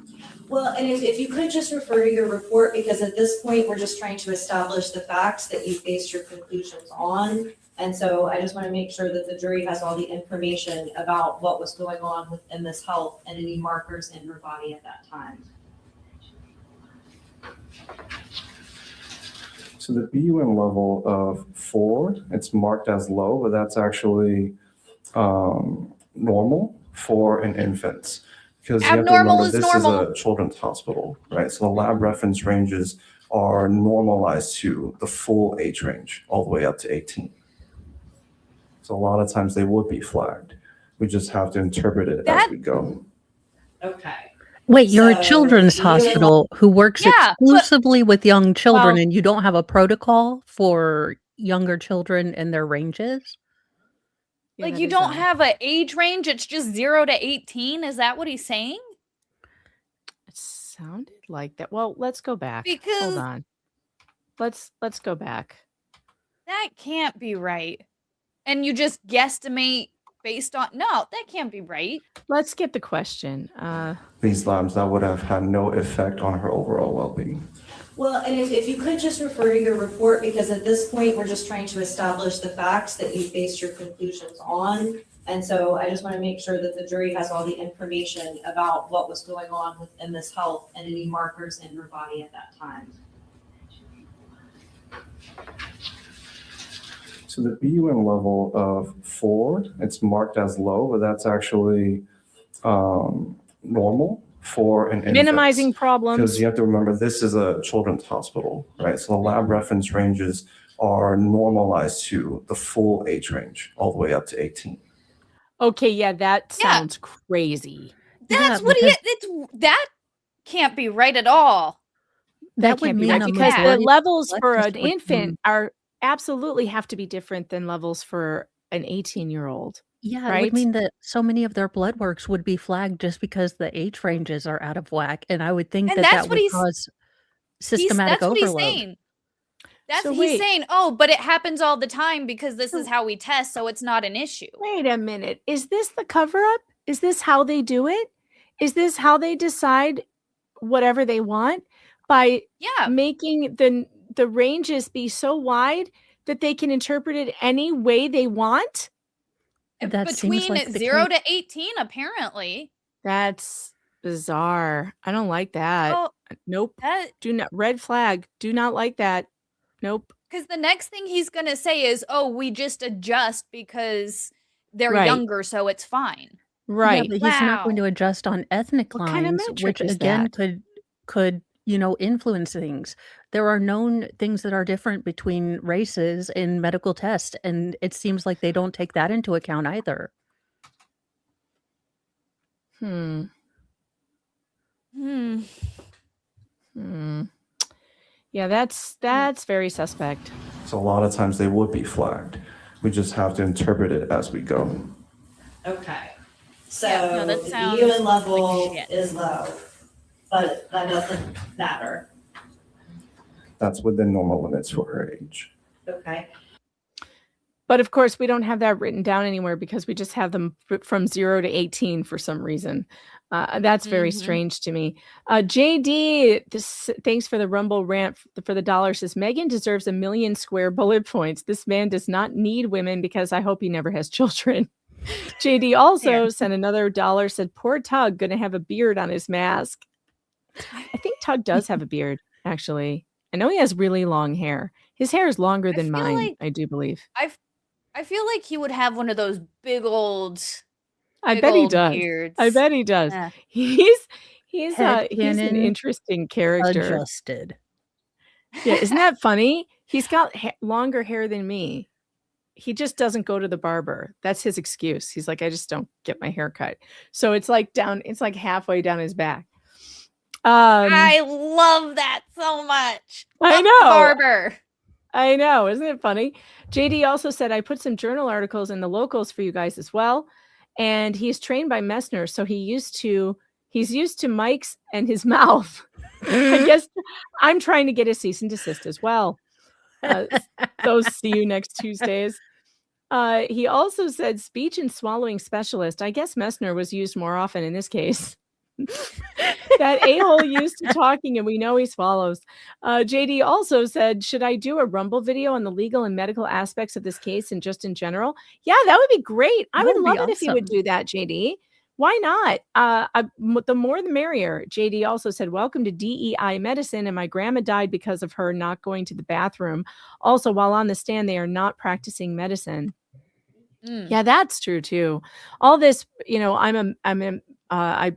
Speaker 20: Well, and if you could just refer to your report, because at this point, we're just trying to establish the facts that you based your conclusions on. And so I just want to make sure that the jury has all the information about what was going on with Emma's health and any markers in her body at that time.
Speaker 17: So the BUN level of 4, it's marked as low, but that's actually normal for an infant. Because you have to
Speaker 11: Abnormal
Speaker 17: remember,
Speaker 11: is
Speaker 17: this
Speaker 11: normal.
Speaker 17: is a children's hospital, right? So the lab reference ranges are normalized to the full age range, all the way up to 18. So a lot of times they would be flagged. We just have to interpret it as we go.
Speaker 20: Okay.
Speaker 8: Wait, you're a
Speaker 20: So,
Speaker 8: children's hospital who works
Speaker 11: Yeah,
Speaker 8: exclusively with young children,
Speaker 5: Well-
Speaker 8: and you don't have a protocol for younger children and their ranges?
Speaker 5: Yeah,
Speaker 11: Like
Speaker 5: that
Speaker 11: you
Speaker 5: is
Speaker 11: don't
Speaker 5: odd.
Speaker 11: have an age range, it's just 0 to 18. Is that what he's saying?
Speaker 5: It sounded like that. Well, let's go back.
Speaker 11: Because-
Speaker 5: Hold on. Let's go back.
Speaker 11: That can't be right. And you just guesstimate based on no, that can't be right.
Speaker 5: Let's get the question.
Speaker 17: These labs, that would have had no effect on her overall well-being.
Speaker 20: Well, and if you could just refer to your report, because at this point, we're just trying to establish the facts that you based your conclusions on. And so I just want to make sure that the jury has all the information about what was going on with Emma's health and any markers in her body at that time.
Speaker 17: So the BUN level of 4, it's marked as low, but that's actually normal for an infant.
Speaker 5: Minimizing problems.
Speaker 17: Because you have to remember, this is a children's hospital, right? So the lab reference ranges are normalized to the full age range, all the way up to 18.
Speaker 5: Okay, yeah, that sounds crazy.
Speaker 11: That's what that can't be right at all.
Speaker 8: That
Speaker 5: Can't
Speaker 8: would
Speaker 5: be
Speaker 8: mean
Speaker 5: right
Speaker 8: a
Speaker 5: because the
Speaker 8: majority of
Speaker 5: levels
Speaker 8: blood
Speaker 5: for
Speaker 8: tests
Speaker 5: an
Speaker 8: would
Speaker 5: infant are absolutely have to be different than levels for an 18-year-old.
Speaker 8: Yeah, it
Speaker 5: right?
Speaker 8: would mean that so many of their blood works would be flagged just because the age ranges are out of whack, and I would think
Speaker 11: And
Speaker 8: that
Speaker 11: that's
Speaker 8: that
Speaker 11: what
Speaker 8: would
Speaker 11: he's-
Speaker 8: cause systematic
Speaker 11: That's what he's
Speaker 8: overload.
Speaker 11: saying. That's
Speaker 5: So
Speaker 11: he's
Speaker 5: wait.
Speaker 11: saying, oh, but it happens all the time because this is how we test, so it's not an issue.
Speaker 5: Wait a minute. Is this the cover up? Is this how they do it? Is this how they decide whatever they want by making the ranges be so wide that they can interpret it any way they want?
Speaker 8: That seems
Speaker 11: Between
Speaker 8: like the
Speaker 11: 0
Speaker 8: case.
Speaker 11: to 18, apparently.
Speaker 5: That's bizarre. I don't like that.
Speaker 11: Well,
Speaker 5: Nope.
Speaker 11: that
Speaker 5: Do not red flag. Do not like that. Nope.
Speaker 11: because the next thing he's gonna say is, "Oh, we just adjust because they're
Speaker 5: Right.
Speaker 11: younger, so it's fine."
Speaker 8: Yeah,
Speaker 5: Right.
Speaker 8: but he's not going
Speaker 11: Wow.
Speaker 8: to adjust on ethnic
Speaker 5: What kind of
Speaker 8: lines,
Speaker 5: metric
Speaker 8: which
Speaker 5: is
Speaker 8: again
Speaker 5: that?
Speaker 8: could influence things. There are known things that are different between races in medical tests, and it seems like they don't take that into account either.
Speaker 5: Hmm.
Speaker 11: Hmm.
Speaker 5: Yeah, that's very suspect.
Speaker 17: So a lot of times they would be flagged. We just have to interpret it as we go.
Speaker 20: Okay. So
Speaker 11: Yeah, no, that
Speaker 20: the
Speaker 11: sounds
Speaker 20: UN level
Speaker 11: like shit.
Speaker 20: is low, but that doesn't matter.
Speaker 17: That's within normal limits for her age.
Speaker 20: Okay.
Speaker 5: But of course, we don't have that written down anywhere because we just have them from 0 to 18 for some reason. That's very strange to me. JD, thanks for the Rumble rant for the dollar. Says Megan deserves 1,000,000 square bullet points. This man does not need women because I hope he never has children. JD also sent another dollar. Said poor Tug gonna have a beard on his mask. I think Tug does have a beard. Actually, I know he has really long hair. His hair is longer than
Speaker 11: feel
Speaker 5: mine.
Speaker 11: like-
Speaker 5: I do believe.
Speaker 11: I feel like he would have one of those big old
Speaker 5: I bet he
Speaker 11: old
Speaker 5: does.
Speaker 11: beards.
Speaker 5: I bet he does.
Speaker 11: Yeah.
Speaker 5: He's He's
Speaker 8: Head
Speaker 5: an
Speaker 8: cannon
Speaker 5: interesting character.
Speaker 8: adjusted.
Speaker 5: Yeah, isn't that funny? He's got longer hair than me. He just doesn't go to the barber. That's his excuse. He's like, I just don't get my hair cut. So it's like halfway down his back.
Speaker 11: I love that so much.
Speaker 5: I
Speaker 11: Fuck the
Speaker 5: know.
Speaker 11: barber.
Speaker 5: I know. Isn't it funny? JD also said, I put some journal articles in the locals for you guys as well. And he's trained by Messner. So he's used to mics and his mouth. I guess I'm trying to get a cease and desist as well. So see you next Tuesdays. He also said speech and swallowing specialist. I guess Messner was used more often in this case. That a-hole used to talking and we know he swallows. JD also said, should I do a Rumble video on the legal and medical aspects of this case and just in general? Yeah, that would be great. I would love it if you would do that, JD. Why not? The more the merrier. JD also said, welcome to DEI medicine. And my grandma died because of her not going to the bathroom. Also, while on the stand, they are not practicing medicine. Yeah, that's true too. All this, I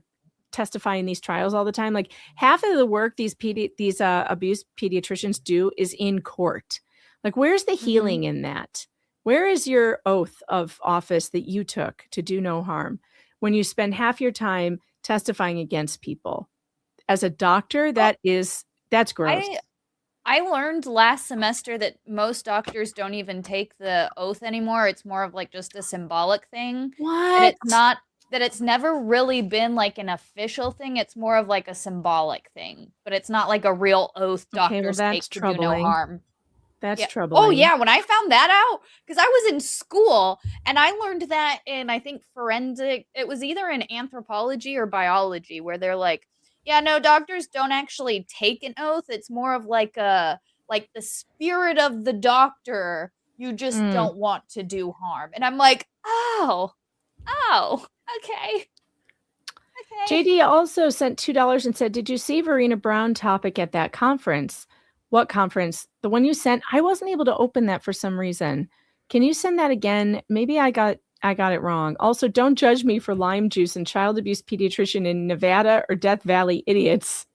Speaker 5: testify in these trials all the time. Like half of the work these abused pediatricians do is in court. Like, where's the healing in that? Where is your oath of office that you took to do no harm? When you spend half your time testifying against people as a doctor, that's gross.
Speaker 11: I learned last semester that most doctors don't even take the oath anymore. It's more of like just a symbolic thing.
Speaker 5: What?
Speaker 11: It's never really been like an official thing. It's more of like a symbolic thing, but it's not like a real oath doctors take to do no harm.
Speaker 5: That's troubling.
Speaker 11: Oh yeah, when I found that out, because I was in school and I learned that in, I think, forensic, it was either in anthropology or biology, where they're like, yeah, no, doctors don't actually take an oath. It's more of like the spirit of the doctor. You just don't want to do harm. And I'm like, oh, okay.
Speaker 5: JD also sent $2 and said, did you see Verena Brown topic at that conference? What conference? The one you sent? I wasn't able to open that for some reason. Can you send that again? Maybe I got it wrong. Also, don't judge me for lime juice and child abuse pediatrician in Nevada or Death Valley idiots.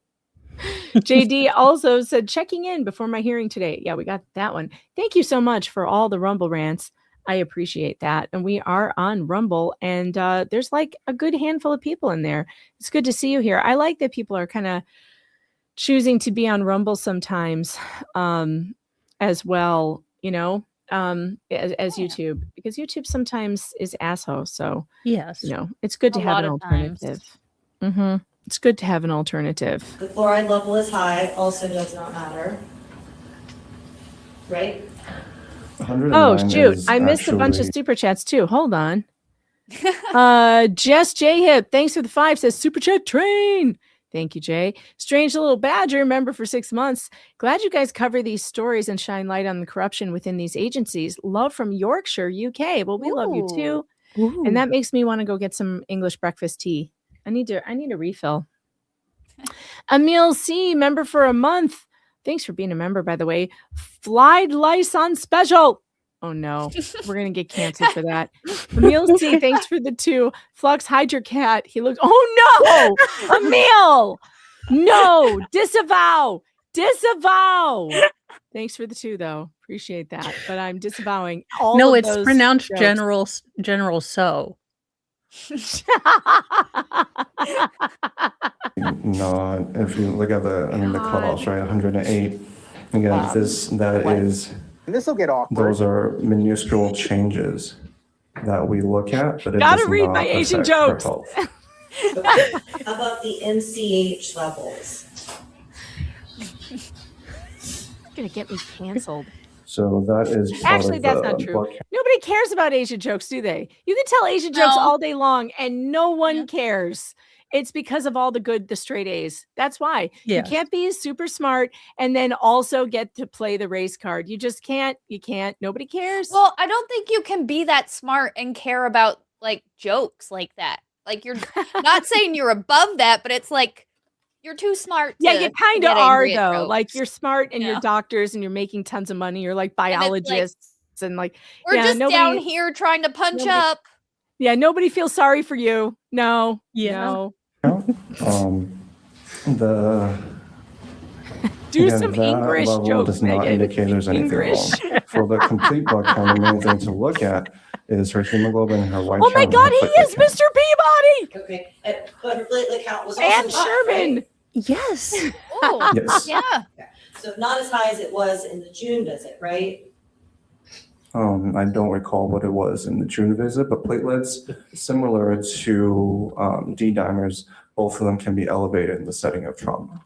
Speaker 5: JD also said, checking in before my hearing today. Yeah, we got that one. Thank you so much for all the Rumble rants. I appreciate that. And we are on Rumble, and there's like a good handful of people in there. It's good to see you here. I like that people are kind of choosing to be on Rumble sometimes as well, as YouTube, because YouTube sometimes is asshole. So
Speaker 8: yes,
Speaker 5: it's good to have an alternative. It's good to have an alternative.
Speaker 20: The fluoride level is high, also does not matter. Right?
Speaker 5: Oh, shoot. I missed a bunch of super chats too. Hold on. Jess J Hip, thanks for the 5, says super chat train. Thank you, Jay. Strange Little Badger, member for 6 months. Glad you guys cover these stories and shine light on the corruption within these agencies. Love from Yorkshire, UK. Well, we love you too.
Speaker 8: Ooh.
Speaker 5: And that makes me want to go get some English breakfast tea. I need a refill. Emil C, member for a month. Thanks for being a member, by the way. Flied lice on special. Oh no, we're gonna get canceled for that. Emil C, thanks for the 2. Fluxx, hide your cat. He looks. Oh no, Emil. No, disavow. Thanks for the 2, though. Appreciate that, but I'm disavowing all.
Speaker 8: No,
Speaker 5: of
Speaker 8: it's
Speaker 5: those
Speaker 8: pronounced
Speaker 5: jokes.
Speaker 8: General So.
Speaker 17: No, if you look at the cutoffs, right, 108. Again,
Speaker 7: This will get awkward.
Speaker 17: those are minuscule changes that we look at, but it
Speaker 5: Gotta
Speaker 17: does
Speaker 5: read
Speaker 17: not
Speaker 5: my Asian
Speaker 17: affect our
Speaker 5: jokes.
Speaker 17: health.
Speaker 20: How about the NCH levels?
Speaker 5: It's gonna get me canceled.
Speaker 17: So that is part
Speaker 5: Actually,
Speaker 17: of
Speaker 5: that's
Speaker 17: the
Speaker 5: not true.
Speaker 17: blood
Speaker 5: Nobody cares about Asian jokes, do they? You can tell Asian jokes all day long and no one cares. It's because of all the straight A's. That's why.
Speaker 8: Yes.
Speaker 5: You can't be super smart and then also get to play the race card. You just can't. You can't. Nobody cares.
Speaker 11: Well, I don't think you can be that smart and care about like jokes like that. Like, you're not saying you're above that, but it's like you're too smart.
Speaker 5: Yeah, you kind of
Speaker 11: get
Speaker 5: are
Speaker 11: angry at
Speaker 5: though.
Speaker 11: jokes.
Speaker 5: Like, you're smart and you're doctors and you're making tons of money. You're like biologists and like
Speaker 11: We're just down here trying to punch up.
Speaker 5: Yeah, nobody feels sorry for you. No.
Speaker 8: Yeah.
Speaker 5: No.
Speaker 17: The
Speaker 5: Do
Speaker 17: again,
Speaker 5: some
Speaker 17: that
Speaker 5: English
Speaker 17: level
Speaker 5: jokes,
Speaker 17: does not
Speaker 5: Megan.
Speaker 17: indicate there's anything
Speaker 5: English.
Speaker 17: wrong. For the complete blood count, the main thing to look at is her hemoglobin and her white
Speaker 5: Oh my
Speaker 17: count.
Speaker 5: God,
Speaker 17: and
Speaker 5: he
Speaker 17: her platelet
Speaker 5: is
Speaker 17: count.
Speaker 5: Mr. Peabody
Speaker 3: Okay, but her platelet count was also
Speaker 5: and
Speaker 3: high,
Speaker 5: Sherman.
Speaker 3: right?
Speaker 8: Yes.
Speaker 11: Oh,
Speaker 17: Yes.
Speaker 11: yeah.
Speaker 3: So not as high as it was in the June visit, right?
Speaker 17: I don't recall what it was in the June visit, but platelets, similar to D dimers, both of them can be elevated in the setting of trauma.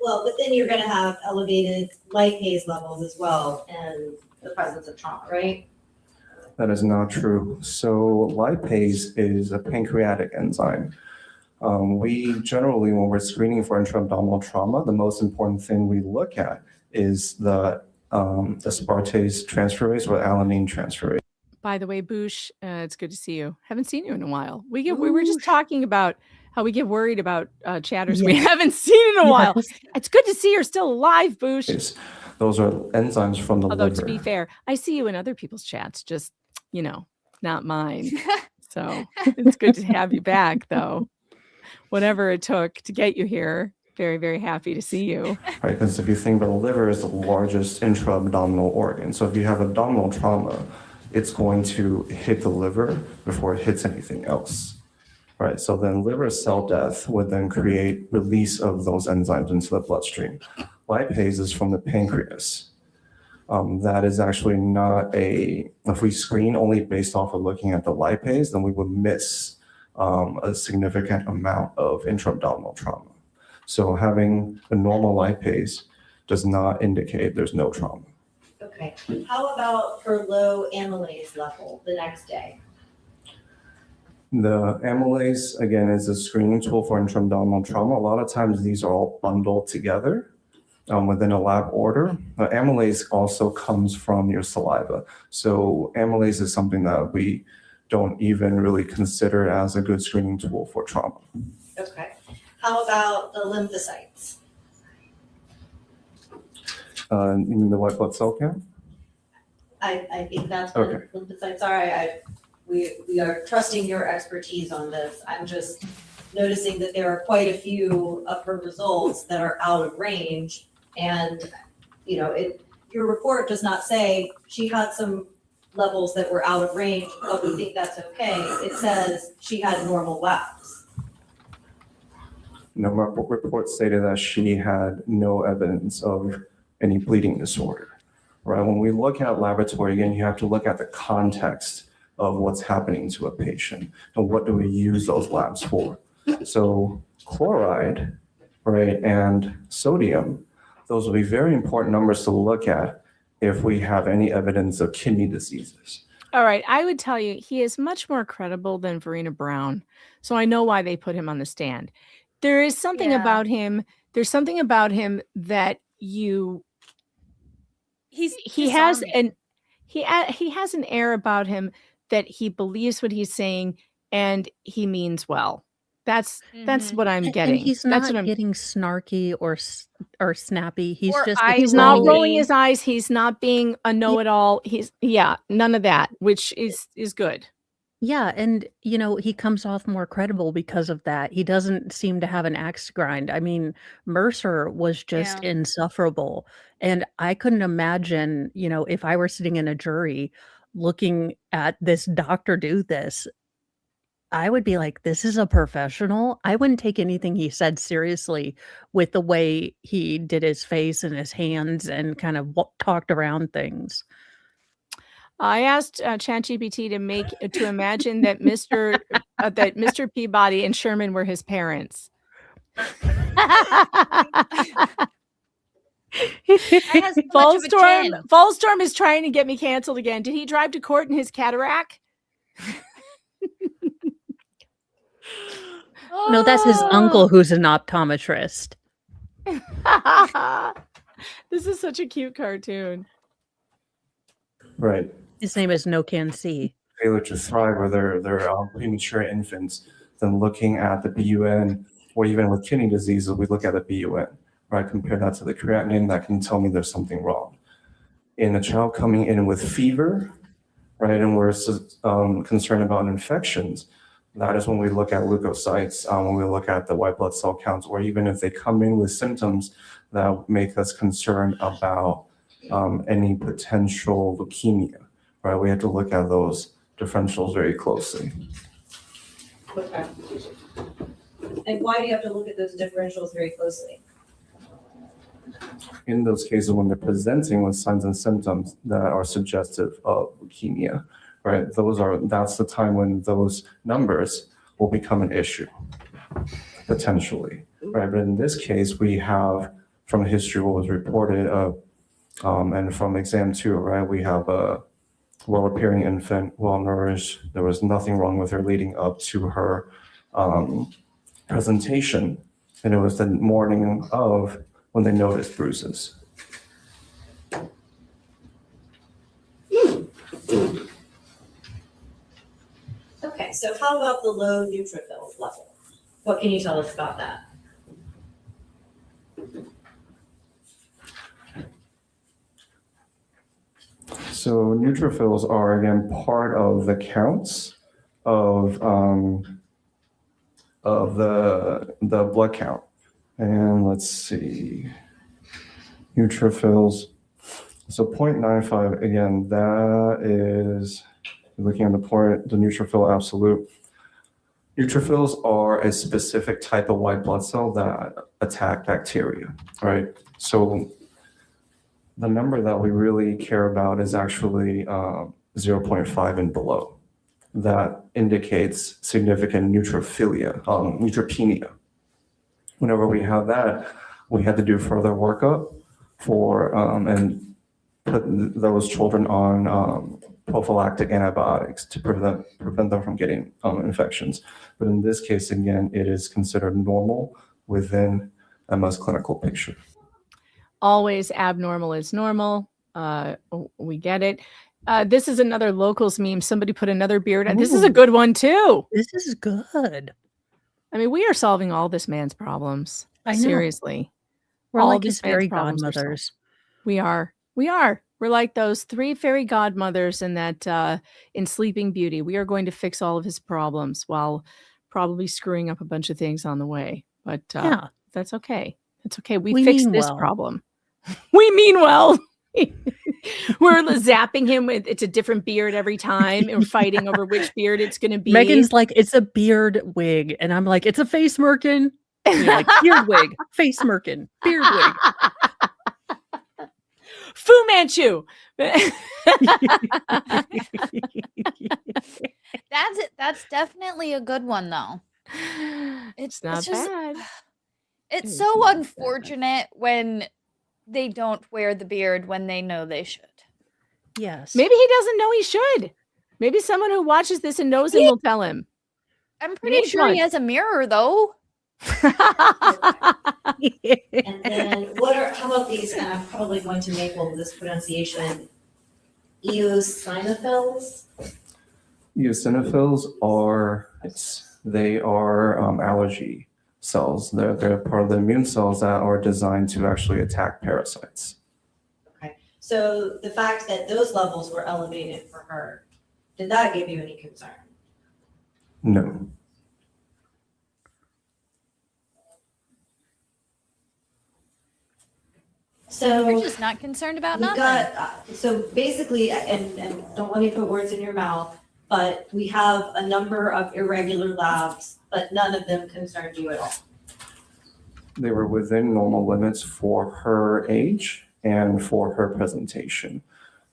Speaker 3: Well, but then you're going to have elevated lipase levels as well in the presence of trauma, right?
Speaker 17: That is not true. So lipase is a pancreatic enzyme. We generally, when we're screening for intra-abdominal trauma, the most important thing we look at is the aspartase transferase or alanine transferase.
Speaker 5: By the way, Boosh, it's good to see you. Haven't seen you in a while. We were just talking about how we get worried about chatters we haven't seen in a while. It's good to see you're still alive, Boosh.
Speaker 17: Those are enzymes from the
Speaker 5: Although
Speaker 17: liver.
Speaker 5: to be fair, I see you in other people's chats, just, not mine. So it's good to have you back, though. Whatever it took to get you here. Very, very happy to see you.
Speaker 17: Right, because if you think the liver is the largest intra-abdominal organ. So if you have abdominal trauma, it's going to hit the liver before it hits anything else. Right, so then liver cell death would then create release of those enzymes into the bloodstream. Lipase is from the pancreas. That is actually not if we screen only based off of looking at the lipase, then we would miss a significant amount of intra-abdominal trauma. So having a normal lipase does not indicate there's no trauma.
Speaker 3: Okay. How about her low amylase level the next day?
Speaker 17: The amylase, again, is a screening tool for intra-abdominal trauma. A lot of times these are all bundled together within a lab order. Amylase also comes from your saliva. So amylase is something that we don't even really consider as a good screening tool for trauma.
Speaker 3: Okay. How about the lymphocytes?
Speaker 17: You mean the white blood cell count?
Speaker 3: I think that's what
Speaker 17: Okay.
Speaker 3: lymphocytes are. We are trusting your expertise on this. I'm just noticing that there are quite a few of her results that are out of range. And, your report does not say she had some levels that were out of range, but we think that's okay. It says she had normal labs.
Speaker 17: No, my report stated that she had no evidence of any bleeding disorder. Right? When we look at laboratory, again, you have to look at the context of what's happening to a patient and what do we use those labs for. So chloride, right, and sodium, those will be very important numbers to look at if we have any evidence of kidney diseases.
Speaker 5: All right. I would tell you he is much more credible than Verena Brown. So I know why they put him on the stand. There is something about him. There's something about him that he has an air about him that he believes what he's saying and he means well. That's what I'm getting.
Speaker 8: And he's not getting snarky or snappy. He's
Speaker 5: Or
Speaker 8: just
Speaker 5: he's not rolling his eyes. He's not being a know-it-all. He's none of that, which is good.
Speaker 8: Yeah, and he comes off more credible because of that. He doesn't seem to have an axe to grind. I mean, Mercer was just insufferable. And I couldn't imagine, if I were sitting in a jury looking at this doctor do this, I would be like, this is a professional. I wouldn't take anything he said seriously with the way he did his face and his hands and kind of talked around things.
Speaker 5: I asked ChatGPT to imagine that Mr. Peabody and Sherman were his parents. Volstorm is trying to get me canceled again. Did he drive to court in his Cadillac?
Speaker 8: No, that's his uncle who's an optometrist.
Speaker 5: This is such a cute cartoon.
Speaker 17: Right.
Speaker 8: His name is No Can See.
Speaker 17: Failure to thrive, or they're premature infants, then looking at the BUN, or even with kidney diseases, we look at the BUN, right? Compare that to the creatinine, that can tell me there's something wrong. In a child coming in with fever, right, and we're concerned about infections, That is when we look at leukocytes, when we look at the white blood cell counts, or even if they come in with symptoms that make us concerned about any potential leukemia, right? We have to look at those differentials very closely.
Speaker 3: Okay. And why do you have to look at those differentials very closely?
Speaker 17: In those cases when they're presenting with signs and symptoms that are suggestive of leukemia, right? That's the time when those numbers will become an issue, potentially, right? But in this case, we have from history what was reported, and from exam 2, right? We have a well-appearing infant, well-nourished. There was nothing wrong with her leading up to her presentation, and it was the morning of when they noticed bruises.
Speaker 3: Okay, so how about the low neutrophil level? What can you tell us about that?
Speaker 17: So neutrophils are again part of the counts of the blood count. And let's see, neutrophils. So 0.95, again, that is, looking at the neutrophil absolute. Neutrophils are a specific type of white blood cell that attack bacteria, right? So the number that we really care about is actually 0.5 and below. That indicates significant neutropenia. Whenever we have that, we had to do further workup for and put those children on prophylactic antibiotics to prevent them from getting infections. But in this case, again, it is considered normal within Emma's clinical picture.
Speaker 5: Always abnormal is normal. We get it. This is another locals meme. Somebody put another beard. This is a good one too.
Speaker 8: This is good.
Speaker 5: I mean, we are solving all this man's problems.
Speaker 8: I know.
Speaker 5: Seriously.
Speaker 8: We're
Speaker 5: All
Speaker 8: like
Speaker 5: this
Speaker 8: his fairy
Speaker 5: man's problems are solved.
Speaker 8: godmothers.
Speaker 5: We are. We are. We're like those 3 fairy godmothers in that in Sleeping Beauty. We are going to fix all of his problems while probably screwing up a bunch of things on the way. But
Speaker 8: Yeah.
Speaker 5: that's okay. That's okay. We
Speaker 8: We
Speaker 5: fixed
Speaker 8: mean
Speaker 5: this
Speaker 8: well.
Speaker 5: problem. We mean well. We're zapping him with it's a different beard every time, and we're fighting over which beard it's going to be.
Speaker 8: Megan's like, it's a beard wig. And I'm like, it's a face merkin. And you're like, beard wig, face merkin, beard wig.
Speaker 5: Fu Manchu.
Speaker 11: That's definitely a good one though.
Speaker 5: It's not
Speaker 11: just,
Speaker 5: bad.
Speaker 11: It's so unfortunate when they don't wear the beard when they know they should.
Speaker 8: Yes.
Speaker 5: Maybe he doesn't know he should. Maybe someone who watches this and knows him will tell him.
Speaker 11: I'm pretty sure he has a mirror though.
Speaker 3: And then how about these, and I'm probably going to maple this pronunciation, eosinophils?
Speaker 17: Eosinophils are allergy cells. They're part of the immune cells that are designed to actually attack parasites.
Speaker 3: Okay, so the fact that those levels were elevated for her, did that give you any concern?
Speaker 17: No.
Speaker 3: So
Speaker 11: You're just not concerned about
Speaker 3: we
Speaker 11: nothing.
Speaker 3: got, so basically, and don't let me put words in your mouth, but we have a number of irregular labs, but none of them concerned you at all.
Speaker 17: They were within normal limits for her age and for her presentation.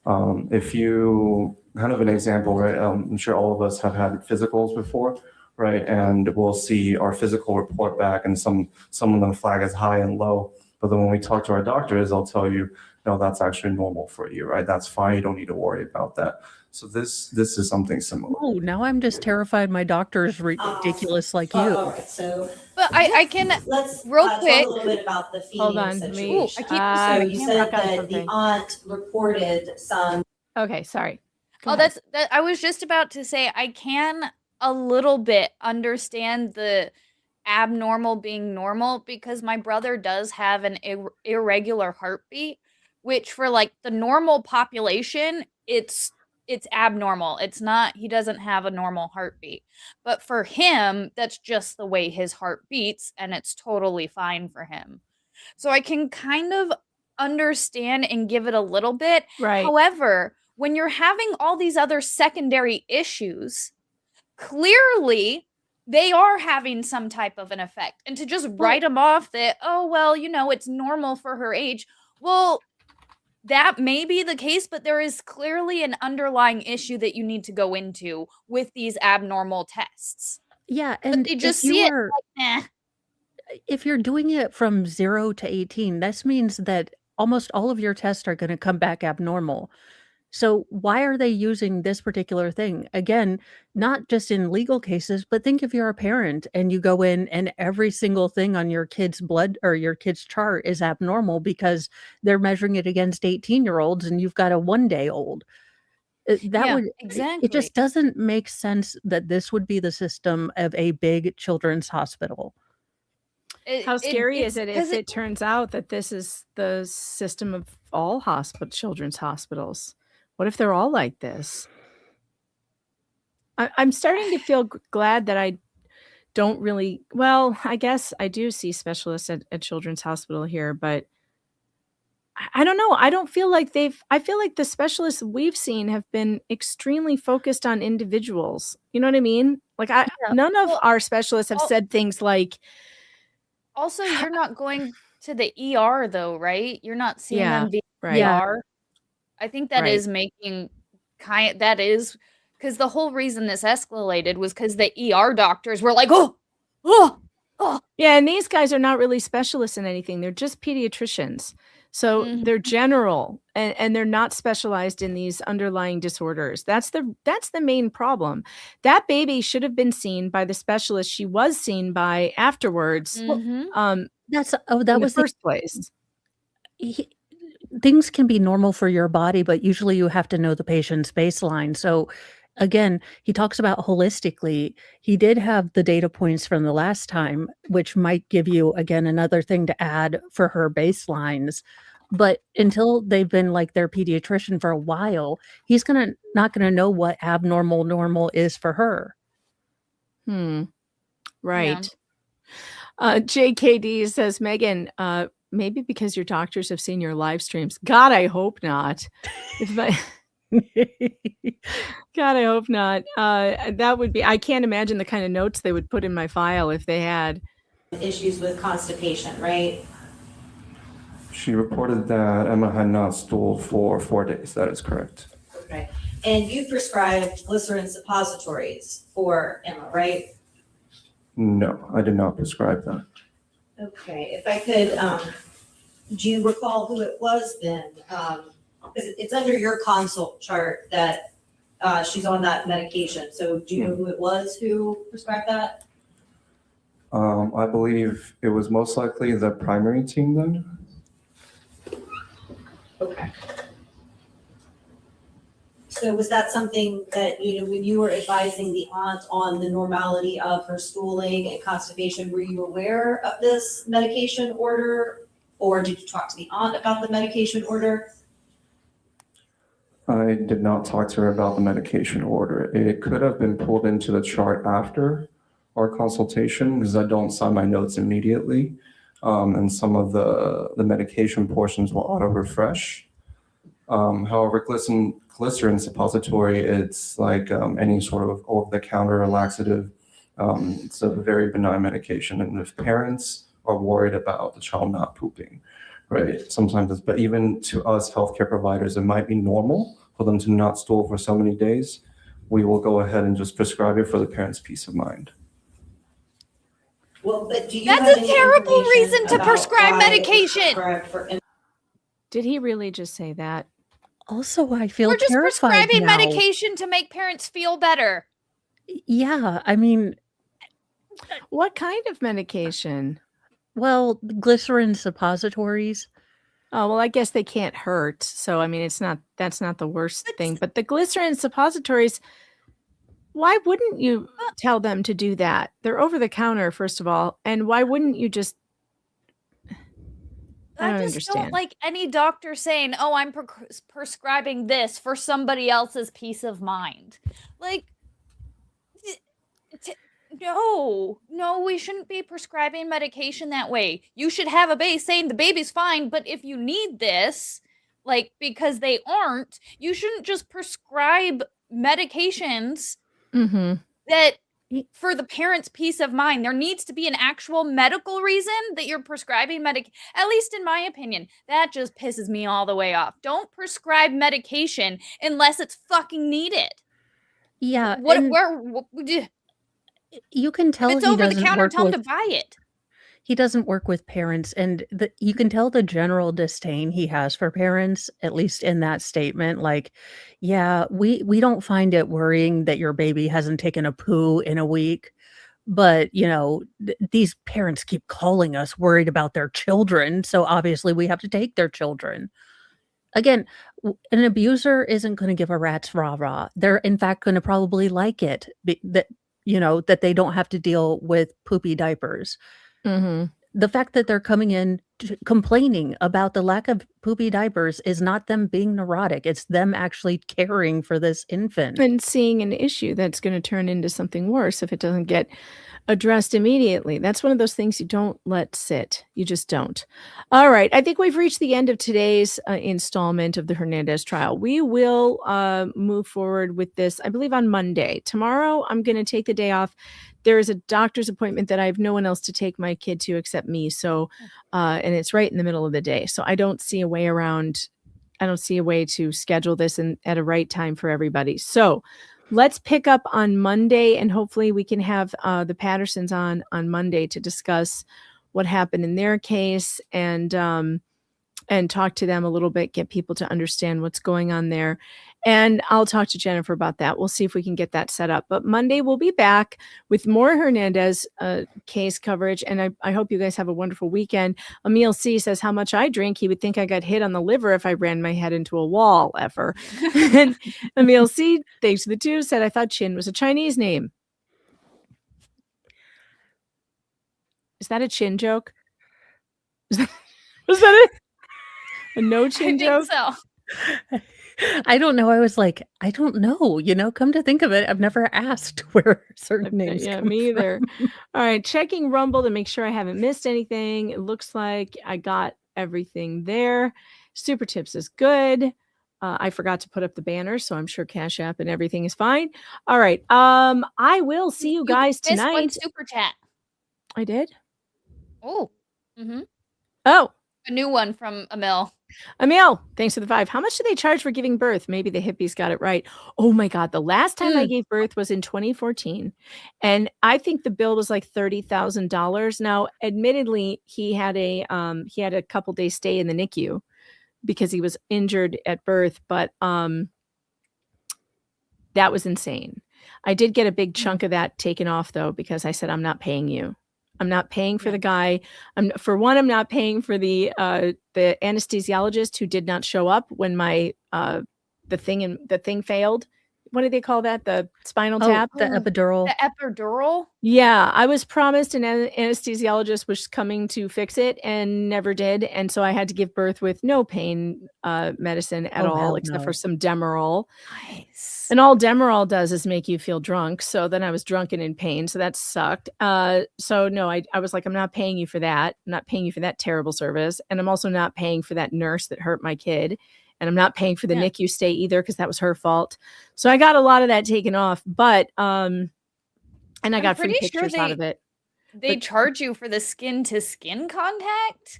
Speaker 17: If you, kind of an example, right? I'm sure all of us have had physicals before, right? And we'll see our physical report back and some of them flag as high and low. But then when we talk to our doctors, they'll tell you, no, that's actually normal for you, right? That's fine. You don't need to worry about that. So this is something similar.
Speaker 8: Oh, now I'm just terrified my doctor's ridiculous like you.
Speaker 3: All right, so
Speaker 11: But I can
Speaker 3: let's
Speaker 11: real
Speaker 3: talk
Speaker 11: quick.
Speaker 3: a little bit about the feeding
Speaker 5: Hold on,
Speaker 3: situation.
Speaker 5: me.
Speaker 3: So you said
Speaker 5: rock on
Speaker 3: that
Speaker 5: something.
Speaker 3: the aunt reported some.
Speaker 5: Okay, sorry. Go
Speaker 11: Oh,
Speaker 5: ahead.
Speaker 11: that I was just about to say I can a little bit understand the abnormal being normal because my brother does have an irregular heartbeat, which for like the normal population, it's it's abnormal. It's not, he doesn't have a normal heartbeat. But for him, that's just the way his heart beats, and it's totally fine for him. So I can kind of understand and give it a little bit.
Speaker 5: Right.
Speaker 11: However, when you're having all these other secondary issues, clearly they are having some type of an effect. And to just write them off that, oh, well, you know, it's normal for her age. Well, that may be the case, but there is clearly an underlying issue that you need to go into with these abnormal tests.
Speaker 8: Yeah,
Speaker 11: But
Speaker 8: and
Speaker 11: they just
Speaker 8: if you
Speaker 11: see it
Speaker 8: are
Speaker 11: like,
Speaker 8: if you're doing it from 0 to 18, this means that almost all of your tests are going to come back abnormal. So why are they using this particular thing? Again, not just in legal cases, but think if you're a parent and you go in and every single thing on your kid's blood or your kid's chart is abnormal because they're measuring it against 18-year-olds and you've got a 1-day-old.
Speaker 11: Yeah,
Speaker 8: It
Speaker 11: exactly.
Speaker 8: just doesn't make sense that this would be the system of a big children's hospital.
Speaker 5: How scary is it if
Speaker 11: 'cause
Speaker 5: it turns out that this is the system of all children's hospitals? What if they're all like this? I'm starting to feel glad that I don't really, well, I guess I do see specialists at Children's Hospital here, but I don't know. I don't feel like I feel like the specialists we've seen have been extremely focused on individuals. You know what I mean? Like none of our specialists have said things like,
Speaker 11: also, you're not going to the ER though, right? You're not seeing
Speaker 5: Yeah,
Speaker 11: them via
Speaker 5: right.
Speaker 11: ER. I think that
Speaker 5: Right.
Speaker 11: is making that is because the whole reason this escalated was because the ER doctors were like, oh.
Speaker 5: Yeah, and these guys are not really specialists in anything. They're just pediatricians. So they're general and they're not specialized in these underlying disorders. That's the main problem. That baby should have been seen by the specialist she was seen by afterwards.
Speaker 11: Mm-hmm.
Speaker 8: That
Speaker 5: in
Speaker 8: was
Speaker 5: the first place.
Speaker 8: Things can be normal for your body, but usually you have to know the patient's baseline. So again, he talks about holistically. He did have the data points from the last time, which might give you, again, another thing to add for her baselines. But until they've been like their pediatrician for a while, he's not gonna know what abnormal normal is for her.
Speaker 5: Right. JKD says, Megan, maybe because your doctors have seen your live streams. God, I hope not. God, I hope not. That would be, I can't imagine the kind of notes they would put in my file if they had.
Speaker 3: Issues with constipation, right?
Speaker 17: She reported that Emma had not stooled for 4 days. That is correct.
Speaker 3: Okay. And you prescribed glycerin suppositories for Emma, right?
Speaker 17: No, I did not prescribe that.
Speaker 3: Okay, if I could, do you recall who it was then? It's under your consult chart that she's on that medication. So do you know who it was who prescribed that?
Speaker 17: I believe it was most likely the primary team then.
Speaker 3: Okay. So was that something that, you know, when you were advising the aunt on the normality of her stooling and constipation, were you aware of this medication order? Or did you talk to the aunt about the medication order?
Speaker 17: I did not talk to her about the medication order. It could have been pulled into the chart after our consultation because I don't sign my notes immediately. And some of the medication portions will auto-refresh. However, glycerin suppository, it's like any sort of over-the-counter laxative. It's a very benign medication. And if parents are worried about the child not pooping, right? Sometimes but even to us healthcare providers, it might be normal for them to not stool for so many days. We will go ahead and just prescribe it for the parents' peace of mind.
Speaker 3: Well, but do you
Speaker 11: That's
Speaker 3: have
Speaker 11: a
Speaker 3: any
Speaker 11: terrible
Speaker 3: information
Speaker 11: reason to
Speaker 3: about
Speaker 11: prescribe
Speaker 3: why it was
Speaker 11: medication.
Speaker 3: prescribed for Emma?
Speaker 5: Did he really just say that?
Speaker 8: Also, I feel
Speaker 11: We're just
Speaker 8: terrified
Speaker 11: prescribing
Speaker 8: now.
Speaker 11: medication to make parents feel better.
Speaker 8: Yeah, I mean,
Speaker 5: what kind of medication?
Speaker 8: Well, glycerin suppositories.
Speaker 5: Oh, well, I guess they can't hurt. So, I mean, that's not the worst thing. But the glycerin suppositories, why wouldn't you tell them to do that? They're over the counter, first of all. And why wouldn't you just... I don't
Speaker 11: just don't
Speaker 5: understand.
Speaker 11: like any doctor saying, "Oh, I'm prescribing this for somebody else's peace of mind." Like, no, we shouldn't be prescribing medication that way. You should have a base saying the baby's fine, but if you need this, like, because they aren't, you shouldn't just prescribe medications
Speaker 5: Mm-hmm.
Speaker 11: that for the parent's peace of mind. There needs to be an actual medical reason that you're prescribing at least in my opinion. That just pisses me all the way off. Don't prescribe medication unless it's fucking needed.
Speaker 8: Yeah, you can tell
Speaker 11: if it's
Speaker 8: he
Speaker 11: over the
Speaker 8: doesn't
Speaker 11: counter,
Speaker 8: work
Speaker 11: tell them to
Speaker 8: with
Speaker 11: buy it.
Speaker 8: he doesn't work with parents, and you can tell the general disdain he has for parents, at least in that statement. Like, yeah, we don't find it worrying that your baby hasn't taken a poo in a week, but these parents keep calling us worried about their children, so obviously we have to take their children. Again, an abuser isn't going to give a rat's rah-rah. They're in fact going to probably like it that they don't have to deal with poopy diapers.
Speaker 5: Mm-hmm.
Speaker 8: The fact that they're coming in complaining about the lack of poopy diapers is not them being neurotic. It's them actually caring for this infant.
Speaker 5: And seeing an issue that's going to turn into something worse if it doesn't get addressed immediately. That's one of those things you don't let sit. You just don't. All right. I think we've reached the end of today's installment of the Hernandez trial. We will move forward with this, I believe, on Monday. Tomorrow, I'm going to take the day off. There is a doctor's appointment that I have no one else to take my kid to except me. So, and it's right in the middle of the day. So I don't see a way around. I don't see a way to schedule this at a right time for everybody. So let's pick up on Monday, and hopefully we can have the Pattersons on Monday to discuss what happened in their case and talk to them a little bit, get people to understand what's going on there. And I'll talk to Jennifer about that. We'll see if we can get that set up. But Monday we'll be back with more Hernandez case coverage. And I hope you guys have a wonderful weekend. Emil C says, how much I drink, he would think I got hit on the liver if I ran my head into a wall ever. And Emil C, thanks to the two, said, I thought Chin was a Chinese name. Is that a Chin joke? Was that a no Chin joke?
Speaker 11: I think so.
Speaker 8: I don't know. I was like, I don't know. Come to think of it, I've never asked where certain names come
Speaker 5: me either.
Speaker 8: from.
Speaker 5: All right, checking Rumble to make sure I haven't missed anything. It looks like I got everything there. Super Tips is good. I forgot to put up the banner, so I'm sure Cash App and everything is fine. All right. I will see you guys
Speaker 11: missed
Speaker 5: tonight.
Speaker 11: one super chat.
Speaker 5: I did?
Speaker 11: Oh. Mm-hmm.
Speaker 5: Oh.
Speaker 11: A new one from Emil.
Speaker 5: Emil, thanks for the 5. How much do they charge for giving birth? Maybe the hippies got it right. Oh my God. The last time I gave birth was in 2014. And I think the bill was like $30,000. Now, admittedly, he had a couple days stay in the NICU because he was injured at birth, but that was insane. I did get a big chunk of that taken off though, because I said, I'm not paying you. I'm not paying for the guy. I'm not paying for the anesthesiologist who did not show up when my the thing failed. What do they call that? The spinal tap?
Speaker 8: The epidural.
Speaker 11: The epidural?
Speaker 5: Yeah, I was promised an anesthesiologist was coming to fix it and never did. And so I had to give birth with no pain medicine at all, except for some Demerol.
Speaker 11: Nice.
Speaker 5: And all Demerol does is make you feel drunk. So then I was drunk and in pain. So that sucked. So no, I was like, I'm not paying you for that. I'm not paying you for that terrible service. And I'm also not paying for that nurse that hurt my kid. And I'm not paying for the NICU stay either because that was her fault. So I got a lot of that taken off. But and I got free pictures out of it.
Speaker 11: They charge you for the skin to skin contact?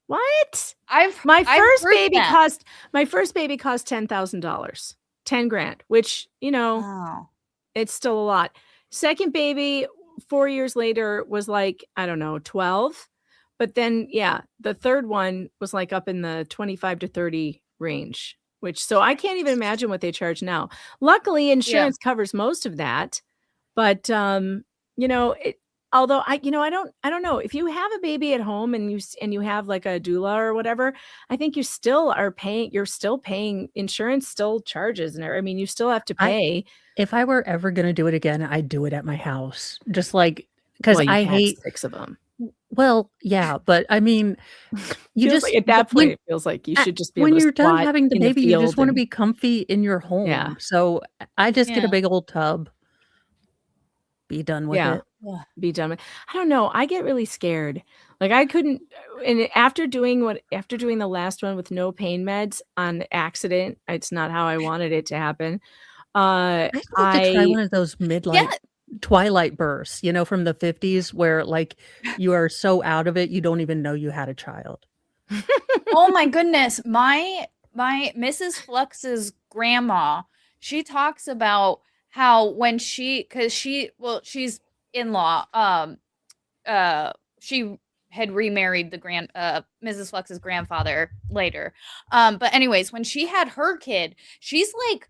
Speaker 5: What?
Speaker 11: My
Speaker 5: first baby cost $10,000. 10 grand, which, it's still a lot. Second baby, 4 years later, was like, I don't know, 12. But then, the third one was like up in the 25 to 30 range, so I can't even imagine what they charge now. Luckily, insurance covers most of that. But, although I don't know if you have a baby at home and you have like a doula or whatever, I think you still are paying. You're still paying. Insurance still charges, and I mean, you still have to pay.
Speaker 8: If I were ever going to do it again, I'd do it at my house, just like because I hate
Speaker 5: 6 of them.
Speaker 8: Well, yeah, but I mean, you
Speaker 5: Feels
Speaker 8: just
Speaker 5: like at that point, it feels like you should just be able
Speaker 8: when
Speaker 5: to
Speaker 8: you're done
Speaker 5: squat
Speaker 8: having the
Speaker 5: in the
Speaker 8: baby, you just
Speaker 5: field
Speaker 8: want to
Speaker 5: and
Speaker 8: be comfy in your home.
Speaker 5: Yeah.
Speaker 8: So I just get a
Speaker 11: Yeah.
Speaker 8: big old tub. Be done with
Speaker 5: Yeah.
Speaker 8: it.
Speaker 5: Be done with. I don't know. I get really scared. Like I couldn't. And after doing the last one with no pain meds on accident, it's not how I wanted it to happen.
Speaker 8: I'd like to try one of those midlight
Speaker 11: Yeah.
Speaker 8: twilight bursts, you know, from the 50s where like you are so out of it, you don't even know you had a child.
Speaker 11: Oh my goodness. My Mrs. Fluxx's grandma, she talks about how when she's in-law, she had remarried the Mrs. Fluxx's grandfather later. But anyways, when she had her kid, she's like,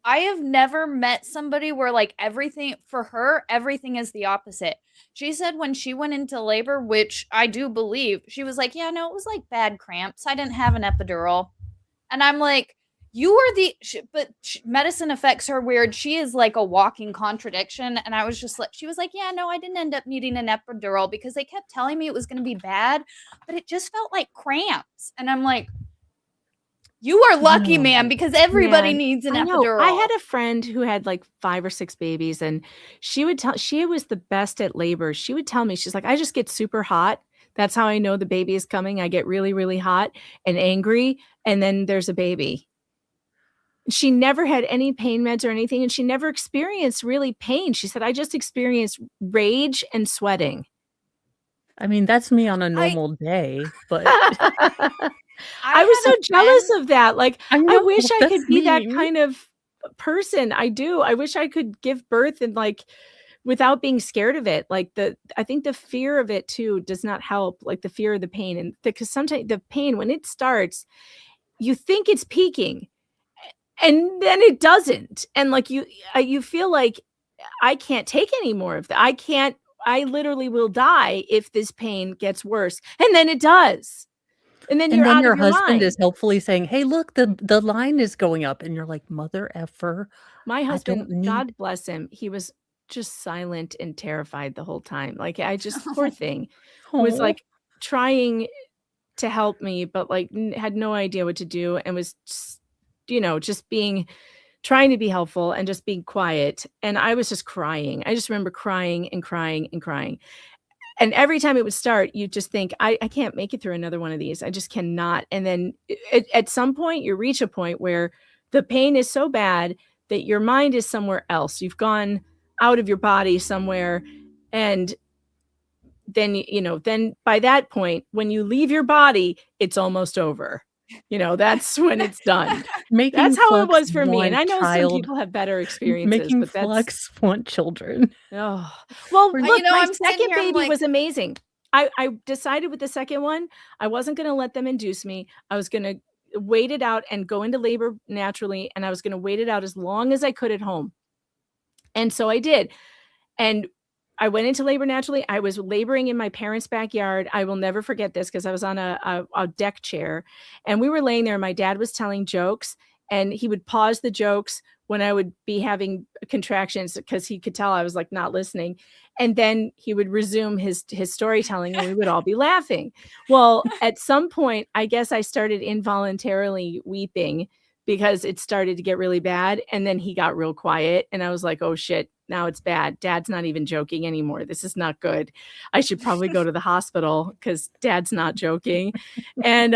Speaker 11: I have never met somebody where like everything for her, everything is the opposite. She said when she went into labor, which I do believe, she was like, yeah, no, it was like bad cramps. I didn't have an epidural. And I'm like, you are medicine affects her weird. She is like a walking contradiction. And I was just like, she was like, yeah, no, I didn't end up needing an epidural because they kept telling me it was going to be bad, but it just felt like cramps. And I'm like, you are lucky, man, because everybody needs an epidural.
Speaker 5: I had a friend who had like 5 or 6 babies, and she was the best at labor. She would tell me, she's like, I just get super hot. That's how I know the baby is coming. I get really, really hot and angry, and then there's a baby. She never had any pain meds or anything, and she never experienced really pain. She said, I just experienced rage and sweating.
Speaker 8: I mean, that's me on a normal day, but
Speaker 5: I was so jealous of that. Like, I wish I
Speaker 8: that's
Speaker 5: could be that
Speaker 8: mean.
Speaker 5: kind of person. I do. I wish I could give birth and like without being scared of it. Like I think the fear of it too does not help. Like the fear of the pain, and because sometimes the pain when it starts, you think it's peaking, and then it doesn't, and like you feel like I can't take any more of that. I literally will die if this pain gets worse, and then it does. And then you're out
Speaker 8: your
Speaker 5: of your
Speaker 8: husband
Speaker 5: mind.
Speaker 8: is helpfully saying, hey, look, the line is going up. And you're like, mother effer.
Speaker 5: My husband,
Speaker 8: need-
Speaker 5: God bless him, he was just silent and terrified the whole time. Like I just, poor thing, was like trying to help me, but like had no idea what to do and was, just, just trying to be helpful and just being quiet. And I was just crying. I just remember crying and crying and crying. And every time it would start, you just think, I can't make it through another one of these. I just cannot. And then at some point, you reach a point where the pain is so bad that your mind is somewhere else. You've gone out of your body somewhere. And then, then by that point, when you leave your body, it's almost over. That's when it's done. That's how it was for me. And I know some people have better experiences,
Speaker 8: Making
Speaker 5: but that's
Speaker 8: Fluxx want children.
Speaker 5: Oh, well, look, my
Speaker 11: I'm sitting
Speaker 5: second
Speaker 11: here, I'm
Speaker 5: baby
Speaker 11: like-
Speaker 5: was amazing. I decided with the second one, I wasn't going to let them induce me. I was going to wait it out and go into labor naturally. And I was going to wait it out as long as I could at home. And so I did. And I went into labor naturally. I was laboring in my parents' backyard. I will never forget this because I was on a deck chair and we were laying there. My dad was telling jokes and he would pause the jokes when I would be having contractions because he could tell I was like not listening. And then he would resume his storytelling and we would all be laughing. Well, at some point, I guess I started involuntarily weeping because it started to get really bad. And then he got real quiet and I was like, oh shit, now it's bad. Dad's not even joking anymore. This is not good. I should probably go to the hospital because dad's not joking. And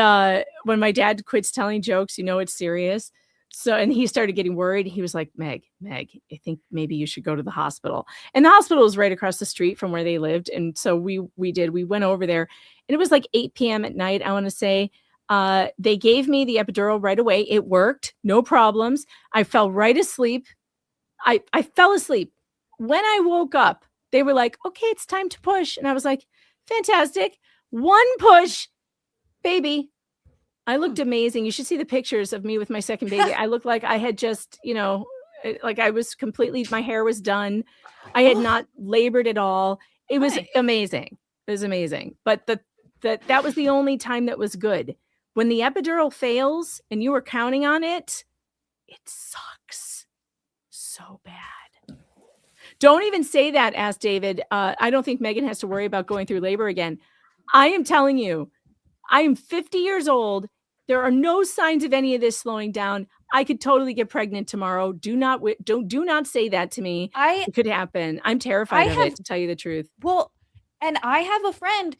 Speaker 5: when my dad quits telling jokes, it's serious. So, and he started getting worried. He was like, Meg, I think maybe you should go to the hospital. And the hospital was right across the street from where they lived. And so we went over there and it was like 8 p.m. at night. I want to say, they gave me the epidural right away. It worked. No problems. I fell right asleep. I fell asleep. When I woke up, they were like, okay, it's time to push. And I was like, fantastic. One push, baby. I looked amazing. You should see the pictures of me with my second baby. I looked like I had just, like I was completely, my hair was done. I had not labored at all. It was amazing. It was amazing. But that was the only time that was good. When the epidural fails and you were counting on it, it sucks so bad. Don't even say that, asked David. I don't think Megan has to worry about going through labor again. I am telling you, I am 50 years old. There are no signs of any of this slowing down. I could totally get pregnant tomorrow. Do not say that to me. It could happen. I'm terrified of it, to tell you the truth.
Speaker 11: Well, and I have a friend.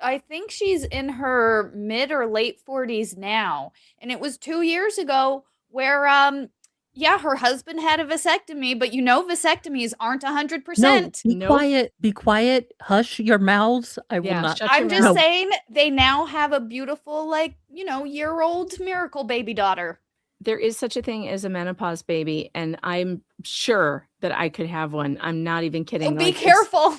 Speaker 11: I think she's in her mid or late 40s now, and it was 2 years ago where her husband had a vasectomy, but vasectomies aren't 100%.
Speaker 8: No, be quiet, hush your mouths. I will not.
Speaker 11: I'm just saying they now have a beautiful, year-old miracle baby daughter.
Speaker 5: There is such a thing as a menopause baby, and I'm sure that I could have one. I'm not even kidding.
Speaker 11: Be careful.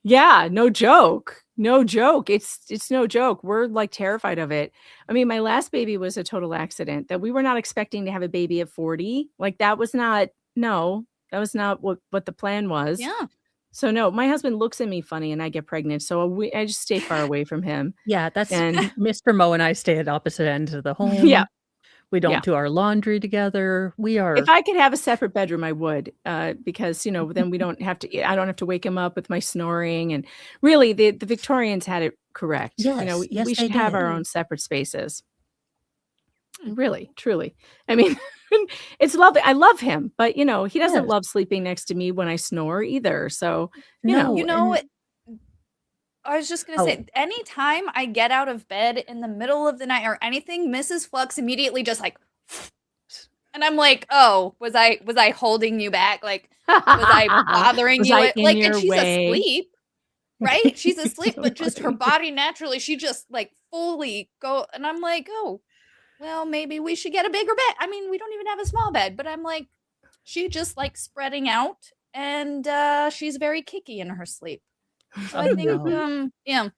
Speaker 5: Yeah, no joke. No joke. It's no joke. We're like terrified of it. I mean, my last baby was a total accident that we were not expecting to have a baby at 40. Like that was not what the plan was.
Speaker 11: Yeah.
Speaker 5: So no, my husband looks at me funny and I get pregnant. So I just stay far away from him.
Speaker 8: Yeah, that's Mr. Mo and I stay at opposite ends of the home.
Speaker 5: Yeah.
Speaker 8: We don't do our laundry together.
Speaker 5: If I could have a separate bedroom, I would, because then we don't have to. I don't have to wake him up with my snoring. And really, the Victorians had it correct.
Speaker 8: Yes,
Speaker 5: we should have our own separate spaces. Really, truly. I mean, it's lovely. I love him, but he doesn't love sleeping next to me when I snore either. So
Speaker 11: I was just gonna say, anytime I get out of bed in the middle of the night or anything, Mrs. Fluxx immediately just like, and I'm like, oh, was I holding you back? Like, was I bothering you? And she's asleep, right? She's asleep, but just her body naturally, she just like fully go. And I'm like, oh, well, maybe we should get a bigger bed. I mean, we don't even have a small bed, but I'm like, she just like spreading out, and she's very kicky in her sleep. So I think, yeah.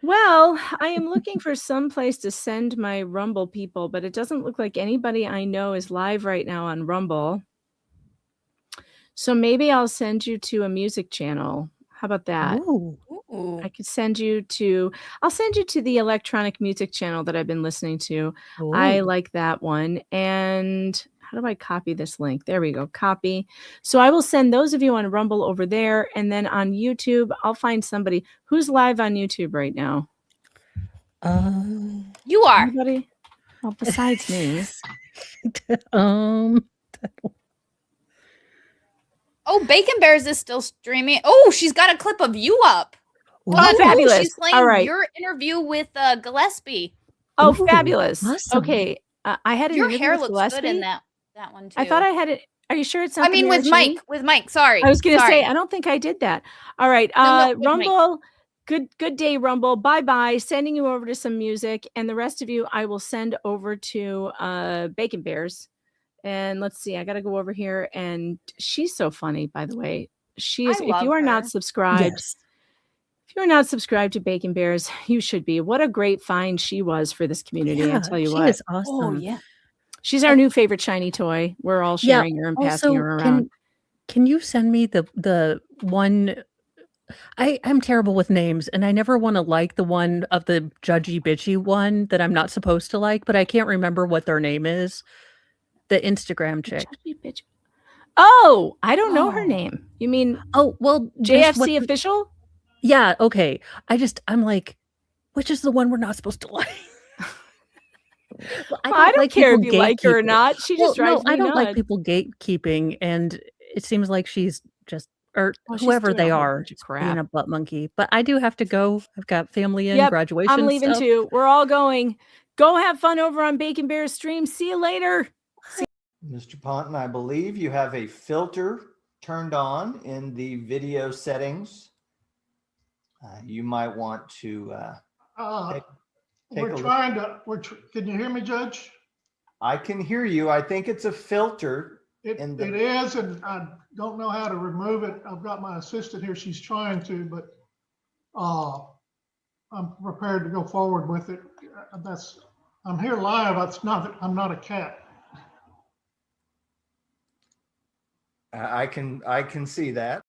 Speaker 5: Well, I am looking for some place to send my Rumble people, but it doesn't look like anybody I know is live right now on Rumble. So maybe I'll send you to a music channel. How about that?
Speaker 8: Ooh.
Speaker 5: I could send you to the electronic music channel that I've been listening to.
Speaker 8: Ooh.
Speaker 5: I like that one. And how do I copy this link? There we go. Copy. So I will send those of you on Rumble over there. And then on YouTube, I'll find somebody who's live on YouTube right now.
Speaker 11: You are.
Speaker 5: Anybody? Well, besides me.
Speaker 11: Oh, Bacon Bears is still streaming. Oh, she's got a clip of you up.
Speaker 5: Oh, fabulous.
Speaker 11: She's playing
Speaker 5: All right.
Speaker 11: your interview with Gillespie.
Speaker 5: Oh, fabulous.
Speaker 8: Awesome.
Speaker 5: Okay. I had an
Speaker 11: Your
Speaker 5: interview
Speaker 11: hair
Speaker 5: with
Speaker 11: looks good in
Speaker 5: Gillespie.
Speaker 11: that one too.
Speaker 5: I thought I had it. Are you sure it's not?
Speaker 11: I mean, with Mike. With Mike. Sorry.
Speaker 5: I was going to
Speaker 11: Sorry.
Speaker 5: say, I don't think I did that. All right.
Speaker 11: No, with Mike.
Speaker 5: Rumble. Good day, Rumble. Bye-bye. Sending you over to some music. And the rest of you, I will send over to Bacon Bears. And let's see. I got to go over here. And she's so funny, by the way. She is.
Speaker 11: I
Speaker 5: If
Speaker 11: love
Speaker 5: you are
Speaker 11: her.
Speaker 5: not subscribed, if you're not subscribed to Bacon Bears, you should be. What a great find she was for this community. I tell you
Speaker 8: she
Speaker 5: what.
Speaker 8: is awesome.
Speaker 11: Oh, yeah.
Speaker 5: She's our new favorite shiny toy. We're all sharing her and passing her around.
Speaker 8: Can you send me the one? I'm terrible with names, and I never want to like the one of the judgy bitchy one that I'm not supposed to like, but I can't remember what their name is. The Instagram chick.
Speaker 5: Judgy bitch. Oh, I don't know her name. You mean JFC official?
Speaker 8: Yeah, okay. I'm like, which is the one we're not supposed to like?
Speaker 5: I don't care if
Speaker 8: people
Speaker 5: you like her or
Speaker 8: gatekeeping.
Speaker 5: not. She just drives me
Speaker 8: I don't
Speaker 5: nuts.
Speaker 8: like people gatekeeping, and it seems like she's just or
Speaker 5: Oh, she's
Speaker 8: whoever
Speaker 5: doing
Speaker 8: they
Speaker 5: a whole
Speaker 8: are
Speaker 5: bunch of
Speaker 8: just
Speaker 5: crap.
Speaker 8: being a butt monkey. But I do have to go. I've got family and
Speaker 5: Yep,
Speaker 8: graduation.
Speaker 5: I'm leaving
Speaker 8: stuff.
Speaker 5: too. We're all going. Go have fun over on Bacon Bears stream. See you later.
Speaker 9: Mr. Ponton, I believe you have a filter turned on in the video settings. You might want to take
Speaker 21: We're
Speaker 9: a look.
Speaker 21: trying to, can you hear me, Judge?
Speaker 9: I can hear you. I think it's a filter.
Speaker 21: It is, and I don't know how to remove it. I've got my assistant here. She's trying to, but I'm prepared to go forward with it. I'm here live. I'm not a cat.
Speaker 9: I can see that.